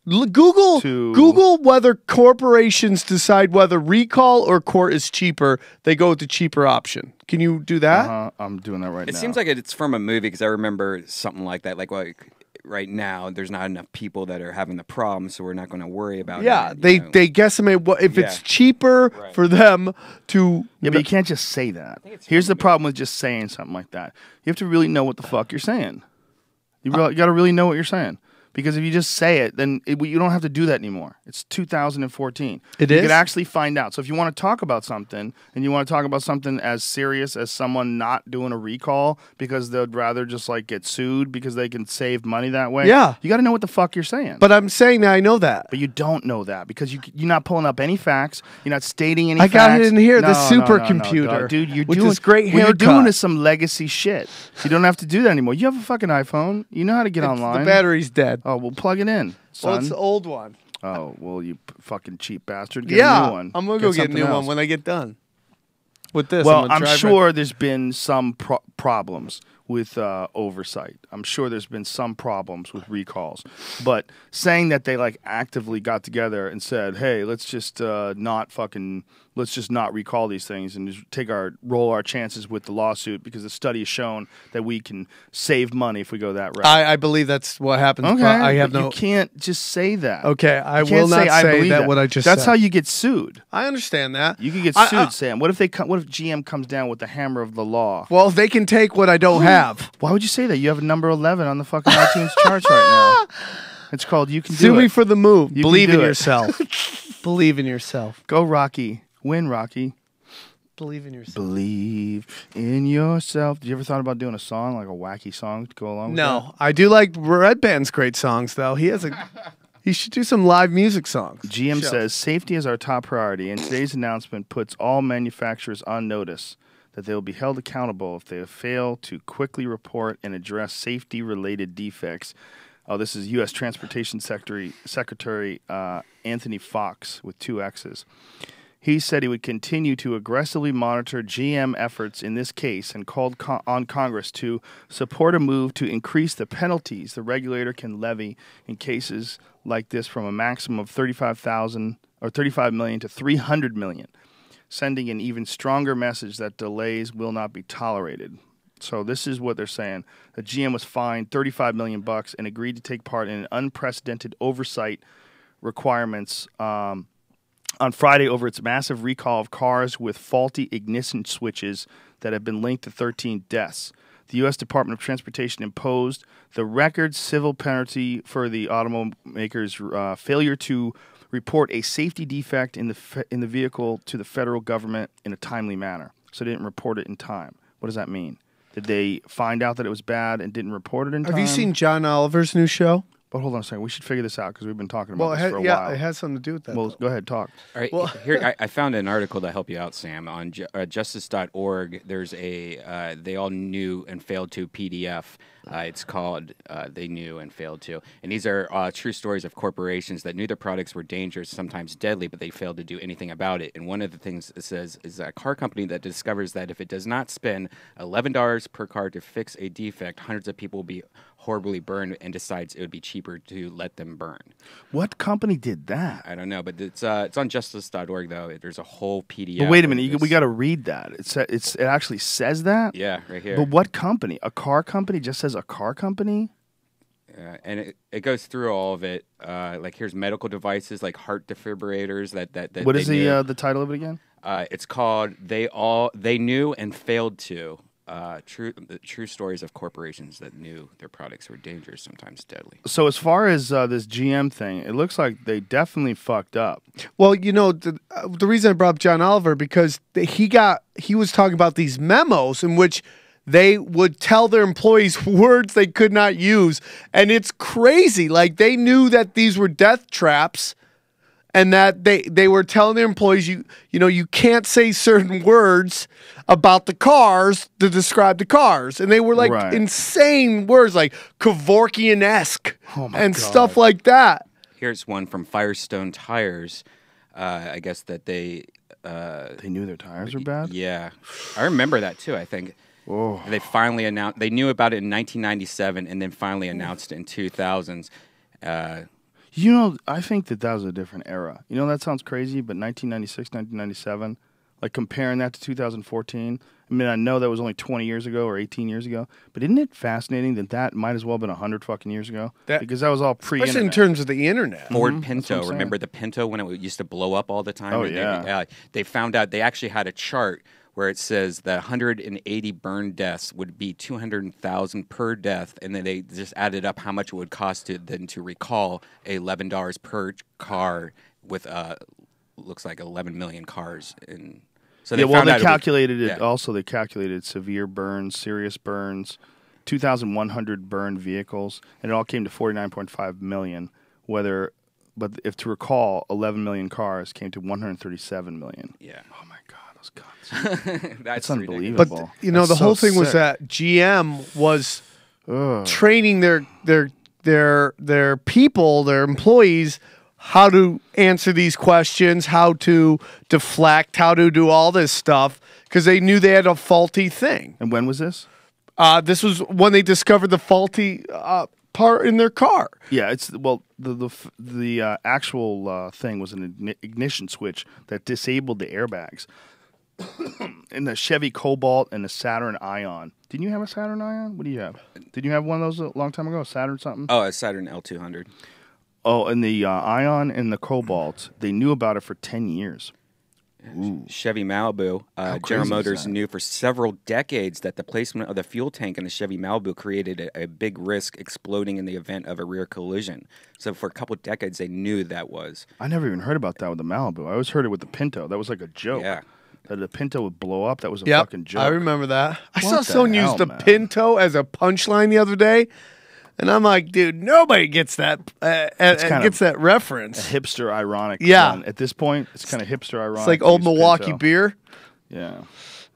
Google whether corporations decide whether recall or court is cheaper. They go with the cheaper option. Can you do that? I'm doing that right now. It seems like it's from a movie because I remember something like that. Like right now, there's not enough people that are having the problem, so we're not going to worry about it. Yeah, they guesstimate if it's cheaper for them to. Yeah, but you can't just say that. Here's the problem with just saying something like that. You have to really know what the fuck you're saying. You got to really know what you're saying. Because if you just say it, then you don't have to do that anymore. It's 2014. You could actually find out. So if you want to talk about something, and you want to talk about something as serious as someone not doing a recall because they'd rather just like get sued because they can save money that way. Yeah. You got to know what the fuck you're saying. But I'm saying that I know that. But you don't know that because you're not pulling up any facts. You're not stating any facts. I got it in here, the supercomputer. Dude, you're with doing this great haircut. What you're doing is some legacy shit. You don't have to do that anymore. You have a fucking iPhone. You know how to get online. The battery's dead. Oh, well, plug it in, son. Well, it's the old one. Oh, well, you fucking cheap bastard. Get a new one. I'm going to go get a new one when I get done with this. Well, I'm sure there's been some problems with oversight. I'm sure there's been some problems with recalls. But saying that they like actively got together and said, hey, let's just not recall these things and just roll our chances with the lawsuit because the study has shown that we can save money if we go that route. I believe that's what happens. Okay, you can't just say that. Okay, I will not say that what I just said. That's how you get sued. I understand that. You can get sued, Sam. What if GM comes down with the hammer of the law? Well, they can take what I don't have. Why would you say that? You have a number 11 on the fucking iTunes charts right now. It's called You Can Do It. Sue me for the move. Believe in yourself. Believe in yourself. Go, Rocky. Win, Rocky. Believe in yourself. Believe in yourself. Did you ever thought about doing a song, like a wacky song to go along with that? No. I do like Red Band's great songs, though. He should do some live music songs. GM says, safety is our top priority, and today's announcement puts all manufacturers on notice that they will be held accountable if they fail to quickly report and address safety-related defects. Oh, this is U.S. Transportation Secretary Anthony Fox with 2 X's. He said he would continue to aggressively monitor GM efforts in this case and called on Congress to support a move to increase the penalties the regulator can levy in cases like this from a maximum of $35 million to $300 million, sending an even stronger message that delays will not be tolerated. So this is what they're saying. The GM was fined $35 million and agreed to take part in an unprecedented oversight requirements on Friday over its massive recall of cars with faulty ignition switches that have been linked to 13 deaths. The U.S. Department of Transportation imposed the record civil penalty for the automaker's failure to report a safety defect in the vehicle to the federal government in a timely manner. So they didn't report it in time. What does that mean? Did they find out that it was bad and didn't report it in time? Have you seen John Oliver's new show? But hold on a second. We should figure this out because we've been talking about this for a while. Yeah, it has something to do with that. Well, go ahead, talk. All right, well, here I found an article to help you out, Sam, on justice.org. There's a They All Knew and Failed To PDF. It's called They Knew and Failed To. And these are true stories of corporations that knew their products were dangerous, sometimes deadly, but they failed to do anything about it. And one of the things it says is a car company that discovers that if it does not spend $11 per car to fix a defect, hundreds of people will be horribly burned and decides it would be cheaper to let them burn. What company did that? I don't know, but it's on justice.org, though. There's a whole PDF. But wait a minute. We got to read that. It actually says that? Yeah, right here. But what company? A car company just says a car company? And it goes through all of it. Like here's medical devices, like heart defibrillators. That what is the title of it again? It's called They Knew and Failed To. True stories of corporations that knew their products were dangerous, sometimes deadly. So as far as this GM thing, it looks like they definitely fucked up. Well, you know, the reason I brought up John Oliver because he was talking about these memos in which they would tell their employees words they could not use, and it's crazy. Like they knew that these were death traps. And that they were telling their employees, you can't say certain words about the cars to describe the cars. And they were like insane words like Kevorkian-esque and stuff like that. Here's one from Firestone Tires. I guess that they knew their tires were bad? Yeah. I remember that too, I think. Whoa. They finally announced, they knew about it in 1997 and then finally announced it in 2000s. I think that was a different era. That sounds crazy, but 1996, 1997, like comparing that to 2014, I mean, I know that was only 20 years ago or 18 years ago, but isn't it fascinating that might as well have been 100 fucking years ago? Because that was all pre-internet. Especially in terms of the internet. Ford Pinto, remember the Pinto when it used to blow up all the time? Oh, yeah. They found out, they actually had a chart where it says that 180 burn deaths would be $200,000 per death, and then they just added up how much it would cost to recall $11 per car with looks like 11 million cars. So they calculated it. Also, they calculated severe burns, serious burns, 2,100 burned vehicles, and it all came to 49.5 million. But if to recall, 11 million cars came to 137 million. Yeah. Oh my God. Guns. That's unbelievable. But the whole thing was that GM was training their people, their employees, how to answer these questions, how to deflect, how to do all this stuff because they knew they had a faulty thing. And when was this? This was when they discovered the faulty part in their car. Yeah, the actual thing was an ignition switch that disabled the airbags. In the Chevy Cobalt and the Saturn Ion. Didn't you have a Saturn Ion? What do you have? Did you have one of those a long time ago? A Saturn something? Oh, a Saturn L200. Oh, and the Ion and the Cobalt, they knew about it for 10 years. Ooh. Chevy Malibu. General Motors knew for several decades that the placement of the fuel tank in the Chevy Malibu created a big risk exploding in the event of a rear collision. So for a couple of decades, they knew that was. I never even heard about that with the Malibu. I always heard it with the Pinto. That was like a joke. Yeah. That the Pinto would blow up. That was a fucking joke. I remember that. I saw someone use the Pinto as a punchline the other day, and I'm like, dude, nobody gets that. Gets that reference. A hipster ironic. Yeah. One. At this point, it's kind of hipster ironic. It's like old Milwaukee Pinto. beer. Yeah.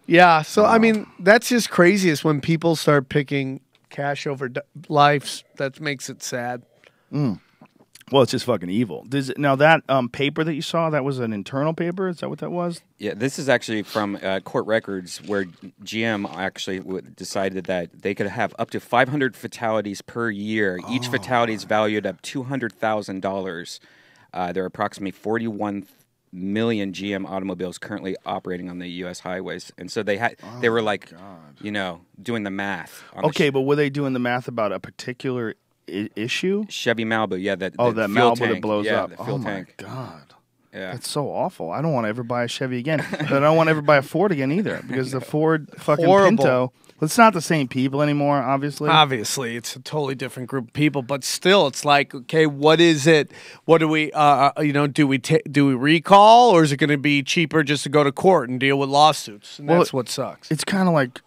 Yeah. So I mean, that's just craziest when people start picking cash over lives. That makes it sad. Well, it's just fucking evil. Now that paper that you saw, that was an internal paper? Is that what that was? Yeah, this is actually from court records where GM actually decided that they could have up to 500 fatalities per year. Each fatality is valued at $200,000. There are approximately 41 million GM automobiles currently operating on the U.S. highways, and so they were like, doing the math. Okay, but were they doing the math about a particular issue? Chevy Malibu, yeah, that Malibu tank. that blows up. The fuel tank. My God. Yeah. That's so awful. I don't want to ever buy a Chevy again. But I don't want to ever buy a Ford again either, because the Ford fucking Pinto, it's not the same people anymore, obviously. Obviously, it's a totally different group of people, but still, it's like, okay, what is it? What do we, do we recall, or is it going to be cheaper just to go to court and deal with lawsuits? And that's what sucks. It's kind of like,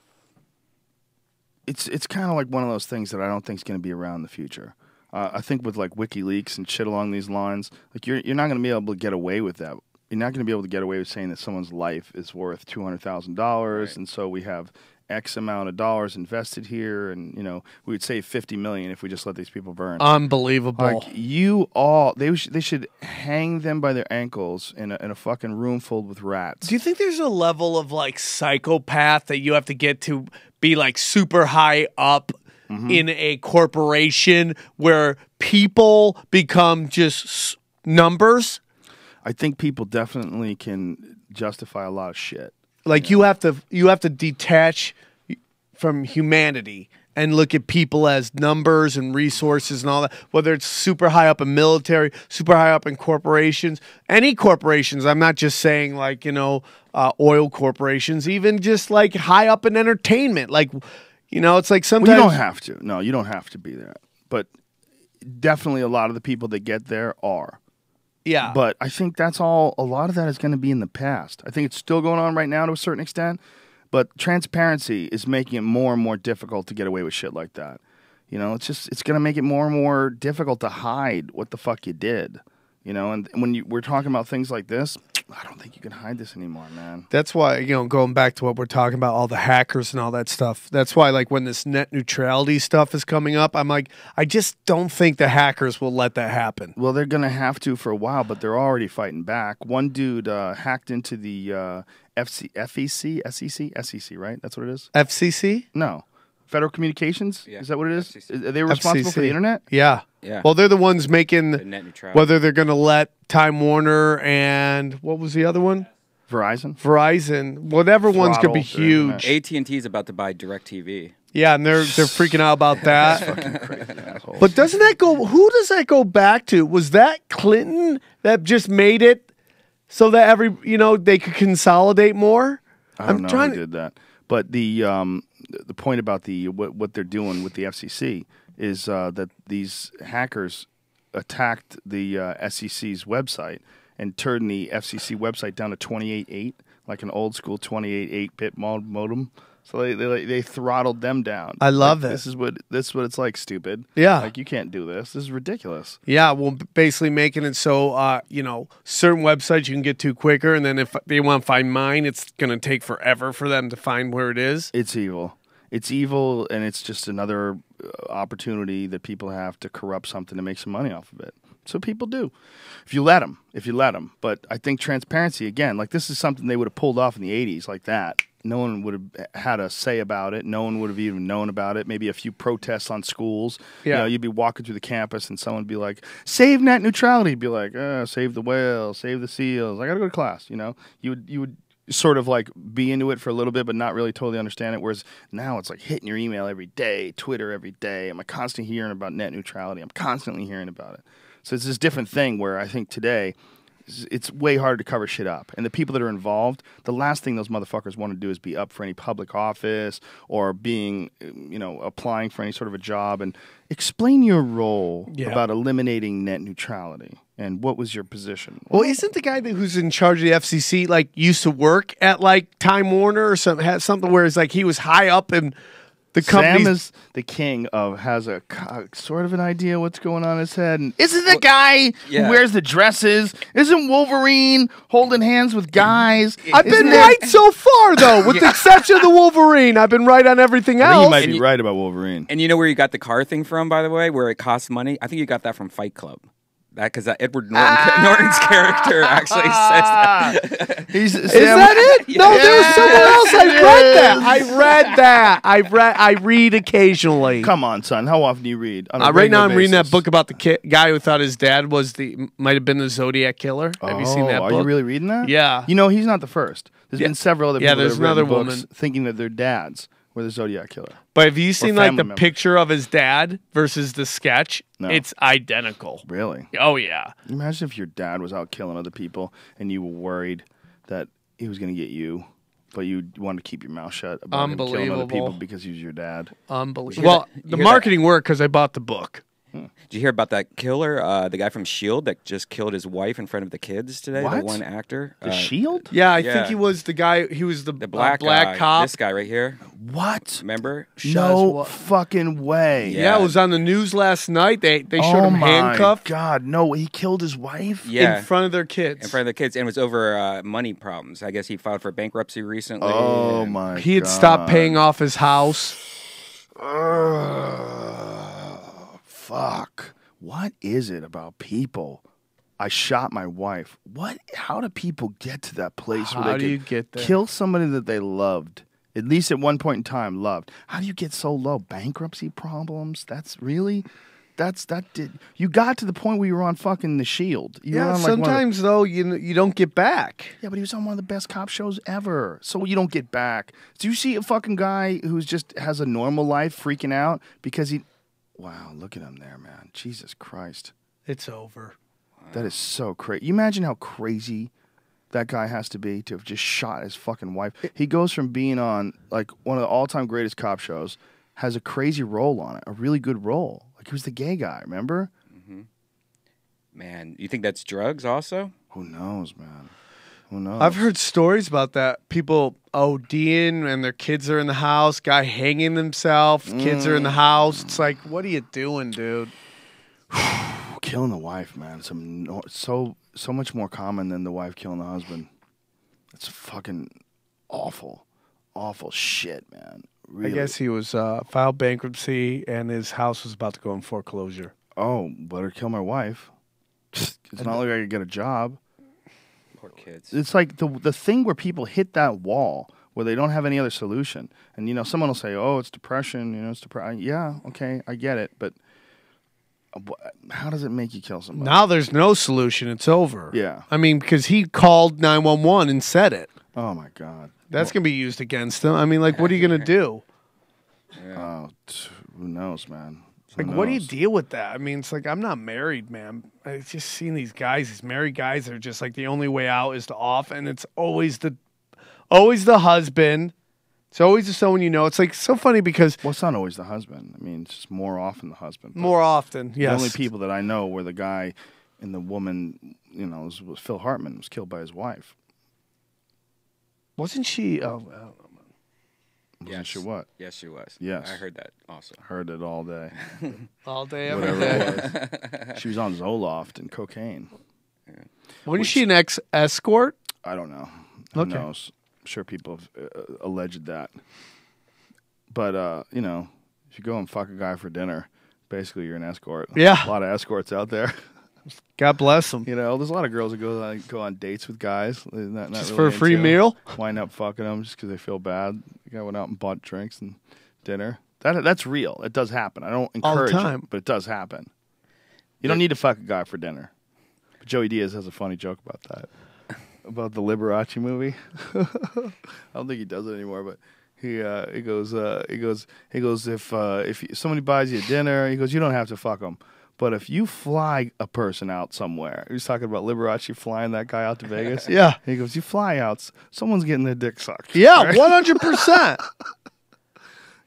it's kind of like one of those things that I don't think is going to be around in the future. I think with like WikiLeaks and shit along these lines, like you're not going to be able to get away with that. You're not going to be able to get away with saying that someone's life is worth $200,000, and so we have X amount of dollars invested here, and we would save $50 million if we just let these people burn. Unbelievable. Like they should hang them by their ankles in a fucking room filled with rats. Do you think there's a level of like psychopath that you have to get to be like super high up in a corporation where people become just numbers? I think people definitely can justify a lot of shit. Like you have to detach from humanity and look at people as numbers and resources and all that, whether it's super high up in military, super high up in corporations, any corporations. I'm not just saying like, oil corporations, even just like high up in entertainment. Like, it's like sometimes... Well, you don't have to. No, you don't have to be there. But definitely a lot of the people that get there are. Yeah. But I think that's all, a lot of that is going to be in the past. I think it's still going on right now to a certain extent, but transparency is making it more and more difficult to get away with shit like that. It's going to make it more and more difficult to hide what the fuck you did. And when we're talking about things like this, I don't think you can hide this anymore, man. That's why, going back to what we're talking about, all the hackers and all that stuff. That's why, like, when this net neutrality stuff is coming up, I'm like, I just don't think the hackers will let that happen. Well, they're going to have to for a while, but they're already fighting back. One dude hacked into the SEC, right? That's what it is? FCC? No. Federal Communications? Yeah. Is that what it is? FCC. Are they responsible for the internet? Yeah. Yeah. Well, they're the ones making The net neutrality. whether they're going to let Time Warner and what was the other one? Verizon, whatever one's going to be huge. AT&T is about to buy DirecTV. Yeah, and they're freaking out about that. Fucking crazy assholes. But doesn't that go? Who does that go back to? Was that Clinton that just made it so that they could consolidate more? I don't know who did that. But the point about what they're doing with the FCC is that these hackers attacked the SEC's website and turned the FCC website down to 28.8, like an old school 28.8 bit modem. So they throttled them down. I love it. This is what it's like, stupid. Yeah. Like, you can't do this. This is ridiculous. Yeah, well, basically making it so, certain websites you can get to quicker, and then if they want to find mine, it's going to take forever for them to find where it is. It's evil. It's evil, and it's just another opportunity that people have to corrupt something to make some money off of it. So people do, if you let them. But I think transparency, again, like this is something they would have pulled off in the 80s like that. No one would have had a say about it. No one would have even known about it. Maybe a few protests on schools. Yeah. You'd be walking through the campus and someone would be like, save net neutrality. You'd be like, save the whales, save the seals. I got to go to class. You would sort of like be into it for a little bit, but not really totally understand it. Whereas now it's like hitting your email every day, Twitter every day. I'm constantly hearing about net neutrality. I'm constantly hearing about it. So it's this different thing where I think today it's way harder to cover shit up. And the people that are involved, the last thing those motherfuckers want to do is be up for any public office or being, applying for any sort of a job. And explain your role about eliminating net neutrality. And what was your position? Well, isn't the guy who's in charge of the FCC like used to work at like Time Warner or something? Has something where it's like he was high up in the company. Sam is the king of has a sort of an idea what's going on in his head. And Isn't the guy who wears the dresses? Isn't Wolverine holding hands with guys? I've been right so far, though, with the exception of the Wolverine. I've been right on everything I think else. you might be right about Wolverine. And you know where you got the car thing from, by the way, where it costs money? I think you got that from Fight Club. That because Edward Norton's character actually says that. Is that it? No, there was someone else. I read occasionally. Come on, son. How often do you read? Right now, I'm reading that book about the guy who thought his dad might have been the Zodiac killer. Have you seen that book? Are you really reading that? Yeah. You know, he's not the first. There's been several other people there's that have written another books woman thinking that their dads were the Zodiac killer. But have you seen like the members. picture of his dad versus the sketch? No. It's identical. Really? Oh yeah. Imagine if your dad was out killing other people and you were worried that he was going to get you, but you wanted to keep your mouth shut about him killing other people because he was your dad. Unbelievable. Well, the marketing worked because I bought the book. Did you hear about that killer, the guy from S.H.I.E.L.D. that just killed his wife in front of the kids today? What? The one actor? The Shield? Yeah, I think he was the guy. He was the black cop. This guy right here. What? Remember? No fucking way. Yeah, it was on the news last night. They showed him handcuffed. Oh my God, no! He killed his wife in front of their kids. In front of the kids, and it was over money problems. I guess he filed for bankruptcy recently. Oh my God! He had stopped paying off his house. Fuck. What is it about people? I shot my wife. What? How do people get to that place where they can kill somebody that they loved? At least at one point in time, loved. How do you get so low? Bankruptcy problems? You got to the point where you were on fucking The Shield. Sometimes though you don't get back. Yeah, but he was on one of the best cop shows ever. So you don't get back. Do you see a fucking guy who's just has a normal life freaking out because he... Wow, look at him there, man. Jesus Christ. It's over. That is so crazy. You imagine how crazy that guy has to be to have just shot his fucking wife. He goes from being on like one of the all-time greatest cop shows, has a crazy role on it, a really good role. Like he was the gay guy, remember? Mm-hmm. Man, you think that's drugs also? Who knows, man? Who knows? I've heard stories about that. People ODing and their kids are in the house. Guy hanging himself. Kids are in the house. It's like, what are you doing, dude? Killing the wife, man. So much more common than the wife killing the husband. It's fucking awful, awful shit, man. Really. I guess he was filed bankruptcy and his house was about to go in foreclosure. Oh, better kill my wife. It's not like I could get a job. Poor kids. It's like the thing where people hit that wall where they don't have any other solution. And, someone will say, oh, it's depression. It's depression. Yeah, okay, I get it. But how does it make you kill somebody? Now there's no solution. It's over. Yeah. I mean, because he called 911 and said it. Oh, my God. That's going to be used against him. I mean, like, what are you going to do? Yeah. Oh, who knows, man? Like, what do you deal with that? I mean, it's like, I'm not married, man. I've just seen these married guys are just like the only way out is to off, and it's always the husband. It's always someone you know. It's like so funny because... Well, it's not always the husband. I mean, it's just more often the husband. More often, yes. The only people that I know where the guy and the woman, was Phil Hartman, was killed by his wife. Wasn't she... Oh, I don't know. Wasn't she what? Yes, she was. Yes. I heard that also. Heard it all day. All day, every Whatever day. it was. She was on Zoloft and cocaine. Yeah. Wasn't she an ex-escort? I don't know. Who knows? I'm sure people have alleged that. But, if you go and fuck a guy for dinner, basically you're an escort. Yeah. A lot of escorts out there. God bless them. There's a lot of girls that go on dates with guys. Not just really for a free meal? Wind up fucking them just because they feel bad. The guy went out and bought drinks and dinner. That's real. It does happen. I don't encourage it, but it does happen. You don't need to fuck a guy for dinner. But Joey Diaz has a funny joke about that. About the Liberace movie. I don't think he does it anymore, but he goes, if somebody buys you dinner, he goes, you don't have to fuck them. But if you fly a person out somewhere, he was talking about Liberace flying that guy out to Vegas. Yeah. He goes, you fly out, someone's getting their dick sucked. Yeah, right? 100%.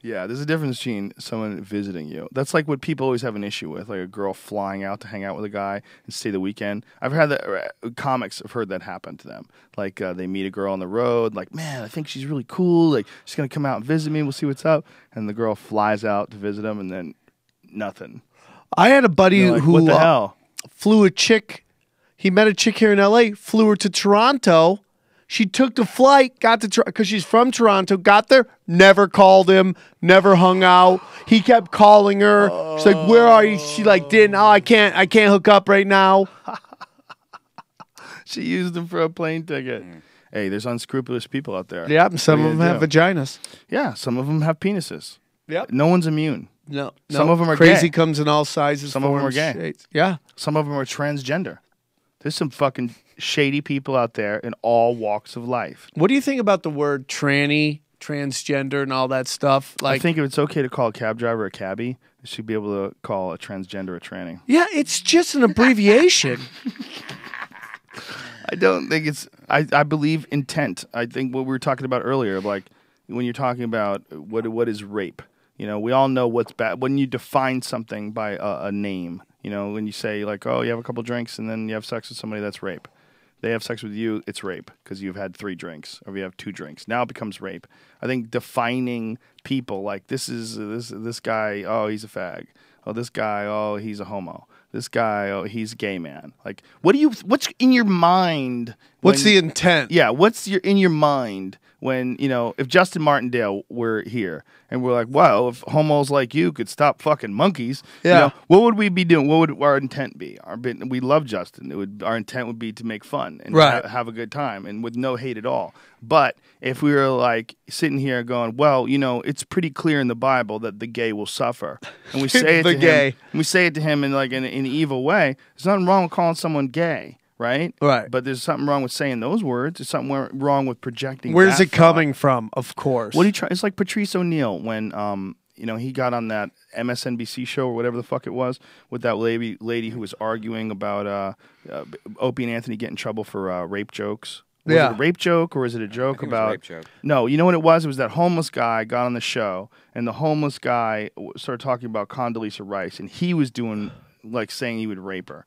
Yeah, there's a difference between someone visiting you. That's like what people always have an issue with, like a girl flying out to hang out with a guy and stay the weekend. I've had that, comics have heard that happen to them. Like they meet a girl on the road, like, man, I think she's really cool. Like, she's going to come out and visit me. We'll see what's up. And the girl flies out to visit him and then nothing. I had a buddy who what the hell? Flew a chick. He met a chick here in L.A., flew her to Toronto. She took the flight, got to because she's from Toronto, got there, never called him, never hung out. He kept calling her. She's like, "Where are you?" She like didn't. "Oh, I can't hook up right now." She used him for a plane ticket. Hey, there's unscrupulous people out there. Yeah, some of them have vaginas. Yeah, some of them have penises. Yep. No one's immune. No. Some of them are crazy. gay. Comes in all sizes. Some of them are forms, gay. shades. Yeah. Some of them are transgender. There's some fucking shady people out there in all walks of life. What do you think about the word tranny, transgender, and all that stuff? I think if it's okay to call a cab driver a cabbie, you should be able to call a transgender a tranny. Yeah, it's just an abbreviation. I don't think it's. I believe intent. I think what we were talking about earlier, like when you're talking about what is rape. You know, we all know what's bad when you define something by a name. You know, when you say like, oh, you have a couple drinks and then you have sex with somebody, that's rape. They have sex with you, it's rape because you've had 3 drinks or you have 2 drinks. Now it becomes rape. I think defining people like this guy, oh, he's a fag. Oh, this guy, oh, he's a homo. This guy, oh, he's a gay man. Like, what's in your mind? What's the intent? Yeah, what's in your mind when, you know, if Justin Martindale were here and we're like, wow, if homos like you could stop fucking monkeys, yeah. You know, what would we be doing? What would our intent be? We love Justin. Our intent would be to make fun and have a good time and with no hate at all. But if we were like sitting here going, well, you know, it's pretty clear in the Bible that the gay will suffer, and we say it to him, and we say it to him in like in an evil way. There's nothing wrong with calling someone gay. Right? But there's something wrong with saying those words. There's something wrong with projecting. Where's it coming from? Of course. What do you try? It's like Patrice O'Neill when you know, he got on that MSNBC show or whatever the fuck it was with that lady who was arguing about Opie and Anthony getting in trouble for rape jokes. Was it a rape joke or is it a joke about? It was a rape joke. No, you know what it was? It was that homeless guy got on the show and the homeless guy started talking about Condoleezza Rice and he was doing like saying he would rape her.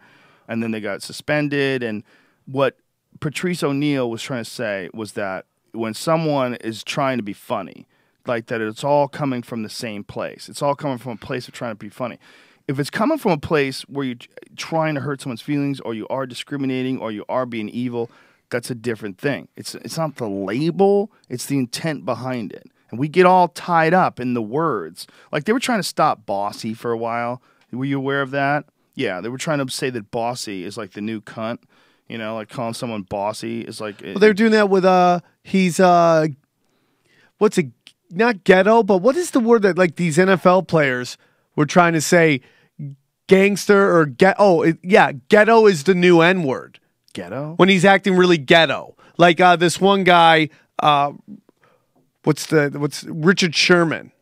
And then they got suspended. And what Patrice O'Neill was trying to say was that when someone is trying to be funny, like that it's all coming from the same place. It's all coming from a place of trying to be funny. If it's coming from a place where you're trying to hurt someone's feelings or you are discriminating or you are being evil, that's a different thing. It's not the label, it's the intent behind it. And we get all tied up in the words. Like they were trying to stop bossy for a while. Were you aware of that? Yeah, they were trying to say that bossy is like the new cunt. You know, like calling someone bossy is like... Well, they're doing that with, he's, what's it, not ghetto, but what is the word that like these NFL players were trying to say gangster or ghetto is the new N-word. Ghetto? When he's acting really ghetto. Like this one guy, what's Richard Sherman.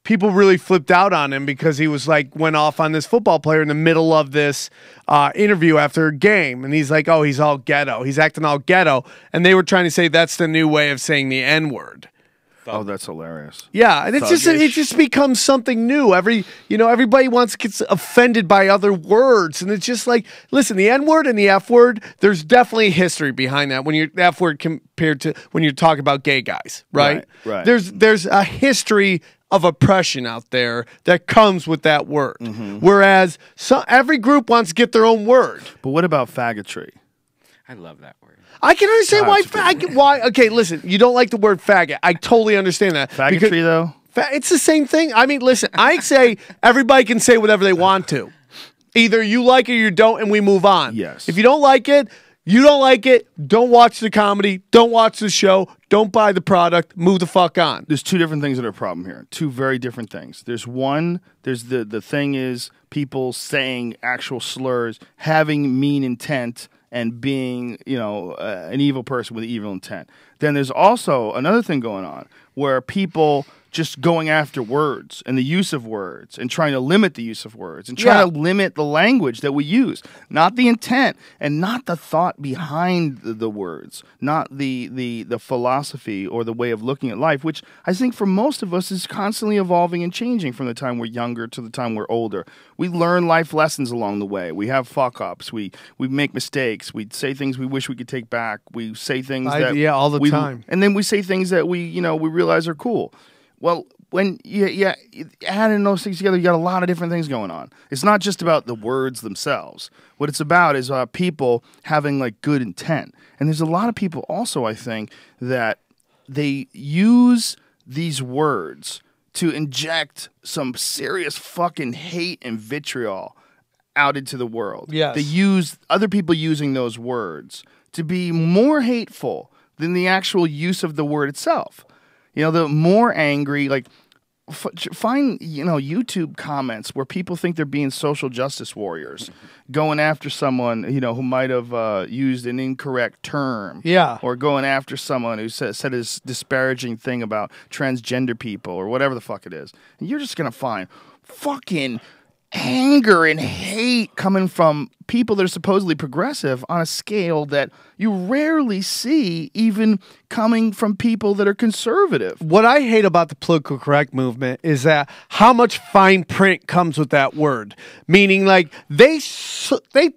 People really flipped out on him because he was like went off on this football player in the middle of this interview after a game, and he's like, "Oh, he's all ghetto. He's acting all ghetto," and they were trying to say that's the new way of saying the N-word. Oh, that's hilarious. Yeah, and it just becomes something new. Everybody gets offended by other words, and it's just like, listen, the N-word and the F-word. There's definitely history behind that when you're the F-word compared to when you're talking about gay guys, right? Right. There's a history of oppression out there that comes with that word. Mm-hmm. Whereas every group wants to get their own word. But what about faggotry? I love that word. I can understand why. Okay, listen, you don't like the word faggot. I totally understand that. Faggotry, though? It's the same thing. I mean, listen, I say everybody can say whatever they want to. Either you like it or you don't, and we move on. Yes. If you don't like it, you don't like it, don't watch the comedy, don't watch the show, don't buy the product, move the fuck on. There's 2 different things that are a problem here. 2 very different things. There's the thing is people saying actual slurs, having mean intent, and being, an evil person with evil intent. Then there's also another thing going on where people just going after words and the use of words and trying to limit the use of words and trying to limit the language that we use, not the intent and not the thought behind the words, not the philosophy or the way of looking at life, which I think for most of us is constantly evolving and changing from the time we're younger to the time we're older. We learn life lessons along the way. We have fuck-ups. We make mistakes. We say things we wish we could take back. We say things all the time. And then we say things that we realize are cool. Well, when you adding those things together, you got a lot of different things going on. It's not just about the words themselves. What it's about is people having like good intent. And there's a lot of people also, I think, that they use these words to inject some serious fucking hate and vitriol out into the world. Yes. They use other people using those words to be more hateful than the actual use of the word itself. You know, the more angry, like, find, YouTube comments where people think they're being social justice warriors, going after someone, who might have used an incorrect term. Yeah. Or going after someone who said a disparaging thing about transgender people or whatever the fuck it is. And you're just going to find fucking anger and hate coming from people that are supposedly progressive on a scale that you rarely see even coming from people that are conservative. What I hate about the political correct movement is that how much fine print comes with that word. Meaning, like, they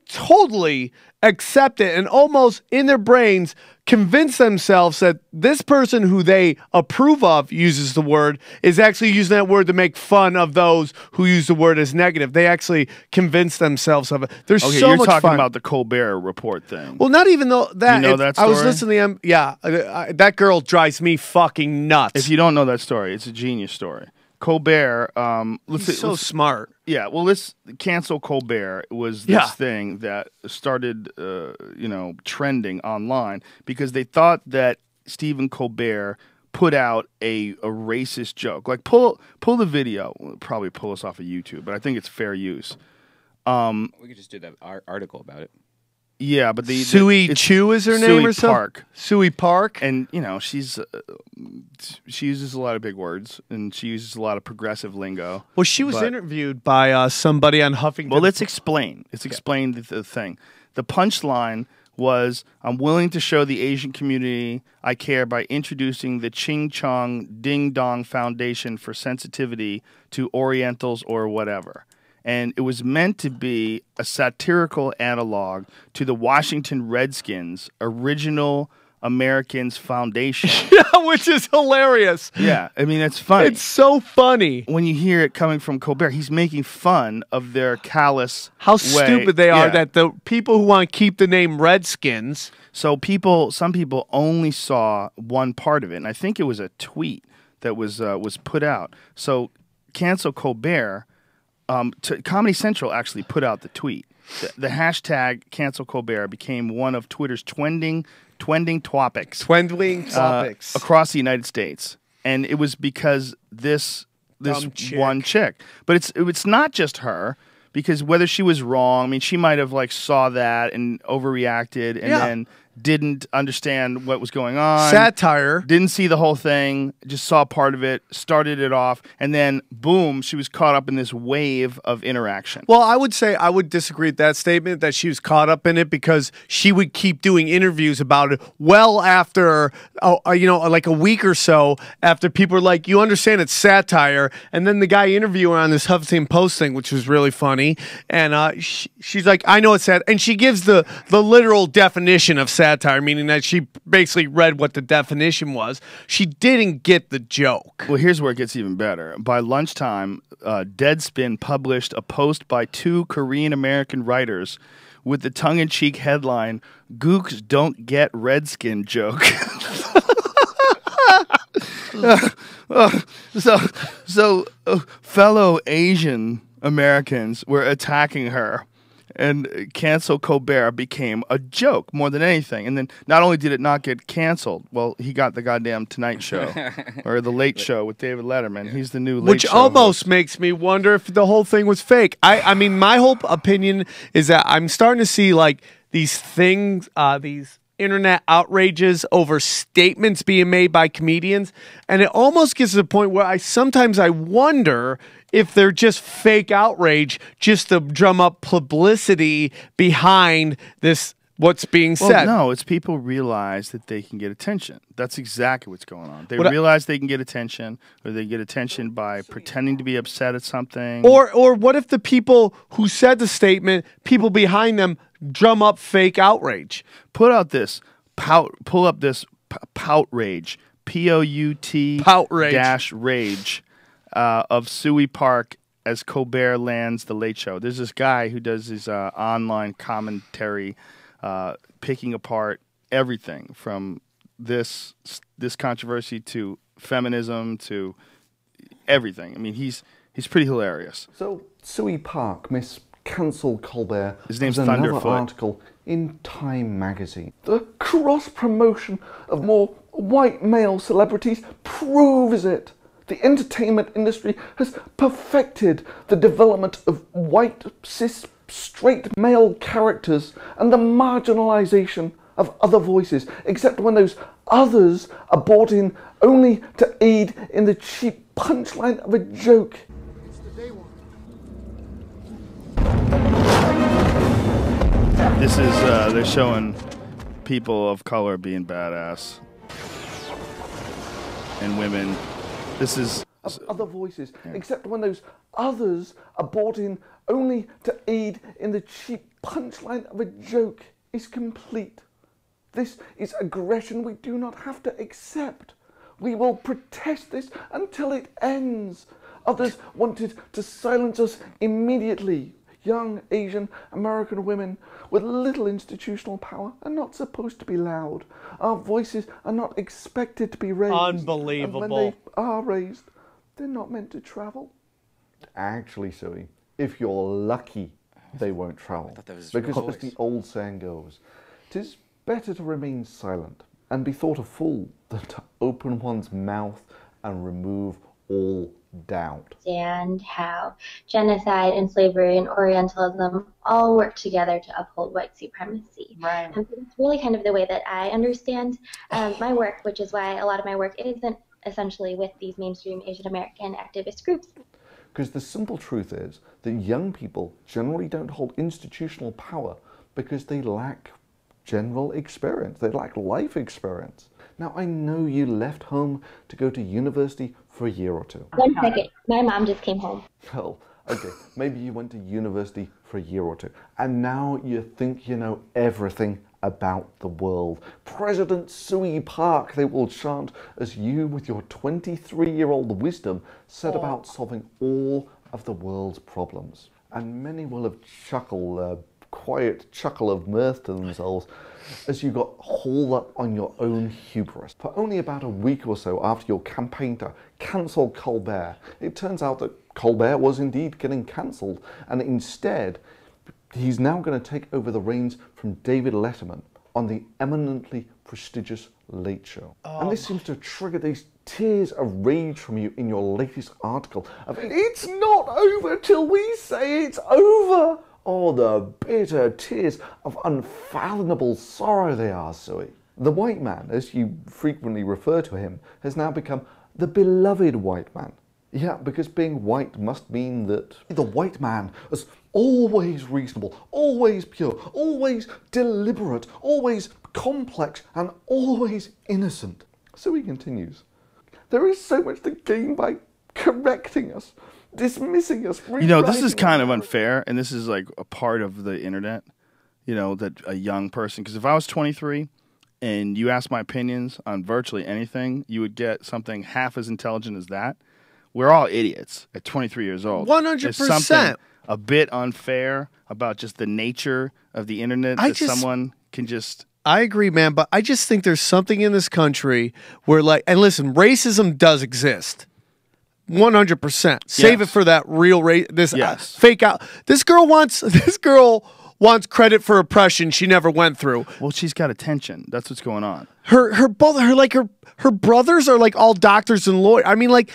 totally accept it and almost in their brains convince themselves that this person who they approve of uses the word is actually using that word to make fun of those who use the word as negative. They actually convince themselves of it. There's okay, so you're much talking fun. About the Colbert Report thing. Well, not even though that. You know that story? I was listening to them. Yeah, that girl drives me fucking nuts. If you don't know that story, it's a genius story. Colbert, He's so smart. Yeah, well, this cancel Colbert was this thing that started, trending online because they thought that Stephen Colbert put out a racist joke. Like, pull the video. We'll probably pull us off of YouTube, but I think it's fair use. We could just do that article about it. Yeah, but Sui Chu is her name or something? Park. Sui Park. And, she uses a lot of big words, and she uses a lot of progressive lingo. Well, she was interviewed by somebody on Huffington. Well, let's explain. Let's explain the thing. The punchline was, I'm willing to show the Asian community I care by introducing the Ching Chong Ding Dong Foundation for Sensitivity to Orientals or whatever. And it was meant to be a satirical analog to the Washington Redskins' original Americans Foundation. Yeah, which is hilarious. Yeah, I mean, it's funny. It's so funny. When you hear it coming from Colbert, he's making fun of their callous How way. stupid they are that the people who want to keep the name Redskins. So some people only saw one part of it, and I think it was a tweet that was put out. So cancel Colbert. Comedy Central actually put out the tweet. The hashtag cancel Colbert became one of Twitter's trending topics. Across the United States. And it was because this one chick. But it's not just her, because whether she was wrong, I mean, she might have like saw that and overreacted and then didn't understand what was going on. Satire. Didn't see the whole thing, just saw part of it, started it off, and then boom, she was caught up in this wave of interaction. Well, I would say I would disagree with that statement that she was caught up in it because she would keep doing interviews about it well after, like a week or so after people were like, you understand it's satire. And then the guy interviewed her on this Huffington Post thing, which was really funny. And she's like, I know it's satire. And she gives the literal definition of satire, meaning that she basically read what the definition was. She didn't get the joke. Well, here's where it gets even better. By lunchtime, Deadspin published a post by two Korean-American writers with the tongue-in-cheek headline, "Gooks don't get Redskin joke." So fellow Asian Americans were attacking her. And cancel Colbert became a joke more than anything. And then not only did it not get canceled, well, he got the goddamn Tonight Show or the Late Show with David Letterman. He's the new Late Show. Which almost makes me wonder if the whole thing was fake. I mean, my whole opinion is that I'm starting to see like these things, these internet outrages over statements being made by comedians. And it almost gets to the point where sometimes I wonder if they're just fake outrage just to drum up publicity behind this, what's being said. Well, no, it's people realize that they can get attention. That's exactly what's going on. They realize they can get attention, or they get attention by pretending to be upset at something. Or what if the people who said the statement, people behind them, drum up fake outrage? Pull up this Poutrage, POUT-rage. of Suey Park as Colbert lands The Late Show. There's this guy who does his online commentary, picking apart everything from this controversy to feminism to everything. I mean, he's pretty hilarious. So Suey Park, Miss Cancel Colbert, his name's has another Thunderfoot. article in Time magazine. The cross promotion of more white male celebrities proves it. The entertainment industry has perfected the development of white, cis, straight male characters and the marginalization of other voices, except when those others are brought in only to aid in the cheap punchline of a joke. This is, they're showing people of color being badass. And women. This is... Of other voices, except when those others are brought in only to aid in the cheap punchline of a joke is complete. This is aggression we do not have to accept. We will protest this until it ends. Others wanted to silence us immediately. Young Asian American women with little institutional power are not supposed to be loud. Our voices are not expected to be raised. Unbelievable. And when they are raised, they're not meant to travel. Actually, Zoe, if you're lucky, they won't travel. that was his Because real as voice. the old saying goes, 'tis better to remain silent and be thought a fool than to open one's mouth and remove all doubt. Understand how genocide and slavery and Orientalism all work together to uphold white supremacy. Right. And so it's really kind of the way that I understand my work, which is why a lot of my work isn't essentially with these mainstream Asian American activist groups. Because the simple truth is that young people generally don't hold institutional power because they lack general experience. They lack life experience. Now, I know you left home to go to university for a year or two. 1 second. My mom just came home. Well, okay, maybe you went to university for a year or two, and now you think you know everything about the world. President Suey Park, they will chant, as you, with your 23-year-old wisdom, set about solving all of the world's problems. And many will have chuckled, a quiet chuckle of mirth to themselves, as you got hauled up on your own hubris. For only about a week or so after your campaign to cancel Colbert, it turns out that Colbert was indeed getting cancelled, and instead, he's now going to take over the reins from David Letterman on the eminently prestigious Late Show. And this seems to trigger these tears of rage from you in your latest article of, "It's not over till we say it's over." Oh, the bitter tears of unfathomable sorrow they are, Zoe. The white man, as you frequently refer to him, has now become the beloved white man. Yeah, because being white must mean that the white man is always reasonable, always pure, always deliberate, always complex, and always innocent. So he continues. There is so much to gain by correcting us, dismissing us. You know, this is rewriting kind us. of unfair, and this is like a part of the internet, you know, that a young person, because if I was 23 and you asked my opinions on virtually anything, you would get something half as intelligent as that. We're all idiots at 23 years old. 100%. There's something a bit unfair about just the nature of the internet that someone can just... I agree, man, but I just think there's something in this country where, like, and listen, racism does exist. 100%. Save it for that real this fake out. This girl wants credit for oppression she never went through. Well, she's got attention. That's what's going on. Her brothers are like all doctors and lawyers. I mean, like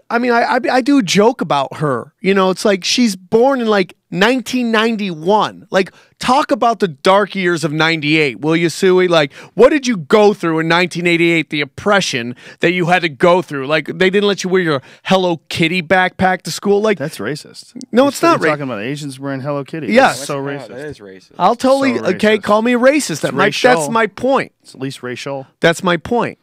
I do a joke about her. You know, it's like she's born in like 1991. Like, talk about the dark years of 98, will you, Suey? Like, what did you go through in 1988? The oppression that you had to go through. Like, they didn't let you wear your Hello Kitty backpack to school. Like, that's racist. No, it's not. You're talking about Asians wearing Hello Kitty. Yes, that's so racist. That is racist. I'll totally So okay. racist. Call me a racist. That's my point. It's at least racial. That's my point.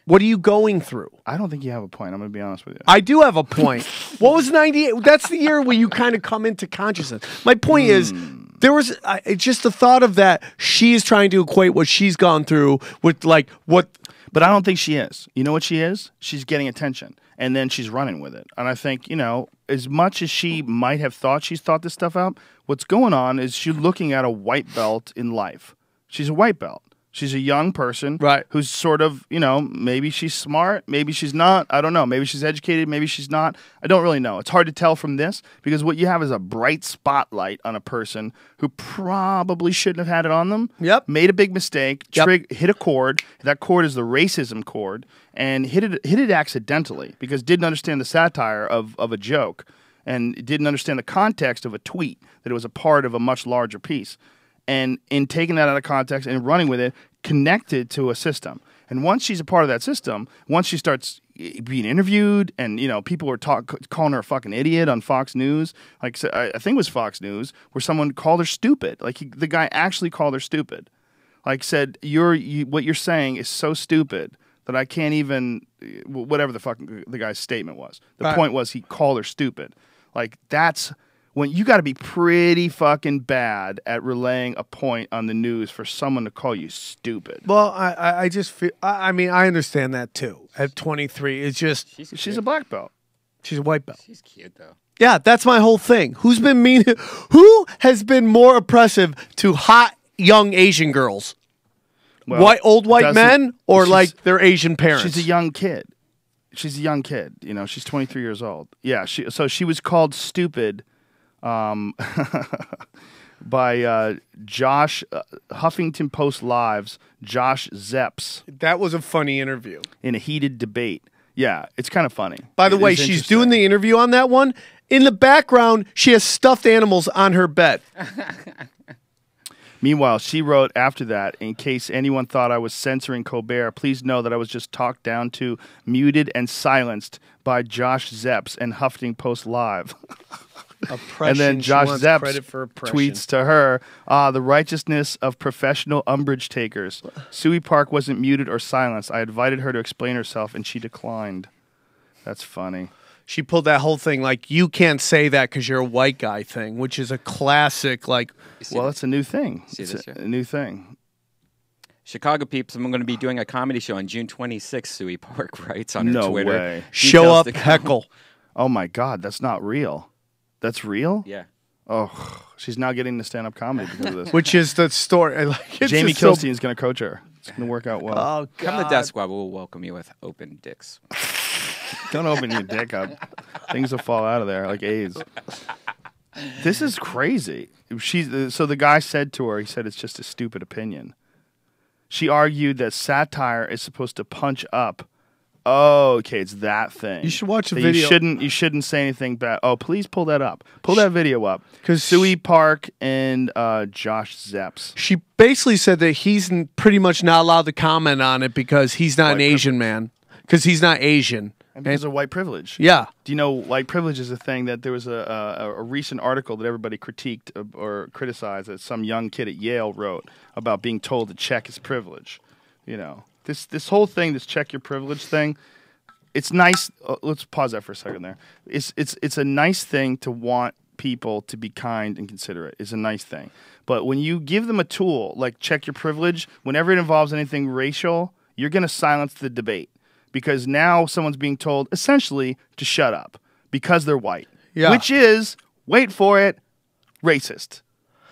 What are you going through? I don't think you have a point. I'm going to be honest with you. I do have a point. What was 98? That's the year where you kind of come into consciousness. My point is, there was it's just the thought of that she is trying to equate what she's gone through with like what. But I don't think she is. You know what she is? She's getting attention, and then she's running with it. And I think, as much as she might have thought she's thought this stuff out, what's going on is she's looking at a white belt in life. She's a white belt. She's a young person who's sort of, maybe she's smart, maybe she's not. I don't know. Maybe she's educated, maybe she's not. I don't really know. It's hard to tell from this because what you have is a bright spotlight on a person who probably shouldn't have had it on them. Yep. Made a big mistake, hit a chord. That chord is the racism chord, and hit it accidentally because didn't understand the satire of a joke and didn't understand the context of a tweet, that it was a part of a much larger piece. And in taking that out of context and running with it, connected to a system. And once she's a part of that system, once she starts being interviewed and, people were calling her a fucking idiot on Fox News, like I think it was Fox News, where someone called her stupid. Like the guy actually called her stupid. Like said, what you're saying is so stupid that I can't even, whatever the fuck the guy's statement was. The point was he called her stupid. Like that's... when you got to be pretty fucking bad at relaying a point on the news for someone to call you stupid. Well, I just feel, I understand that too. At 23, it's just she's a black belt. She's a white belt. She's cute though. Yeah, that's my whole thing. Who has been more oppressive to hot young Asian girls? Well, old white men or like their Asian parents? She's a young kid. She's a young kid. She's 23 years old. Yeah, so she was called stupid by Josh Huffington Post Live's Josh Zepps. That was a funny interview. In a heated debate. Yeah, it's kind of funny. By the way, she's doing the interview on that one. In the background, she has stuffed animals on her bed. Meanwhile, she wrote after that, in case anyone thought I was censoring Colbert, please know that I was just talked down to, muted, and silenced by Josh Zepps and Huffington Post Live. And then Josh Zepps tweets to her, the righteousness of professional umbrage takers. Sui Park wasn't muted or silenced. I invited her to explain herself, and she declined. That's funny. She pulled that whole thing, like, you can't say that because you're a white guy thing, which is a classic, like... Well, it's a new thing. It's a new thing. Chicago peeps, I'm going to be doing a comedy show on June 26th, Sui Park writes on her Twitter. No way. Show up, heckle. Oh, my God, that's not real. That's real? Yeah. Oh, she's now getting to stand-up comedy because of this. Which is the story. Jamie Kilstein is going to coach her. It's going to work out well. Oh, God. Come to Death Squad. We'll welcome you with open dicks. Don't open your dick up. Things will fall out of there like AIDS. This is crazy. So the guy said to her, he said, it's just a stupid opinion. She argued that satire is supposed to punch up. Oh, okay, it's that thing. You should watch the video. You shouldn't say anything bad. Oh, please pull that up. Pull that video up. Because Sui Park and Josh Zepps. She basically said that he's pretty much not allowed to comment on it because he's not an Asian man. Because he's not Asian. And because of white privilege. Yeah. Do you know white privilege is a thing that there was a recent article that everybody critiqued or criticized that some young kid at Yale wrote about being told to check his privilege. This whole thing, this check your privilege thing, it's nice. Let's pause that for a second there. It's a nice thing to want people to be kind and considerate. It's a nice thing. But when you give them a tool like check your privilege, whenever it involves anything racial, you're going to silence the debate. Because now someone's being told, essentially, to shut up because they're white. Yeah. Which is, wait for it, racist.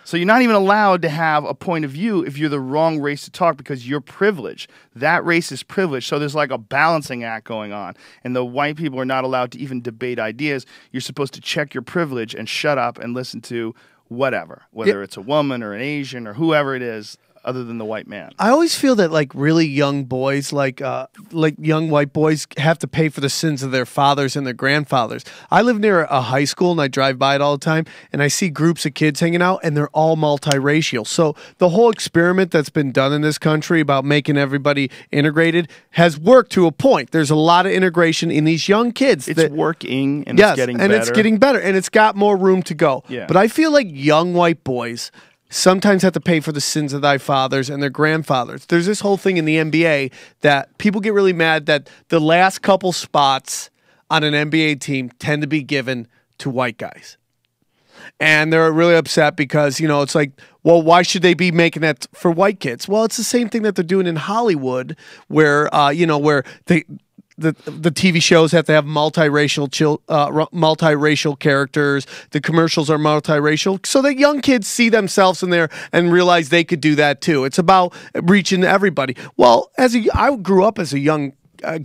So you're not even allowed to have a point of view if you're the wrong race to talk because you're privileged. That race is privileged. So there's like a balancing act going on. And the white people are not allowed to even debate ideas. You're supposed to check your privilege and shut up and listen to whatever, whether it's a woman or an Asian or whoever it is. Other than the white man. I always feel that like really young boys, like young white boys have to pay for the sins of their fathers and their grandfathers. I live near a high school and I drive by it all the time and I see groups of kids hanging out and they're all multiracial. So the whole experiment that's been done in this country about making everybody integrated has worked to a point. There's a lot of integration in these young kids. It's working and it's getting better. And it's getting better and it's got more room to go. Yeah. But I feel like young white boys sometimes have to pay for the sins of thy fathers and their grandfathers. There's this whole thing in the NBA that people get really mad that the last couple spots on an NBA team tend to be given to white guys. and they're really upset because, you know, it's like, well, why should they be making that for white kids? Well, it's the same thing that they're doing in Hollywood, where you know, where the TV shows have to have multiracial characters. The commercials are multiracial, so that young kids see themselves in there and realize they could do that too. It's about reaching everybody. Well, I grew up as a young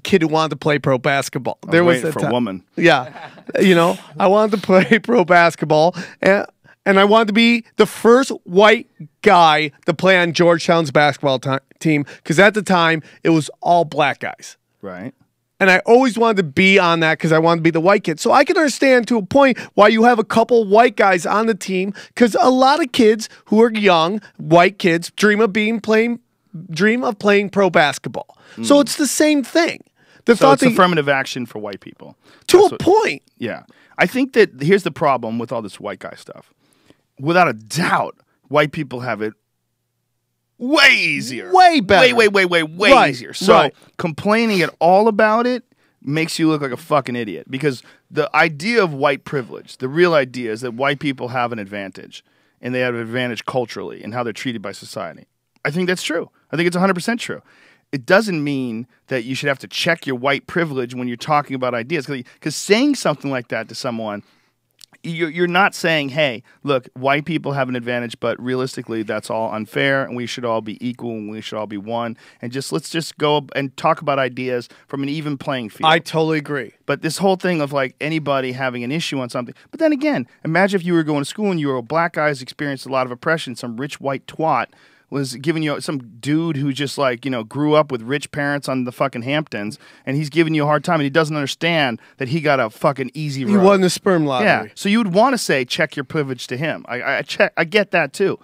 kid who wanted to play pro basketball. There was for a woman. Yeah, you know, I wanted to play pro basketball, and I wanted to be the first white guy to play on Georgetown's basketball team, because at the time it was all black guys. Right. And I always wanted to be on that because I wanted to be the white kid. So I can understand to a point why you have a couple white guys on the team, because a lot of kids who are young, white kids, dream of playing pro basketball. So it's the same thing. So it's affirmative action for white people. To a point. Yeah. I think that here's the problem with all this white guy stuff. Without a doubt, white people have it way easier. Way better. Way easier. So complaining at all about it makes you look like a fucking idiot, because the idea of white privilege, the real idea is that white people have an advantage, and they have an advantage culturally in how they're treated by society. I think that's true. I think it's 100% true. It doesn't mean that you should have to check your white privilege when you're talking about ideas, because saying something like that to someone, you're not saying, hey, look, white people have an advantage, but realistically that's all unfair, and we should all be equal, and we should all be one, and let's just go and talk about ideas from an even playing field. I totally agree. But this whole thing of like anybody having an issue on something, but then again, imagine if you were going to school and you were a black guy who's experienced a lot of oppression, some rich white twat was giving you, some dude who just like, you know, grew up with rich parents on the fucking Hamptons, and he's giving you a hard time, and he doesn't understand that he got a fucking easy road. He won the sperm lottery. Yeah, so you would want to say, check your privilege to him. I get that too.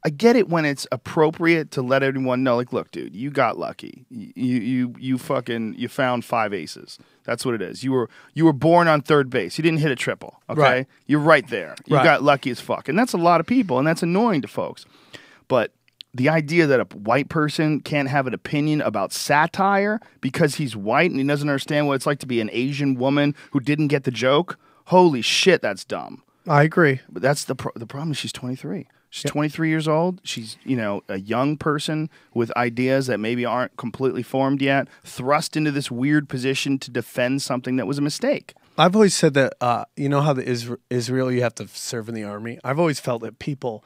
I get it when it's appropriate to let everyone know, like, look, dude, you got lucky. You found 5 aces. That's what it is. You were born on third base. You didn't hit a triple. Okay, right. You're right there. You got lucky as fuck, and that's a lot of people, and that's annoying to folks. But the idea that a white person can't have an opinion about satire because he's white and he doesn't understand what it's like to be an Asian woman who didn't get the joke, holy shit, that's dumb. I agree. But that's the problem is she's 23. She's 23 years old. She's, you know, a young person with ideas that maybe aren't completely formed yet, thrust into this weird position to defend something that was a mistake. I've always said that, you know how Israel, you have to serve in the army? I've always felt that people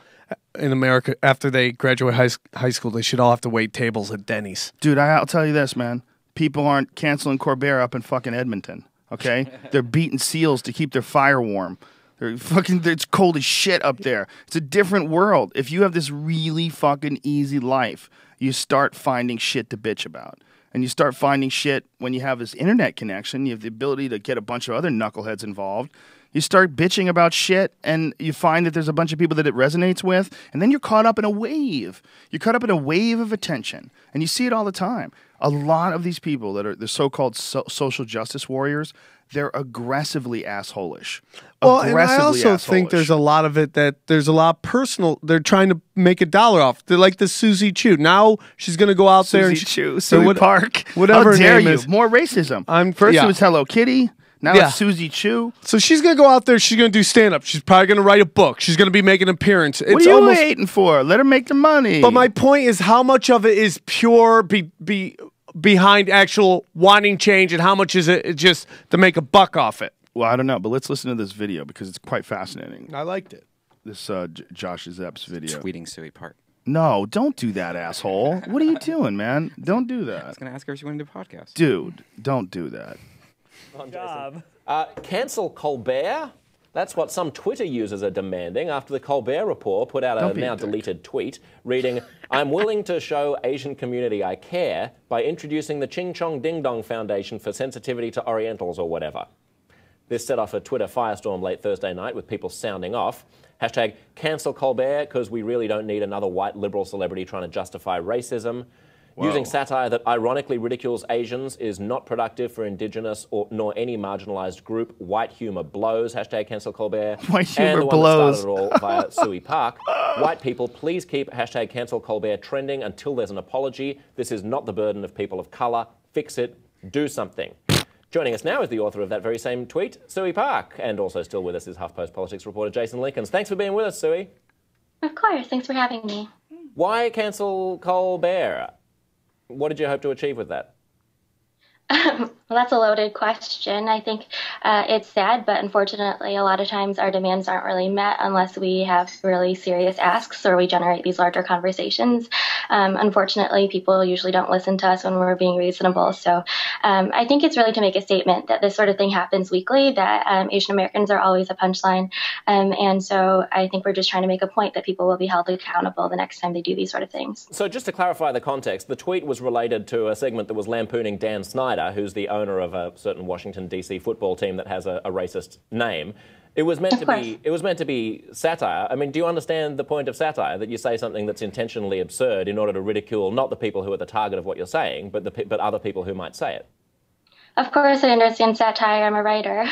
in America, after they graduate high school, they should all have to wait tables at Denny's. Dude, I'll tell you this, man. People aren't canceling Corbett up in fucking Edmonton, okay? They're beating seals to keep their fire warm. It's cold as shit up there. It's a different world. If you have this really fucking easy life, you start finding shit to bitch about. And you start finding shit when you have this internet connection. You have the ability to get a bunch of other knuckleheads involved. You start bitching about shit, and you find that there's a bunch of people that it resonates with, and then you're caught up in a wave. You're caught up in a wave of attention, and you see it all the time. A lot of these people that are the so-called social justice warriors, they're aggressively assholish. Well, and I also think there's a lot of it that there's a lot of personal. They're trying to make $1 off. They're like the Susie Chu. Now she's going to go out there and Susie Park. Whatever How dare her name you? is. More racism. First it was Hello Kitty. Now it's Susie Chu. So she's going to go out there. She's going to do stand-up. She's probably going to write a book. She's going to be making an appearance. What are you waiting for? Let her make the money. But my point is, how much of it is pure behind actual wanting change, and how much is it just to make a buck off it? Well, I don't know, but let's listen to this video because it's quite fascinating. I liked it. This Josh Zepp's video. Tweeting Suey Park. No, don't do that, asshole. What are you doing, man? Don't do that. I was going to ask her if she wanted to do a podcast. Dude, don't do that. Cancel Colbert. That's what some Twitter users are demanding after the Colbert Report put out a now-deleted tweet reading, "I'm willing to show Asian community I care by introducing the Ching Chong Ding Dong Foundation for Sensitivity to Orientals," or whatever. This set off a Twitter firestorm late Thursday night with people sounding off. Hashtag cancel Colbert because we really don't need another white liberal celebrity trying to justify racism. Whoa. Using satire that ironically ridicules Asians is not productive for Indigenous nor any marginalised group. White humour blows. Hashtag cancel Colbert. White humour and the blows. One that started it all via Suey Park. White people, please keep hashtag cancel Colbert trending until there's an apology. This is not the burden of people of colour. Fix it. Do something. Joining us now is the author of that very same tweet, Suey Park, and also still with us is HuffPost politics reporter Jason Lincolns. Thanks for being with us, Suey. Of course. Thanks for having me. Why cancel Colbert? What did you hope to achieve with that? Well, that's a loaded question. I think it's sad, but unfortunately, a lot of times our demands aren't really met unless we have really serious asks or we generate these larger conversations. Unfortunately, people usually don't listen to us when we're being reasonable. So I think it's really to make a statement that this sort of thing happens weekly, that Asian Americans are always a punchline. And so I think we're just trying to make a point that people will be held accountable the next time they do these sort of things. So just to clarify the context, the tweet was related to a segment that was lampooning Dan Snyder, who's the owner of a certain Washington, D.C. football team that has a racist name. It was meant to be satire. I mean, do you understand the point of satire, that you say something that's intentionally absurd in order to ridicule not the people who are the target of what you're saying, but other people who might say it? Of course I understand satire. I'm a writer.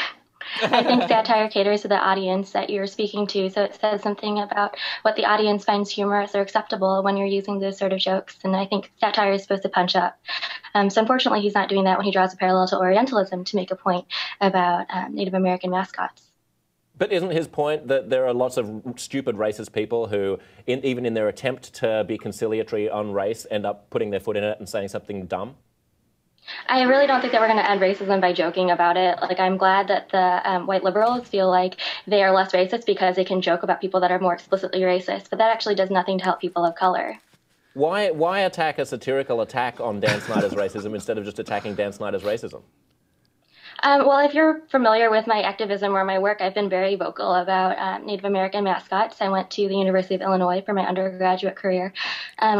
I think satire caters to the audience that you're speaking to, so it says something about what the audience finds humorous or acceptable when you're using those sort of jokes, and I think satire is supposed to punch up. So unfortunately, he's not doing that when he draws a parallel to Orientalism to make a point about Native American mascots. But isn't his point that there are lots of stupid racist people who, even in their attempt to be conciliatory on race, end up putting their foot in it and saying something dumb? I really don't think that we're going to end racism by joking about it. Like, I'm glad that the white liberals feel like they are less racist because they can joke about people that are more explicitly racist, but that actually does nothing to help people of color. Why attack a satirical attack on Dan Snyder's racism instead of just attacking Dan Snyder's racism? Well, if you're familiar with my activism or my work, I've been very vocal about Native American mascots. I went to the University of Illinois for my undergraduate career.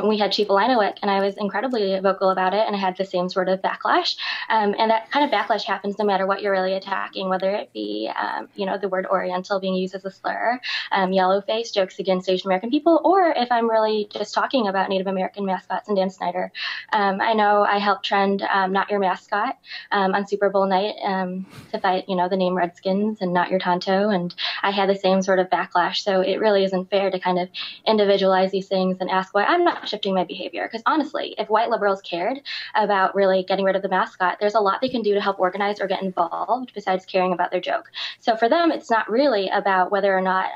We had Chief Alinowick, and I was incredibly vocal about it, and I had the same sort of backlash. And that kind of backlash happens no matter what you're really attacking, whether it be, the word Oriental being used as a slur, yellowface, jokes against Asian American people, or if I'm really just talking about Native American mascots and Dan Snyder. I know I helped trend Not Your Mascot on Super Bowl night. To fight, the name Redskins and Not Your Tonto, and I had the same sort of backlash. So it really isn't fair to kind of individualize these things and ask why I'm not shifting my behavior. Because honestly, if white liberals cared about really getting rid of the mascot, there's a lot they can do to help organize or get involved besides caring about their joke. So for them, it's not really about whether or not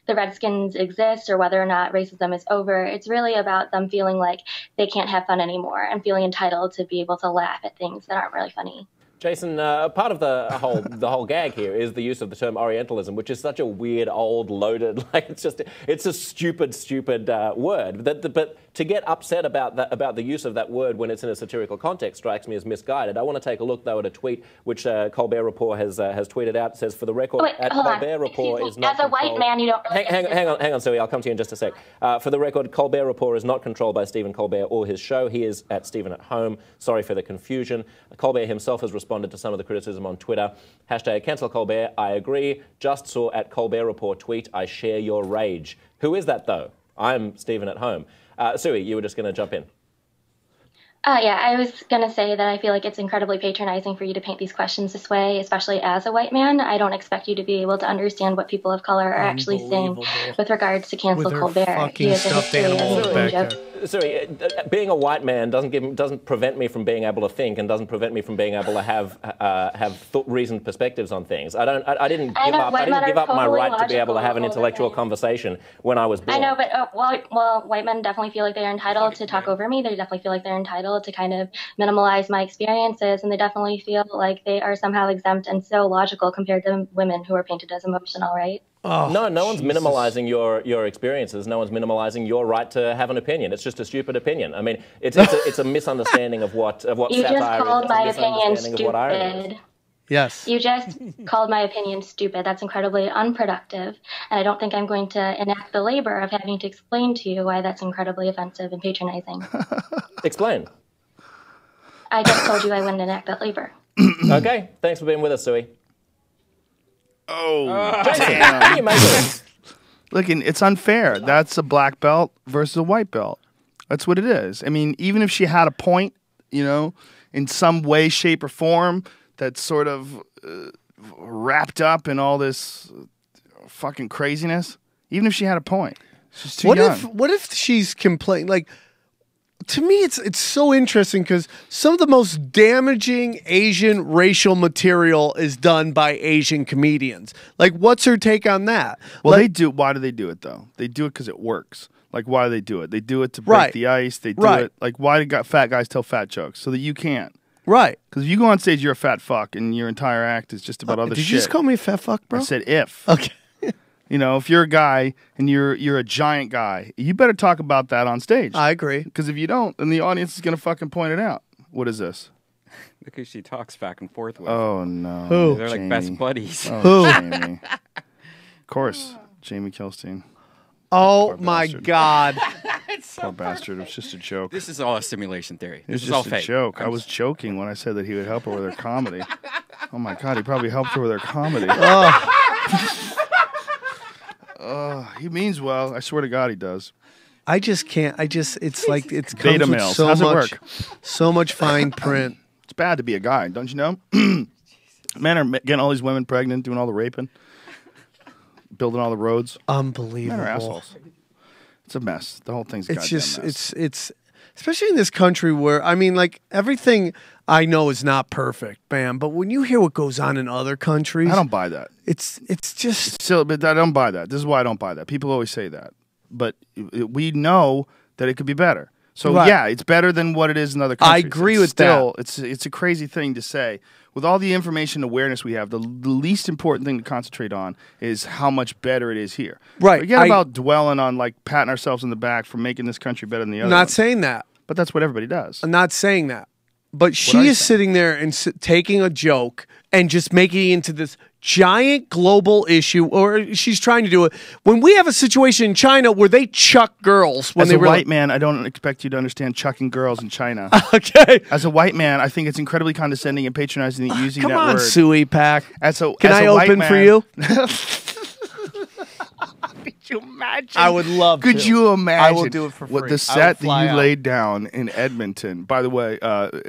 the Redskins exist or whether or not racism is over. It's really about them feeling like they can't have fun anymore and feeling entitled to be able to laugh at things that aren't really funny. Jason, part of the whole gag here is the use of the term Orientalism, which is such a weird, old, loaded, it's a stupid word. But to get upset about the use of that word when it's in a satirical context strikes me as misguided. I want to take a look, though, at a tweet which Colbert Report has tweeted out. It says, for the record, Colbert Report is not as a white man, you don't really hang on, Zoe, I'll come to you in just a sec. For the record, Colbert Report is not controlled by Stephen Colbert or his show. He is at Stephen at Home. Sorry for the confusion. Colbert himself has responded to some of the criticism on Twitter. Hashtag cancel Colbert. I agree. Just saw at Colbert Report tweet. I share your rage. Who is that, though? I'm Stephen at Home. Suey, you were just going to jump in. Yeah, I was going to say that I feel like it's incredibly patronizing for you to paint these questions this way, especially as a white man. I don't expect you to be able to understand what people of color are actually saying with regards to cancel Colbert. He is a history of jokes. Sorry, being a white man doesn't prevent me from being able to think and doesn't prevent me from being able to have reasoned perspectives on things. I didn't give up my right to be able to have an intellectual conversation when I was born. I know, but white men definitely feel like they're entitled to talk over me. They definitely feel like they're entitled to kind of minimalize my experiences, and they definitely feel like they are somehow exempt and so logical compared to women who are painted as emotional, right? Oh, no one's minimalizing your experiences. No one's minimalizing your right to have an opinion. It's just a stupid opinion. I mean, it's a misunderstanding of what you satire just called is. My opinion stupid. Yes. You just called my opinion stupid. That's incredibly unproductive, and I don't think I'm going to enact the labor of having to explain to you why that's incredibly offensive and patronizing. Explain. I just told you I wouldn't enact that labor. Okay, thanks for being with us, Suey. Oh, Jason, look, it's unfair. That's a black belt versus a white belt. That's what it is. I mean, even if she had a point, in some way, shape, or form, that's sort of wrapped up in all this fucking craziness. Even if she had a point, she's too young. What if she's complaining? Like, to me, it's so interesting because some of the most damaging Asian racial material is done by Asian comedians. Like, what's her take on that? Well, like, they do. Why do they do it though? They do it because it works. Like, why do they do it? They do it to break the ice. They do it like, why do fat guys tell fat jokes so that you can't? Right. Because if you go on stage, you're a fat fuck, and your entire act is just about other shit. Did you just call me a fat fuck, bro? I said if. Okay. You know, if you're a guy and you're a giant guy, you better talk about that on stage. I agree. Because if you don't, then the audience is going to fucking point it out. What is this? Look who she talks back and forth with. Oh, no. Who? They're like best buddies. Oh, Who? Jamie. Of course. Jamie Kilstein. Oh, Poor my bastard. God. Poor bastard. It was just a joke. This is all a simulation theory. It was This is all just a fake. joke. I was joking when I said that he would help her with her comedy. Oh, my God. He probably helped her with her comedy. He means well. I swear to God he does. I just can't. It's like, it's Beta comes with males. so How's it much, work? so much fine print. It's bad to be a guy, don't you know? Men are getting all these women pregnant, doing all the raping, building all the roads. Unbelievable. Men are assholes. It's a mess. The whole thing's It's just, mess. it's, especially in this country where, I mean, like, everything I know is not perfect, man. But when you hear what goes on in other countries, I don't buy that. it's just, Still, but I don't buy that. This is why I don't buy that. People always say that, but we know that it could be better. So Right. yeah, it's better than what it is in other I countries. agree It's with still, that. It's a crazy thing to say. With all the information awareness we have, the least important thing to concentrate on is how much better it is here. Right. Forget about dwelling on like patting ourselves in the back for making this country better than the other. not ones. saying that. But that's what everybody does. I'm not saying that. But are she you is saying? sitting there and taking a joke and just making it into this giant global issue, or she's trying to do it. When we have a situation in China where they chuck girls when As they a were white man, I don't expect you to understand chucking girls in China. okay. As a white man, I think it's incredibly condescending and patronizing that using Come that on, word. Suey Pack. Can I a white open man, for you? Could you imagine? I would love Could to. you imagine? I will do it for What free. the I set will that fly you out. laid down in Edmonton. By the way,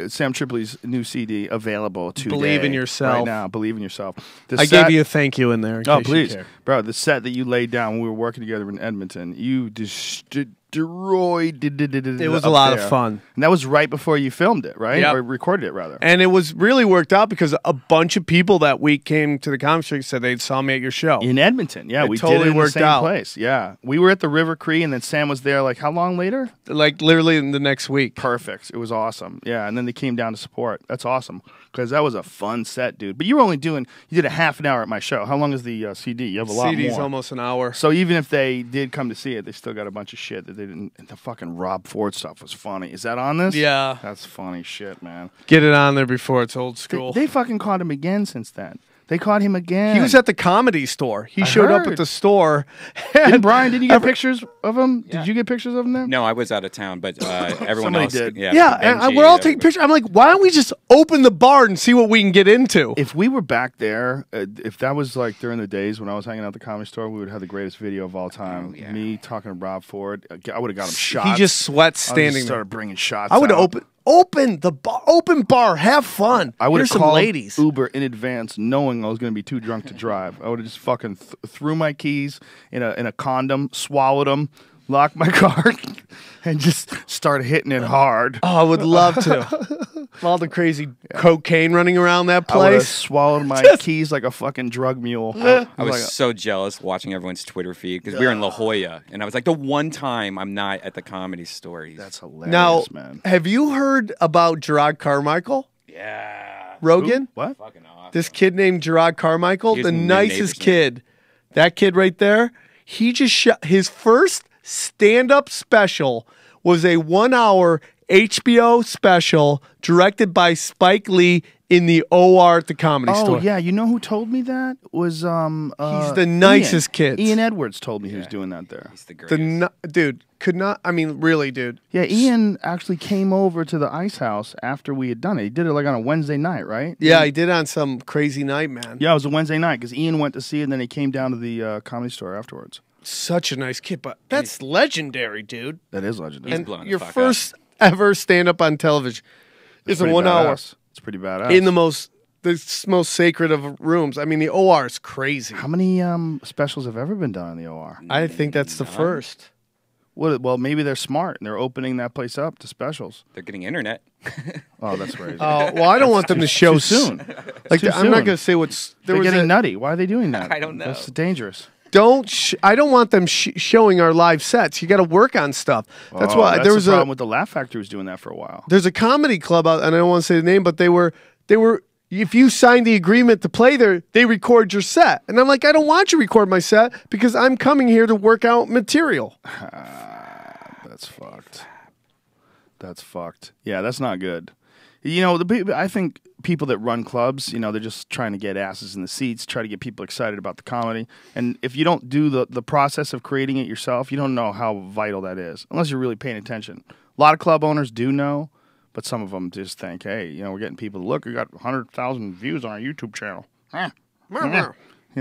Sam Tripoli's new CD available today. Believe in Yourself. Right now. Believe in yourself. The I set- gave you a thank you in there. In Oh, case you please. care. Bro, the set that you laid down when we were working together in Edmonton, you destroyed It was a up lot there. of fun. And that was right before you filmed it, right? Yep. Or recorded it, rather. And it was really worked out because a bunch of people that week came to the Comedy Street and said they saw me at your show. In Edmonton. Yeah, It we totally did it in worked the same out. place. Yeah. We were at the River Cree, and then Sam was there, like, how long later? Like literally in the next week. Perfect. It was awesome. Yeah, and then they came down to support. That's awesome because that was a fun set, dude. But you were only you did a half an hour at my show. How long is the CD? You have a lot CD's more. almost an hour. So even if they did come to see it, they still got a bunch of shit that they didn't. The fucking Rob Ford stuff was funny. Is that on this? Yeah. That's funny shit, man. Get it on there before it's old school. They fucking caught him again since then. They caught him again. He was at the Comedy Store. He I showed up heard. at the store. Didn't Brian, did you get pictures of him? Did you get pictures of him there? No, I was out of town, but everyone Somebody else did. Yeah, and Benji, we're all taking everybody. pictures. I'm like, why don't we just open the bar and see what we can get into? If we were back there, if that was like during the days when I was hanging out at the Comedy Store, we would have the greatest video of all time. yeah. Me talking to Rob Ford. I would have got him shot. He just sweats standing Started there. bringing shots. I would have out. open the bar, open bar, have fun. I would have Here's some called ladies. Uber in advance, knowing I was going to be too drunk to drive. I would have just fucking threw my keys in a condom, swallowed them, locked my car, and just start hitting it hard. Oh, I would love to. All the crazy cocaine running around that I would have place. swallowed my keys like a fucking drug mule. I was like, so jealous watching everyone's Twitter feed because we were in La Jolla, and I was like, the one time I'm not at the Comedy Store. that's hilarious, Now, man. have you heard about Gerard Carmichael? Yeah. Rogan? What? Fucking awesome. This kid named Gerard Carmichael, He's the new nicest neighbors, kid. That kid right there, he just shot his first stand-up special was a 1-hour HBO special directed by Spike Lee in the OR at the Comedy Oh Store. yeah, you know who told me that was He's the nicest kid. Ian Edwards told me he was doing that there. He's the greatest. Dude, could not. I mean, really, dude. Yeah, Ian actually came over to the Ice House after we had done it. He did it like on a Wednesday night, right? Yeah, he did on some crazy night, man. Yeah, it was a Wednesday night because Ian went to see it, and then he came down to the Comedy Store afterwards. Such a nice kid, but that's legendary, dude. That is legendary. He's blowing the Your fuck up. first ever stand-up on television is a Pretty 1 hour badass. It's pretty badass. in the most sacred of rooms. I mean, the OR is crazy. How many specials have ever been done in the OR? I think that's the first. Well, maybe they're smart and they're opening that place up to specials. They're getting internet. Oh, that's crazy. Oh, well, I don't want them to show too soon. Like Too I'm not soon. going to say what's. They're getting nutty. Why are they doing that? I don't know. That's dangerous. I don't want them showing our live sets. You got to work on stuff. That's why there was the problem with the Laugh Factory was doing that for a while. There's a comedy club out, and I don't want to say the name, but they were. If you signed the agreement to play there, they record your set, and I'm like, I don't want you to record my set because I'm coming here to work out material. That's fucked. That's fucked. Yeah, that's not good. You know, I think people that run clubs, you know, they're just trying to get asses in the seats, try to get people excited about the comedy. And if you don't do the process of creating it yourself, you don't know how vital that is, unless you're really paying attention. A lot of club owners do know, but some of them just think, hey, you know, we're getting people to look. We got 100,000 views on our YouTube channel. You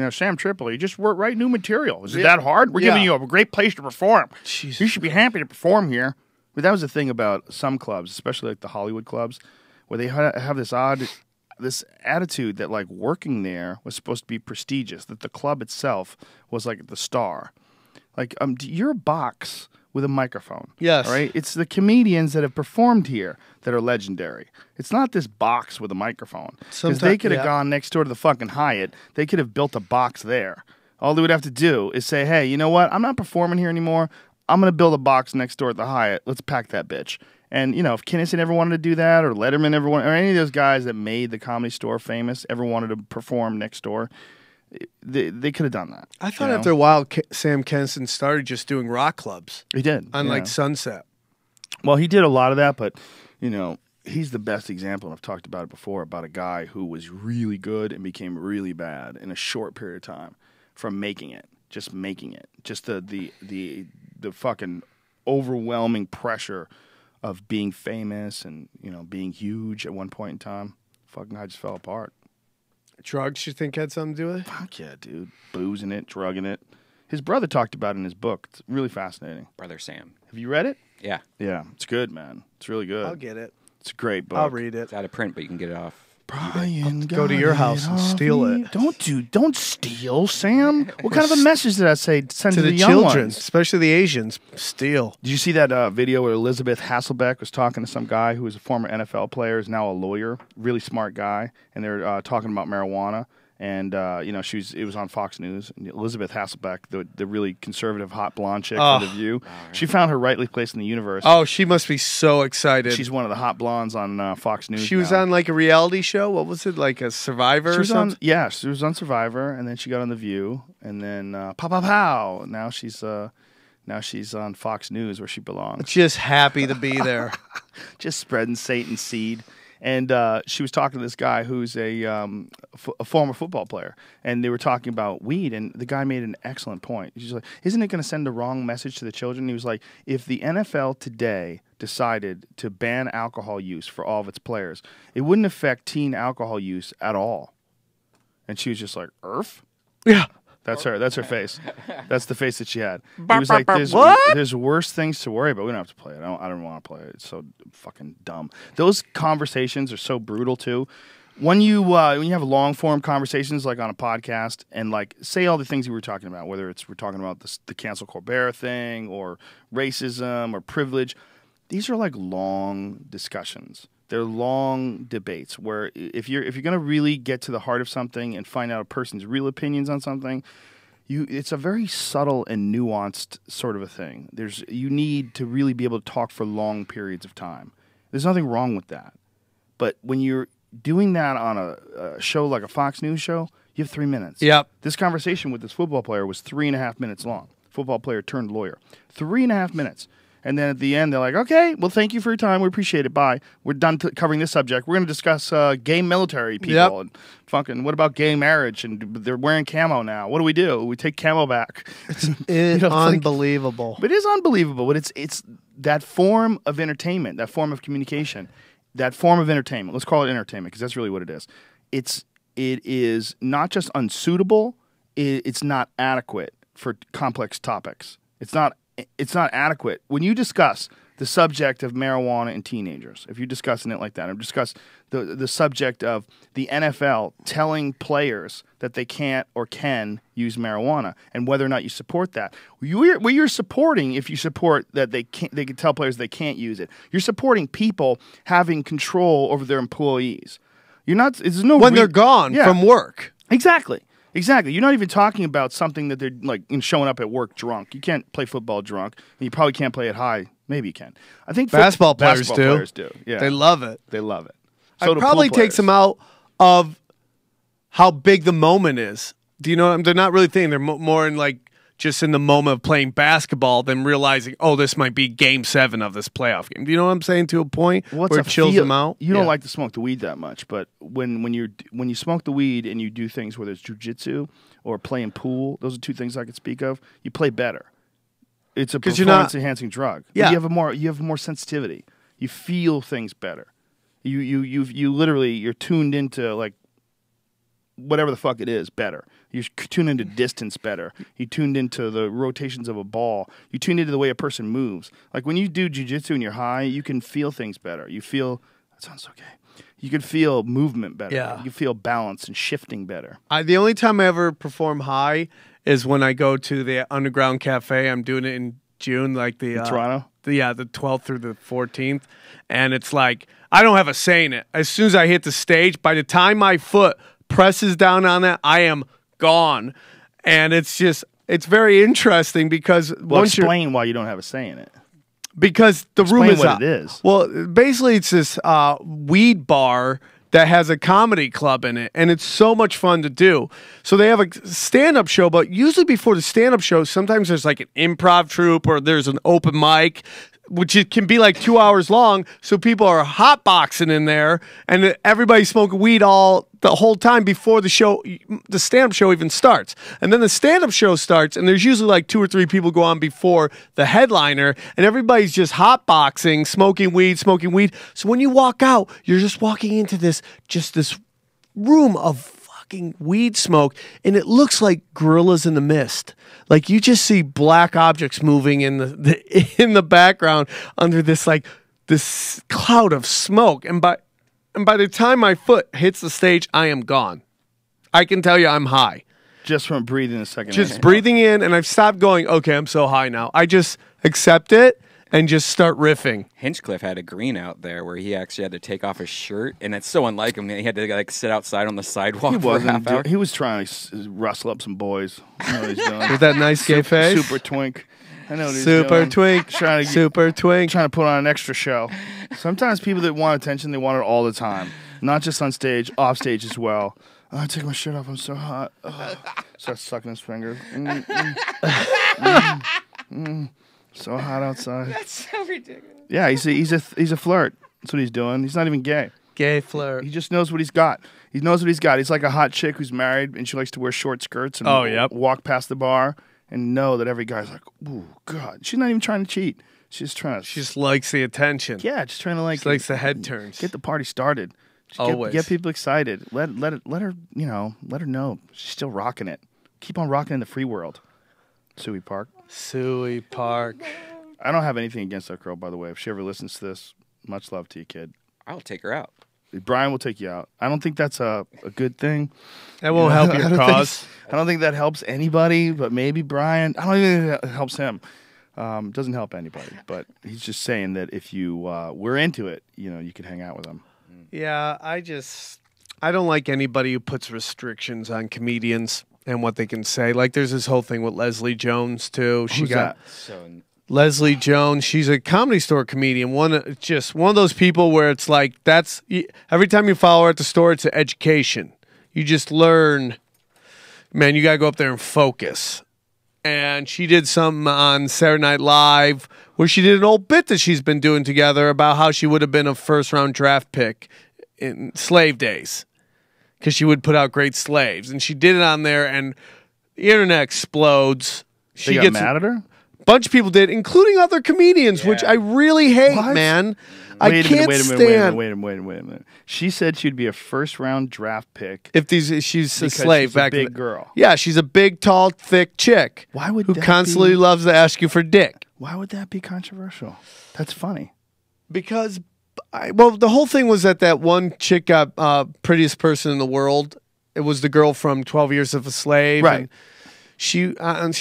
know, Sam Tripoli, you just write new material. Is it that hard? We're giving you a great place to perform. Jesus. You should be happy to perform here. But that was the thing about some clubs, especially like the Hollywood clubs, where they have this attitude that like working there was supposed to be prestigious, that the club itself was like the star. Like, you're a box with a microphone. Yes. Right? It's the comedians that have performed here that are legendary. It's not this box with a microphone. Because they could have gone next door to the fucking Hyatt. They could have built a box there. All they would have to do is say, hey, you know what? I'm not performing here anymore. I'm going to build a box next door at the Hyatt. Let's pack that bitch. And, you know, if Kinnison ever wanted to do that, or Letterman ever wanted, or any of those guys that made the Comedy Store famous ever wanted to perform next door, they could have done that. I thought after a while, Sam Kinison started just doing rock clubs. He did. On like Sunset. Well, he did a lot of that, but, you know, he's the best example, and I've talked about it before, about a guy who was really good and became really bad in a short period of time from making it. Just making it. Just the fucking overwhelming pressure of being famous and, you know, being huge at one point in time. Fucking guy just fell apart. Drugs, you think had something to do with it? Fuck yeah, dude. Boozing it, drugging it. His brother talked about it in his book. It's really fascinating. Brother Sam. Have you read it? Yeah. Yeah, it's good, man. It's really good. I'll get it. It's a great book. I'll read it. It's out of print, but you can get it off. Brian, go to your house and steal it. Don't steal, Sam. What kind of a message did I send to the young children, ones? especially the Asians? Steal. Did you see that video where Elizabeth Hasselbeck was talking to some guy who was a former NFL player, is now a lawyer, really smart guy, and they're talking about marijuana. And you know, it was on Fox News. And Elizabeth Hasselbeck, the really conservative hot blonde chick for The View, she found her rightly placed in the universe. Oh, she must be so excited. She's one of the hot blondes on Fox News. She was on like a reality show. What was it, like a Survivor or something? She was on Survivor, and then she got on The View, and then pow pow pow. Now she's on Fox News where she belongs. Just happy to be there. Just spreading Satan's seed. And she was talking to this guy who's a former football player, and they were talking about weed, and the guy made an excellent point. He's like, isn't it going to send the wrong message to the children? He was like, if the NFL today decided to ban alcohol use for all of its players, it wouldn't affect teen alcohol use at all. And she was just like, Earth? Yeah. That's her. That's her face. That's the face that she had. He was like, "There's worse things to worry about. We don't have to play it. I don't want to play it. It's so fucking dumb." Those conversations are so brutal too. When you have long form conversations like on a podcast and like say all the things you were talking about, whether we're talking about the cancel Colbert thing or racism or privilege, these are like long discussions. They're long debates where if you're going to really get to the heart of something and find out a person's real opinions on something, it's a very subtle and nuanced sort of a thing. You need to really be able to talk for long periods of time. There's nothing wrong with that. But when you're doing that on a show like a Fox News show, you have 3 minutes. Yep. This conversation with this football player was 3.5 minutes long. Football player turned lawyer. 3.5 minutes. And then at the end, they're like, okay, well, thank you for your time. We appreciate it. Bye. We're done covering this subject. We're going to discuss gay military people and fucking what about gay marriage? And they're wearing camo now. What do? We take camo back. It's unbelievable. But it is unbelievable. But it's that form of entertainment, that form of communication, that form of entertainment. Let's call it entertainment because that's really what it is. It is not just unsuitable. It's not adequate for complex topics. It's not adequate. When you discuss the subject of marijuana in teenagers, if you're discussing it like that, I'm discussing the subject of the NFL telling players that they can't or can use marijuana and whether or not you support that. What you're supporting, if you support that they can tell players they can't use it, you're supporting people having control over their employees. You're not. There's no when they're gone from work. Exactly. You're not even talking about something that they're like showing up at work drunk. You can't play football drunk, and you probably can't play it high. Maybe you can. I think basketball players do. Yeah, they love it. They love it. So it probably takes them out of how big the moment is. Do you know? They're not really thinking. They're more in like just in the moment of playing basketball than realizing, oh, this might be Game 7 of this playoff game. Do you know what I'm saying? To a point where it chills them out. You don't like to smoke the weed that much, but when you smoke the weed and you do things, whether it's jujitsu or playing pool, those are two things I could speak of. You play better. It's a performance-enhancing drug. Yeah. You have more sensitivity. You feel things better. You literally you're tuned into like whatever the fuck it is better. You tune into distance better. You tuned into the rotations of a ball. You tune into the way a person moves. Like when you do jiu-jitsu and you're high, you can feel things better. You feel that sounds okay. You can feel movement better. Yeah. You feel balance and shifting better. The only time I ever perform high is when I go to the Underground Cafe. I'm doing it in June, like the Toronto. The 12th through the 14th, and it's like I don't have a say in it. As soon as I hit the stage, by the time my foot presses down on it, I am gone. And it's very interesting because explain why you don't have a say in it. Because the room is what it is. Well, basically it's this weed bar that has a comedy club in it, and it's so much fun to do. So they have a stand-up show, but usually before the stand-up show, sometimes there's like an improv troupe or there's an open mic, which it can be like 2 hours long. So people are hotboxing in there, and everybody's smoking weed the whole time before the stand-up show even starts. And then the stand-up show starts, and there's usually like 2 or 3 people go on before the headliner, and everybody's just hotboxing, smoking weed. So when you walk out, you're just walking into this room of fucking weed smoke, and it looks like gorillas in the mist. Like you just see black objects moving in the background under this cloud of smoke, and by the time my foot hits the stage, I am gone. I can tell you I'm high. Just from breathing a second. Just breathing in, and I've stopped going, okay, I'm so high now. I just accept it and just start riffing. Hinchcliffe had a green out there where he actually had to take off his shirt, and it's so unlike him. He had to like sit outside on the sidewalk for a half hour. He was trying to rustle up some boys. I know what he's doing. With that nice gay face? Super twink. I know what he's super doing. Twink. Super twink. Trying to put on an extra show. Sometimes people that want attention, they want it all the time. Not just on stage, off stage as well. Oh, I take my shirt off. I'm so hot. Starts sucking his fingers. So hot outside. That's so ridiculous. Yeah, he's a flirt. That's what he's doing. He's not even gay. Gay flirt. He just knows what he's got. He knows what he's got. He's like a hot chick who's married and she likes to wear short skirts and walk past the bar and know that every guy's like, ooh, God. She's not even trying to cheat. She's trying to. She just likes the attention. Yeah, just trying to like. She likes the head turns. Get the party started. Always get people excited. Let her let her know she's still rocking it. Keep on rocking in the free world. Suey Park. I don't have anything against that girl, by the way. If she ever listens to this, much love to you, kid. I'll take her out. Brian will take you out. I don't think that's a good thing. That won't help your cause. I don't think that helps anybody, but maybe Brian. I don't even think that helps him. Doesn't help anybody, but he's just saying that if you were into it, you could hang out with him. Yeah, I don't like anybody who puts restrictions on comedians and what they can say. Like there's this whole thing with Leslie Jones too. Who's that? Leslie Jones, she's a Comedy Store comedian. One of those people where it's like every time you follow her at the store, it's an education. You just learn. Man, you gotta go up there and focus. And she did something on Saturday Night Live where she did an old bit that she's been doing together about how she would have been a first-round draft pick in slave days because she would put out great slaves. And she did it on there, and the internet explodes. They got mad at her? Bunch of people did, including other comedians, which I really hate, man. I can't stand. Wait a minute. She said she'd be a first-round draft pick if she's a slave. She's a big girl. Yeah, she's a big, tall, thick chick. Why would who constantly loves to ask you for dick? Why would that be controversial? That's funny. Because, the whole thing was that one chick got prettiest person in the world. It was the girl from 12 Years of a Slave. Right. And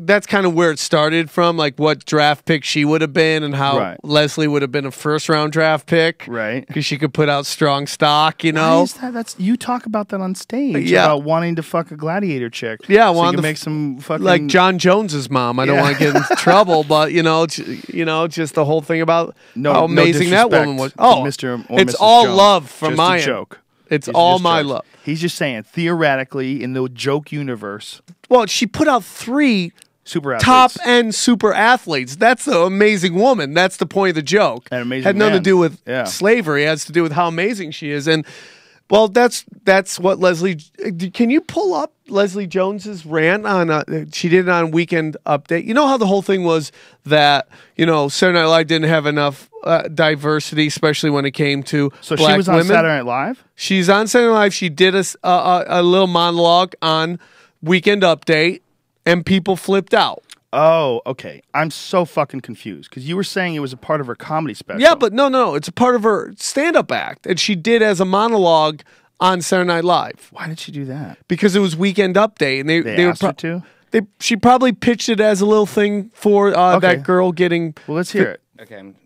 that's kind of where it started from, like what draft pick she would have been and how Leslie would have been a first-round draft pick. Right. Because she could put out strong stock, you know? Why is that? You talk about that on stage, about wanting to fuck a gladiator chick. Yeah, so you can make some fucking... Like John Jones's mom. I don't want to get in trouble, but, just the whole thing about how amazing that woman was. Oh, Mr. or it's Mrs. all Jones. love from Just my a end. joke. It's all my love. He's just saying, theoretically, in the joke universe... Well, she put out 3 super athletes. top-end super athletes. That's the amazing woman. That's the point of the joke. An amazing Had nothing man. to do with Yeah. slavery. It has to do with how amazing she is. And, well, that's what Leslie... Can you pull up Leslie Jones's rant on... she did it on Weekend Update. You know how the whole thing was that, Saturday Night Live didn't have enough diversity, especially when it came to So black she was on women? Saturday Night Live? She's on Saturday Night Live. She did a little monologue on Weekend Update, and people flipped out. Oh, okay. I'm so fucking confused because you were saying it was a part of her comedy special. Yeah, but no. It's a part of her stand-up act, and she did as a monologue on Saturday Night Live. Why did she do that? Because it was Weekend Update, and they asked her to? She probably pitched it as a little thing for that girl getting... Well, let's hear it. Okay, I'm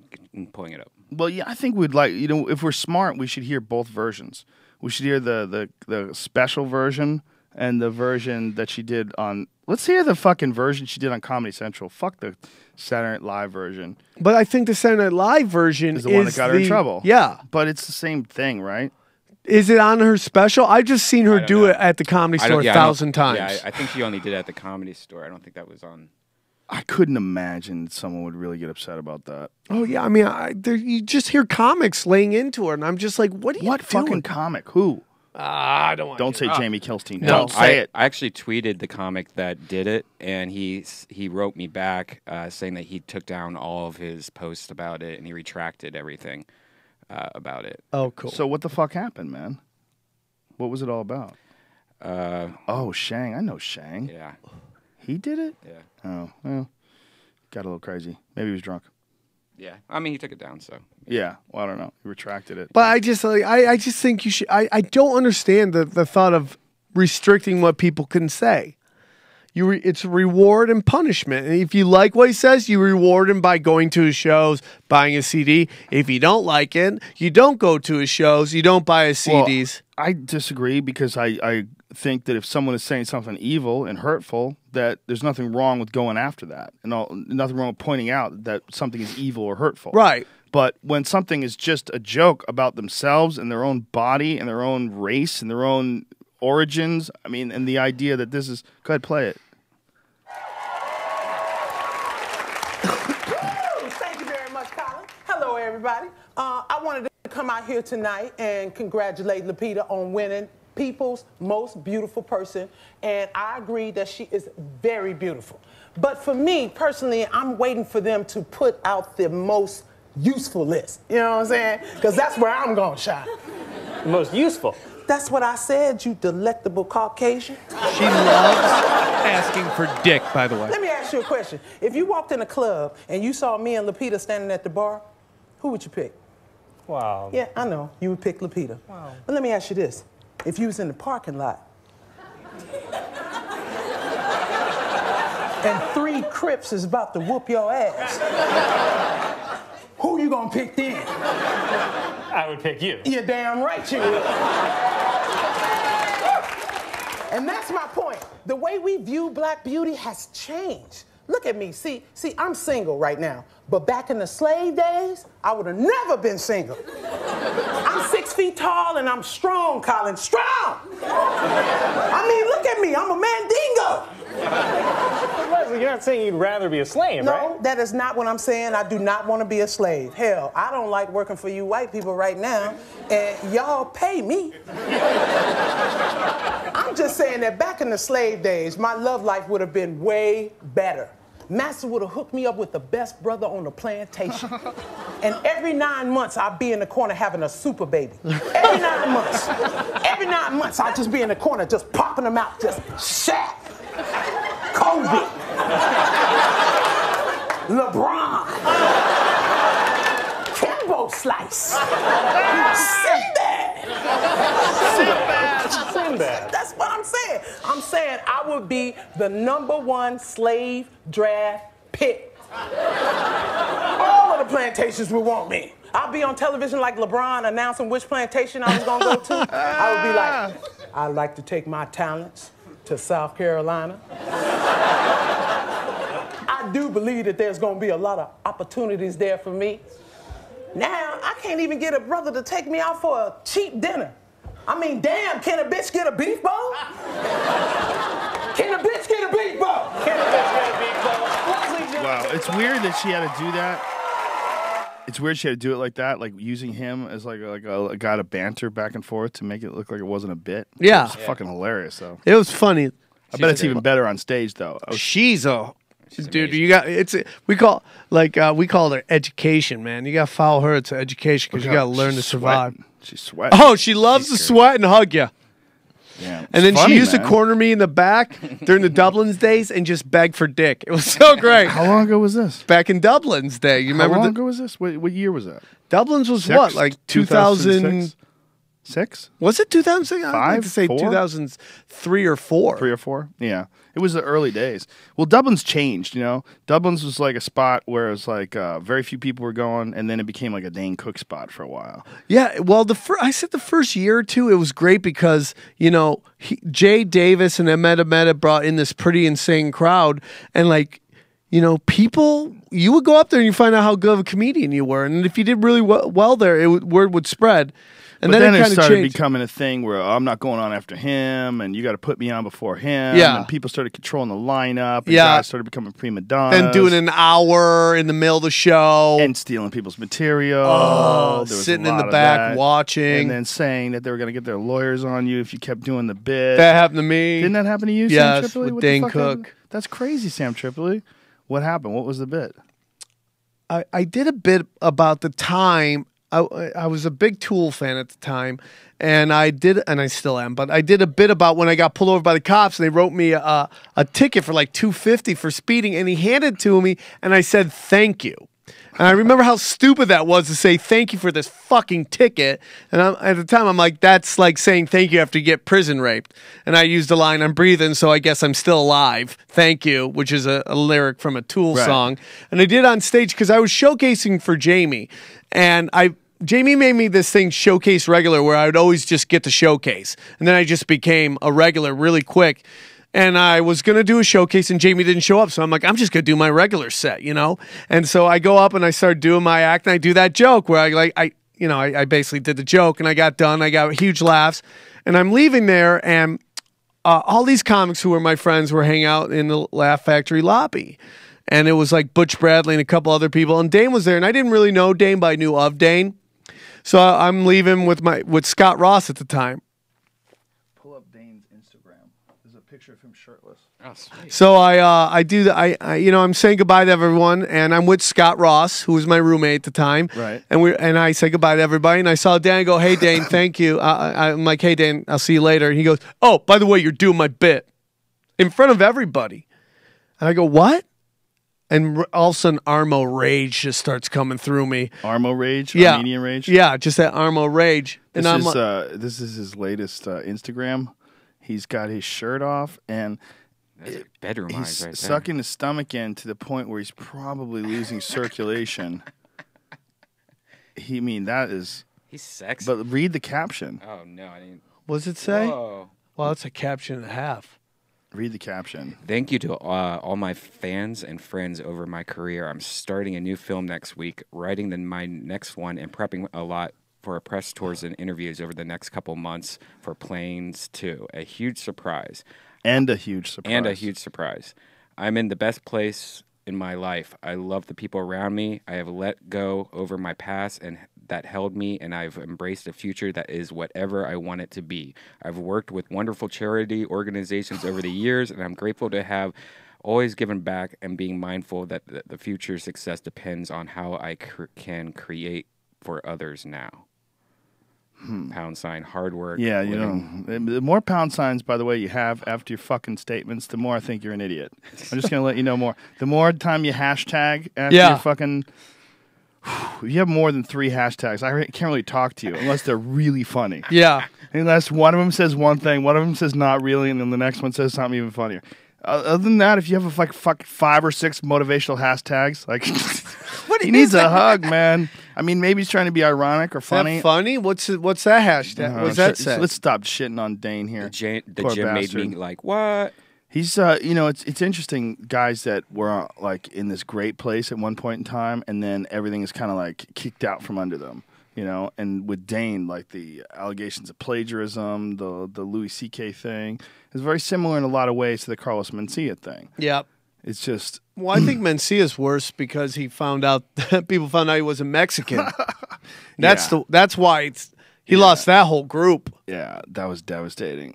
pulling it up. Well, yeah, I think we'd like, if we're smart, we should hear both versions. We should hear the special version and the version that she did on... Let's hear the fucking version she did on Comedy Central. Fuck the Saturday Night Live version. But I think the Saturday Night Live version is the one that got her in trouble. Yeah. But it's the same thing, right? Is it on her special? I've just seen her do it at the Comedy Store 1,000 times. Yeah, I think she only did it at the Comedy Store. I don't think that was on... I couldn't imagine someone would really get upset about that. Oh, yeah. I mean, you just hear comics laying into her, and I'm just like, what are you doing? Fucking comic? Who? I don't want to. Don't say Jamie Kilstein. No. Don't say it. I actually tweeted the comic that did it, and he wrote me back saying that he took down all of his posts about it, and he retracted everything about it. Oh, cool. So what the fuck happened, man? What was it all about? Shang. I know Shang. Yeah. He did it? Yeah. Oh, well, got a little crazy. Maybe he was drunk. Yeah. I mean, he took it down, so. Yeah. Well, I don't know. He retracted it. But I just think you should. I don't understand the thought of restricting what people can say. It's reward and punishment. And if you like what he says, you reward him by going to his shows, buying his CD. If you don't like it, you don't go to his shows, you don't buy his CDs. Well, I disagree because I think that if someone is saying something evil and hurtful, that there's nothing wrong with going after that. And nothing wrong with pointing out that something is evil or hurtful. Right. But when something is just a joke about themselves and their own body and their own race and their own origins, I mean, and the idea that this is... Go ahead, play it. Thank you very much, Colin. Hello, everybody. I wanted to come out here tonight and congratulate Lupita on winning People's Most Beautiful Person, and I agree that she is very beautiful. But for me, personally, I'm waiting for them to put out the most useful list. You know what I'm saying? Because that's where I'm going to shine. The most useful? That's what I said, you delectable Caucasian. She loves asking for dick, by the way. Let me ask you a question. If you walked in a club and you saw me and Lupita standing at the bar, who would you pick? Wow. Yeah, I know. You would pick Lupita. Wow. But let me ask you this. If you was in the parking lot and 3 Crips is about to whoop your ass, who you gonna pick then? I would pick you. You're damn right you would. And that's my point. The way we view black beauty has changed. Look at me. See, I'm single right now. But back in the slave days, I would have never been single. I'm 6 feet tall and I'm strong, Colin. Strong! I mean, look at me. I'm a mandingo. Leslie, you're not saying you'd rather be a slave, right? No, that is not what I'm saying. I do not want to be a slave. Hell, I don't like working for you white people right now, and y'all pay me. I'm just saying that back in the slave days, my love life would have been way better. Master would have hooked me up with the best brother on the plantation. And every 9 months, I'd be in the corner having a super baby. Every 9 months. Every 9 months, I'd just be in the corner just popping them out, just Shaq, Kobe. LeBron. Kimbo Slice. Sinbad. That's what I'm saying. I'm saying I would be the #1 slave draft pick. All of the plantations would want me. I'll be on television like LeBron announcing which plantation I was going to go to. I would be like, I'd like to take my talents to South Carolina. I do believe that there's going to be a lot of opportunities there for me. Now, I can't even get a brother to take me out for a cheap dinner. I mean, damn, can a bitch get a beef bowl? Can a bitch get a beef bowl? Can a bitch get a beef bowl? Wow, it's weird that she had to do that. It's weird she had to do it like that, like using him as like a guy to banter back and forth to make it look like it wasn't a bit. Yeah. It was fucking hilarious, though. It was funny. I bet it's even better on stage, though. She's dude. You got we call it education, man. You got to follow her to education because you got to learn to survive. She's sweating. Oh, she loves to sweat and hug you. Yeah, and then funny, she used man. to corner me in the back during the Dublin's days and just beg for dick. It was so great. How long ago was this? Back in Dublin's day. You remember? How long ago was this? What year was that? Dublin's was what? Like 2006? Was it 2006? I'd like to say 2003 or 4. 3 or 4? Yeah. It was the early days. Well, Dublin's changed, you know. Dublin's was like a spot where it was like very few people were going, and then it became like a Dane Cook spot for a while. Yeah, well, I said the first year or two, it was great because, you know, Jay Davis and Ahmed brought in this pretty insane crowd, and like, you know, people, you would go up there and you find out how good of a comedian you were, and if you did really well there, word would spread. And then it kind of started changed. becoming a thing where I'm not going on after him, and you got to put me on before him. Yeah. And people started controlling the lineup. And Yeah. guys started becoming prima donnas. And doing an hour in the middle of the show. And stealing people's material. Oh, There was sitting a in the lot of back that. watching. And then saying that they were going to get their lawyers on you if you kept doing the bit. That happened to me. Didn't that happen to you, Sam Yes, Tripoli? with What the Dane fuck Cook. happened? That's crazy, Sam Tripoli. What happened? What was the bit? I did a bit about the time. I was a big Tool fan at the time, and I still am, but I did a bit about when I got pulled over by the cops, and they wrote me a ticket for like $250 for speeding, and he handed it to me, and I said, thank you. And I remember how stupid that was to say thank you for this fucking ticket. And at the time, I'm like, that's like saying thank you after you get prison raped. And I used the line, I'm breathing, so I guess I'm still alive. Thank you, which is a lyric from a Tool song. And I did it on stage because I was showcasing for Jamie. And Jamie made me this thing, Showcase Regular, where I would always just get to showcase. And then I just became a regular really quick. And I was going to do a showcase, and Jamie didn't show up. So I'm like, I'm just going to do my regular set, you know? And so I go up, and I start doing my act, and I do that joke where I basically did the joke, and I got done. I got huge laughs. And I'm leaving there, and all these comics who were my friends were hanging out in the Laugh Factory lobby. And it was like Butch Bradley and a couple other people. And Dane was there, and I didn't really know Dane, but I knew of Dane. So I'm leaving with Scott Ross at the time. Pull up Dane's Instagram. There's a picture of him shirtless. Oh, sweet. So I do that. I'm saying goodbye to everyone, and I'm with Scott Ross, who was my roommate at the time. Right. And I say goodbye to everybody, and I saw Dan go, "Hey Dane, thank you." I'm like, "Hey Dan, I'll see you later." And he goes, "Oh, by the way, you're doing my bit in front of everybody." And I go, "What?" And all of a sudden, Armo rage just starts coming through me. Armo rage? Yeah. Armenian rage? Yeah, just that Armo rage. This, and this is his latest Instagram. He's got his shirt off, and bedroom eyes he's right there. sucking his stomach in to the point where he's probably losing circulation. That is... He's sexy. But read the caption. Oh, no, I didn't... What does it say? Whoa. Well, it's a caption and a half. Read the caption. Thank you to all my fans and friends over my career. I'm starting a new film next week, writing my next one, and prepping a lot for press tours and interviews over the next couple months for Planes 2. A huge surprise. And a huge surprise. I'm in the best place in my life. I love the people around me. I have let go over my past and that held me, and I've embraced a future that is whatever I want it to be. I've worked with wonderful charity organizations over the years, and I'm grateful to have always given back and being mindful that the future success depends on how I can create for others now. Pound sign, hard work. Yeah, you know, the more pound signs, by the way, you have after your fucking statements, the more I think you're an idiot. I'm just going to let you know more. The more time you hashtag after your fucking... If you have more than 3 hashtags, I can't really talk to you unless they're really funny. Yeah. Unless one of them says one thing, one of them says not really, and then the next one says something even funnier. Other than that, if you have like 5 or 6 motivational hashtags, like he needs a hug, man. I mean, maybe he's trying to be ironic or funny. Is that funny? What's that hashtag? What's that say? Let's stop shitting on Dane here. The gym made me like, what? He's, you know, it's interesting, guys that were like in this great place at one point in time, and then everything is kind of like kicked out from under them. You know, and with Dane, like the allegations of plagiarism, the Louis C.K. thing, is very similar in a lot of ways to the Carlos Mencia thing. Yep. It's just... Well, I think Mencia's worse because he found out... people found out he wasn't Mexican. That's why he lost that whole group. Yeah, that was devastating.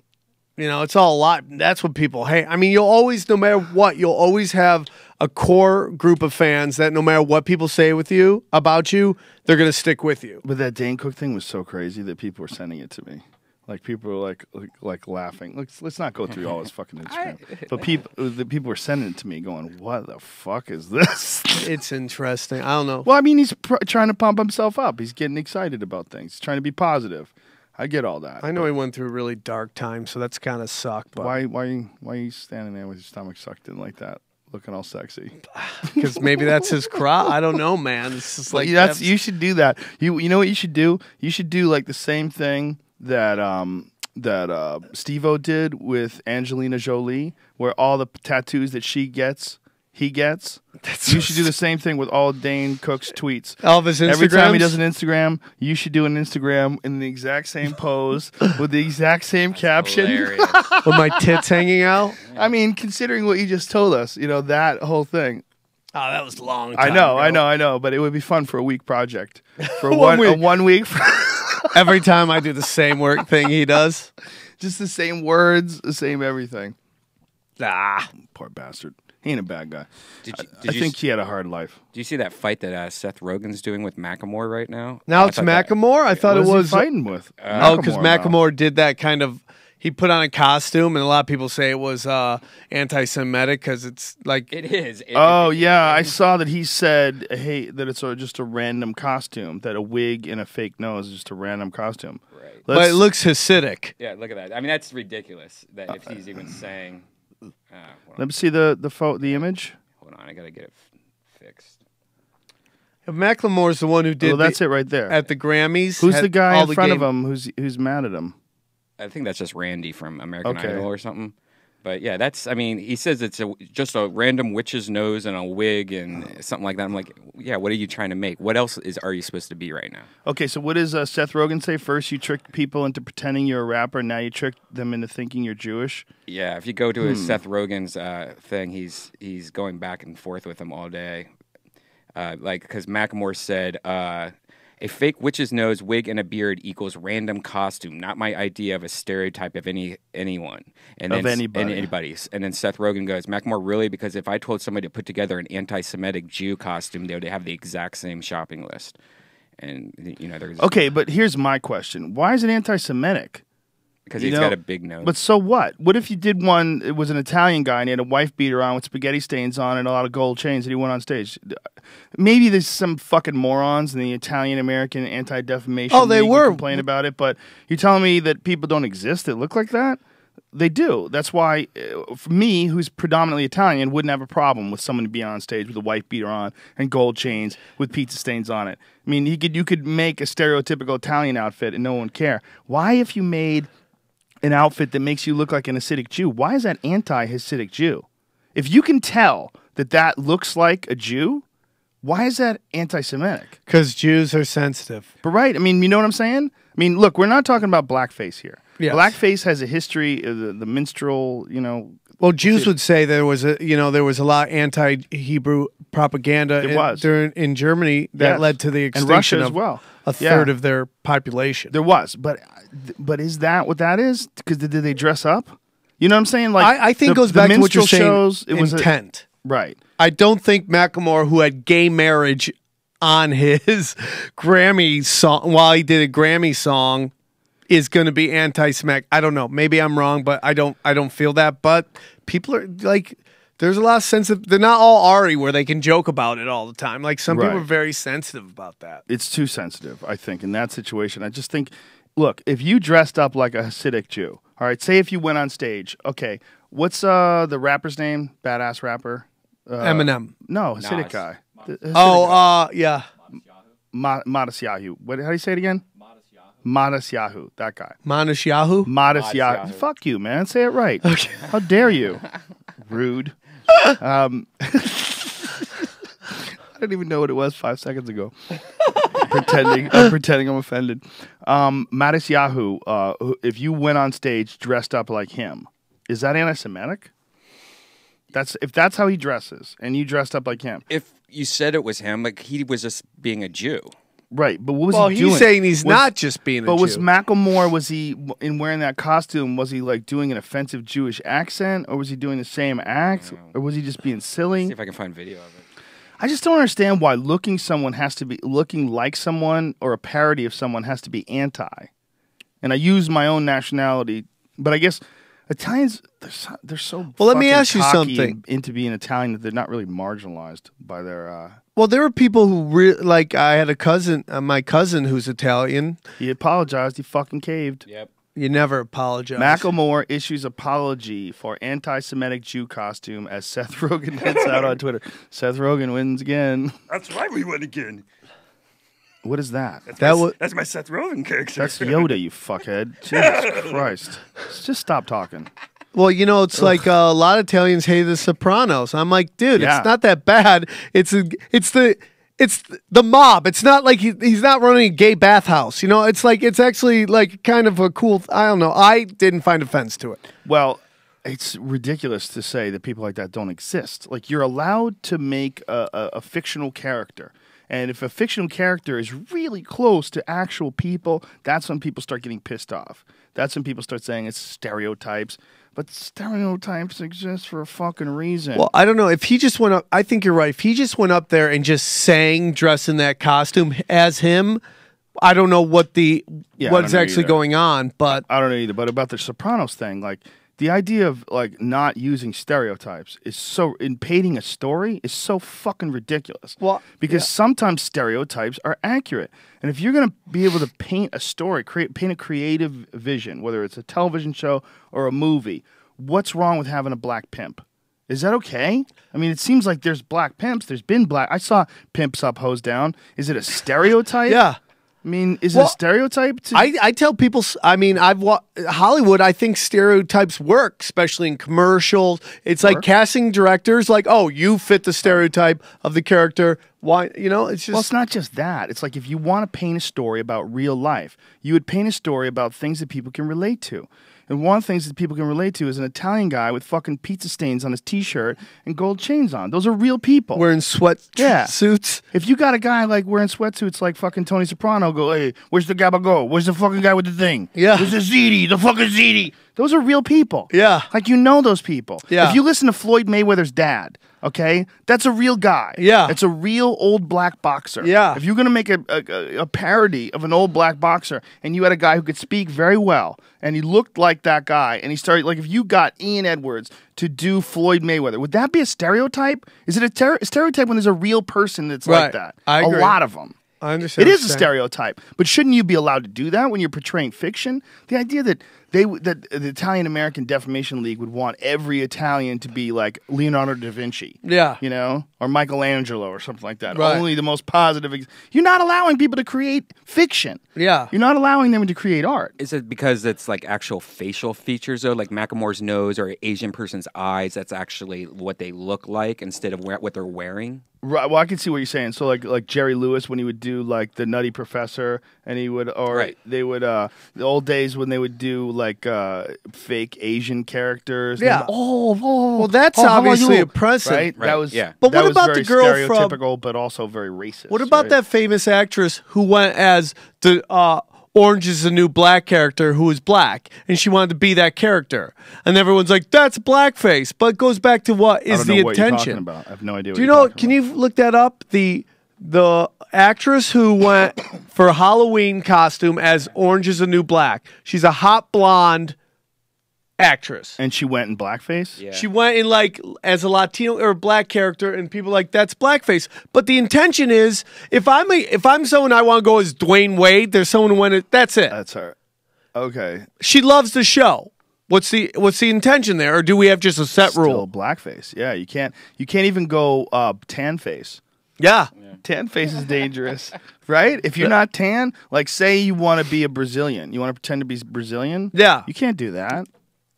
You know, it's all a lot. That's what people hate. I mean, you'll always, no matter what, you'll always have a core group of fans that no matter what people say about you, they're going to stick with you. But that Dane Cook thing was so crazy that people were sending it to me. Like, people were like laughing. Let's not go through all his fucking Instagram. But people were sending it to me going, what the fuck is this? It's interesting. I don't know. Well, I mean, he's trying to pump himself up. He's getting excited about things. He's trying to be positive. I get all that. I know he went through a really dark time, so that's kind of sucked. But why are you standing there with your stomach sucked in like that, looking all sexy? Because maybe that's his crop. I don't know, man. It's just like you should do that. You know what you should do? You should do like the same thing that Steve-O did with Angelina Jolie, where all the tattoos that he gets. You should do the same thing with all Dane Cook's tweets. All of his Instagrams? Every time he does an Instagram, you should do an Instagram in the exact same pose with the exact same caption. With my tits hanging out? I mean, considering what you just told us, you know, that whole thing. Oh, that was long time ago. I know, but it would be fun for a week project. For one week. Every time I do the same work thing he does. Just the same words, the same everything. Ah, poor bastard. He ain't a bad guy. I think he had a hard life. Do you see that fight that Seth Rogen's doing with Macklemore right now? Now it's Macklemore? I thought it was... He fighting with? Because Macklemore did that kind of... He put on a costume, and a lot of people say it was anti-Semitic because it's like... It is. I saw that he said, hey, that it's just a random costume, that a wig and a fake nose is just a random costume. Right. But it looks Hasidic. Yeah, look at that. I mean, that's ridiculous that if he's even saying... Let me see the image. Hold on, I gotta get it fixed. If Macklemore's the one who did. That's it right there at the Grammys. Who's the guy in front of him? Who's mad at him? I think that's just Randy from American Idol or something. But yeah, that's. I mean, he says it's just a random witch's nose and a wig and something like that. I'm like, yeah, what are you trying to make? What else are you supposed to be right now? Okay, so what does Seth Rogen say? First, you tricked people into pretending you're a rapper. Now you tricked them into thinking you're Jewish. Yeah, if you go to his Seth Rogen's thing, he's going back and forth with him all day. Because Macklemore said, a fake witch's nose, wig, and a beard equals random costume, not my idea of a stereotype of anyone. And then, anybody's. And then Seth Rogen goes, Macklemore, really? Because if I told somebody to put together an anti-Semitic Jew costume, they would have the exact same shopping list. And, you know, there's... Okay, but here's my question. Why is it anti-Semitic? Because he's got a big nose. But so what? What if you did one, it was an Italian guy and he had a wife beater on with spaghetti stains on and a lot of gold chains and he went on stage? Maybe there's some fucking morons in the Italian-American Anti-Defamation League they were. complain about it, but you're telling me that people don't exist that look like that? They do. That's why, for me, who's predominantly Italian, wouldn't have a problem with someone being on stage with a white beater on and gold chains with pizza stains on it. I mean, you could make a stereotypical Italian outfit and no one would care. Why, if you made an outfit that makes you look like an Hasidic Jew, why is that anti-Hasidic Jew? If you can tell that looks like a Jew, why is that anti-Semitic? Because Jews are sensitive. But right, I mean, you know what I'm saying? I mean, look, we're not talking about blackface here. Yes. Blackface has a history, the minstrel, you know. Well, Jews would say there was a lot of anti-Hebrew propaganda in Germany that led to the extinction of a third of their population. There was, but is that what that is? Because did they dress up? You know what I'm saying? Like I think it goes back to what you're saying. Shows, it was intent. Right. I don't think Macklemore, who had gay marriage on his Grammy song while he did a Grammy song is going to be anti-Semitic. I don't know. Maybe I'm wrong, but I don't feel that. But people are like, there's a lot of sensitive. They're not all Ari where they can joke about it all the time. Like some people are very sensitive about that. It's too sensitive, I think, in that situation. I just think, look, if you dressed up like a Hasidic Jew, all right, say if you went on stage, okay, what's the rapper's name? Badass rapper? Eminem. No, Hasidic guy. Yeah. Modest Yahoo. How do you say it again? Modest Yahoo. That guy. Modest Yahoo? Modest Yahoo. Fuck you, man. Say it right. Okay. How dare you? Rude. I didn't even know what it was 5 seconds ago. I'm pretending I'm offended. Modest Yahoo, if you went on stage dressed up like him, is that anti-Semitic? If that's how he dresses, and you dressed up like him. If you said it was him, like he was just being a Jew. Right, but what was he doing? He's saying he's not just being a Jew. But was Macklemore, was he, in wearing that costume, was he like doing an offensive Jewish accent, or was he doing the same act, or was he just being silly? See if I can find video of it. I just don't understand why looking like someone or a parody of someone has to be anti. And I use my own nationality, but I guess Italians, they're so well. Let me ask you cocky something. Into being Italian that they're not really marginalized by their. Well, there were people who like. I had a cousin, my cousin, who's Italian. He apologized. He fucking caved. Yep. You never apologize. Macklemore issues apology for anti-Semitic Jew costume as Seth Rogen hits out on Twitter. Seth Rogen wins again. That's right, we win again. What is that? That's my Seth Rogen character. That's Yoda, you fuckhead. Jesus Christ. Just stop talking. Well, you know, it's like a lot of Italians hate The Sopranos. I'm like, dude, it's not that bad. It's the mob. It's not like he's not running a gay bathhouse. You know, it's like it's actually like kind of a cool. I don't know. I didn't find offense to it. Well, it's ridiculous to say that people like that don't exist. Like you're allowed to make a fictional character. And if a fictional character is really close to actual people, that's when people start getting pissed off. That's when people start saying it's stereotypes. But stereotypes exist for a fucking reason. Well, I don't know. If he just went up, I think you're right. If he just went up there and just sang, dressed in that costume as him, I don't know what's actually going on. But I don't know either. But about the Sopranos thing, like the idea of like not using stereotypes is so in painting a story is so fucking ridiculous. Well, because sometimes stereotypes are accurate, and if you're gonna be able to paint a story, paint a creative vision, whether it's a television show or a movie, what's wrong with having a black pimp? Is that okay? I mean, it seems like there's black pimps. There's been black. I saw pimps up, hose down. Is it a stereotype? Yeah. I mean, is it a stereotype? I tell people, I mean, Hollywood, I think stereotypes work, especially in commercials. It's like casting directors, like, oh, you fit the stereotype of the character. Why, you know, it's just. Well, it's not just that. It's like if you want to paint a story about real life, you would paint a story about things that people can relate to. And one of the things that people can relate to is an Italian guy with fucking pizza stains on his T-shirt and gold chains on. Those are real people. Wearing sweatsuits. If you got a guy like wearing sweatsuits like fucking Tony Soprano, go, hey, where's the gabago? Where's the fucking guy with the thing? Yeah. Where's the ziti? The fucking ziti. Those are real people. Yeah. Like, you know those people. Yeah. If you listen to Floyd Mayweather's dad, okay, that's a real guy. Yeah. It's a real old black boxer. Yeah. If you're going to make a parody of an old black boxer and you had a guy who could speak very well and he looked like that guy and he started, like if you got Ian Edwards to do Floyd Mayweather, would that be a stereotype? Is it a stereotype when there's a real person that's like that? I agree. A lot of them. I understand. It is a stereotype, but shouldn't you be allowed to do that when you're portraying fiction? The idea that that the Italian American Defamation League would want every Italian to be like Leonardo da Vinci, you know, or Michelangelo or something like that. Right. Only the most positive. You're not allowing people to create fiction. Yeah, you're not allowing them to create art. Is it because it's like actual facial features though, like Macklemore's nose or an Asian person's eyes? That's actually what they look like instead of what they're wearing. Right. Well, I can see what you're saying. So, like Jerry Lewis when he would do like the Nutty Professor, and he would, or they would, the old days when they would do like fake Asian characters. Yeah. Well, that's obviously oppressive, right? That was. Yeah. But that what about the girl stereotypical, but also very racist. What about that famous actress who went as the Orange is the New Black character who was black, and she wanted to be that character, and everyone's like, "That's blackface." But it goes back to what is the intention? I have no idea. Do you know? Can you look that up? The actress who went for a Halloween costume as Orange is the New Black. She's a hot blonde actress. And she went in blackface? Yeah. She went in like as a Latino or black character, and people are like, that's blackface. But the intention is, if I'm someone I want to go as Dwayne Wade, there's someone who went. That's it. That's her. Okay. She loves the show. What's the intention there, or do we have just a set rule? Blackface. Yeah, you can't even go tan face. Yeah. Tan face is dangerous, right? If you're not tan, like say you want to be a Brazilian, you want to pretend to be Brazilian. Yeah. You can't do that.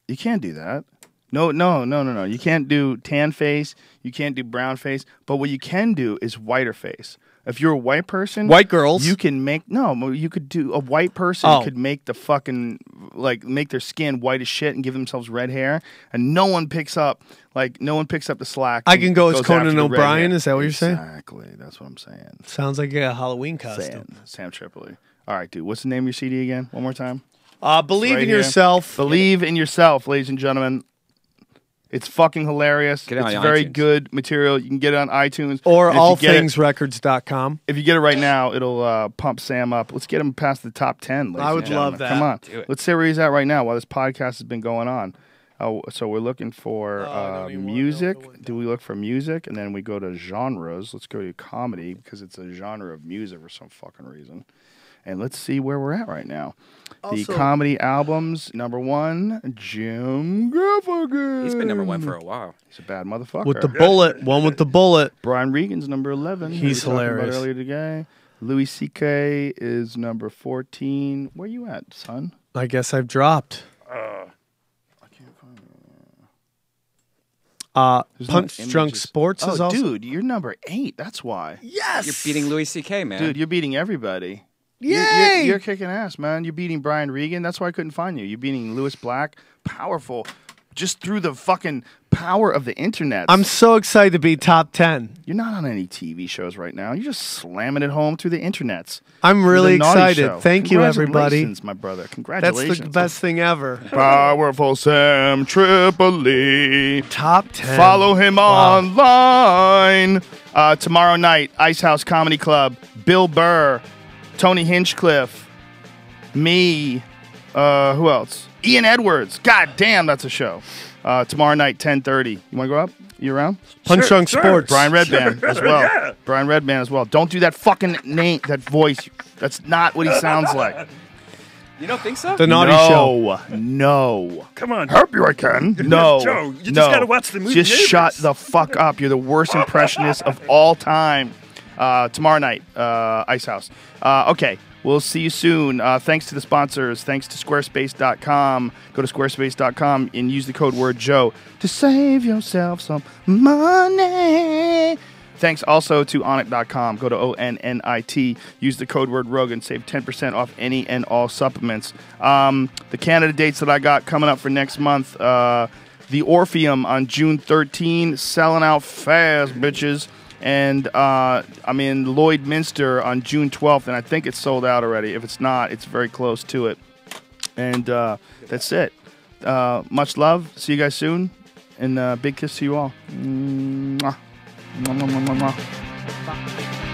You can't do that. No. You can't do tan face. You can't do brown face. But what you can do is whiter face. If you're a white person, white girls, you can make you could do a white person could make the fucking make their skin white as shit and give themselves red hair, and no one picks up the slack. I can go as Conan O'Brien. Is that what you're saying? Exactly. That's what I'm saying. Sounds like a Halloween costume. Sam Tripoli. All right, dude. What's the name of your CD again? One more time. Believe in yourself. Believe in yourself, ladies and gentlemen. It's fucking hilarious. It's very good material. You can get it on iTunes. Or allthingsrecords.com. If you get it right now, it'll pump Sam up. Let's get him past the top 10. I would love that. Come on. Let's see where he's at right now while this podcast has been going on. So we're looking for music. Do we look for music? And then we go to genres. Let's go to comedy because it's a genre of music for some fucking reason. And let's see where we're at right now. The comedy albums, number 1, Jim Gaffigan. He's been number 1 for a while. He's a bad motherfucker. With the bullet. One with the bullet. Brian Regan's number 11. He's hilarious. About earlier today. Louis C.K. is number 14. Where you at, son? I guess I've dropped. I can't find it. Punch Drunk Sports is also. Dude, you're number 8. That's why. Yes. You're beating Louis C.K., man. Dude, you're beating everybody. Yay! You're kicking ass, man. You're beating Brian Regan. That's why I couldn't find you. You're beating Louis Black. Powerful. Just through the fucking power of the internet. I'm so excited to be top 10. You're not on any TV shows right now. You're just slamming it home through the internets. I'm really excited. Thank you, everybody. Congratulations, my brother. Congratulations. That's the best thing ever. Powerful Sam Tripoli. Top 10. Follow him online. Tomorrow night, Ice House Comedy Club. Bill Burr. Tony Hinchcliffe, me, who else? Ian Edwards. God damn, that's a show. Tomorrow night, 10:30. You want to go up? You around? Punch Drunk Sports. Brian Redband as well. Yeah. Brian Redband as well. Don't do that fucking name, that voice. That's not what he sounds like. You don't think so? The Naughty Show. No. Come on. Help you, I can. No. Joe, you just got to watch the movie. Just Neighbors. shut the fuck up. You're the worst impressionist of all time. Tomorrow night, Ice House. Okay, we'll see you soon. Thanks to the sponsors. Thanks to Squarespace.com. Go to Squarespace.com and use the code word Joe to save yourself some money. Thanks also to Onnit.com. Go to ONNIT. Use the code word Rogan. Save 10% off any and all supplements. The Canada dates that I got coming up for next month. The Orpheum on June 13. Selling out fast, bitches. And I'm in Lloydminster on June 12th, and I think it's sold out already. If it's not, it's very close to it. And that's it. Much love. See you guys soon. And big kiss to you all. Mwah. Mwah, mwah, mwah, mwah.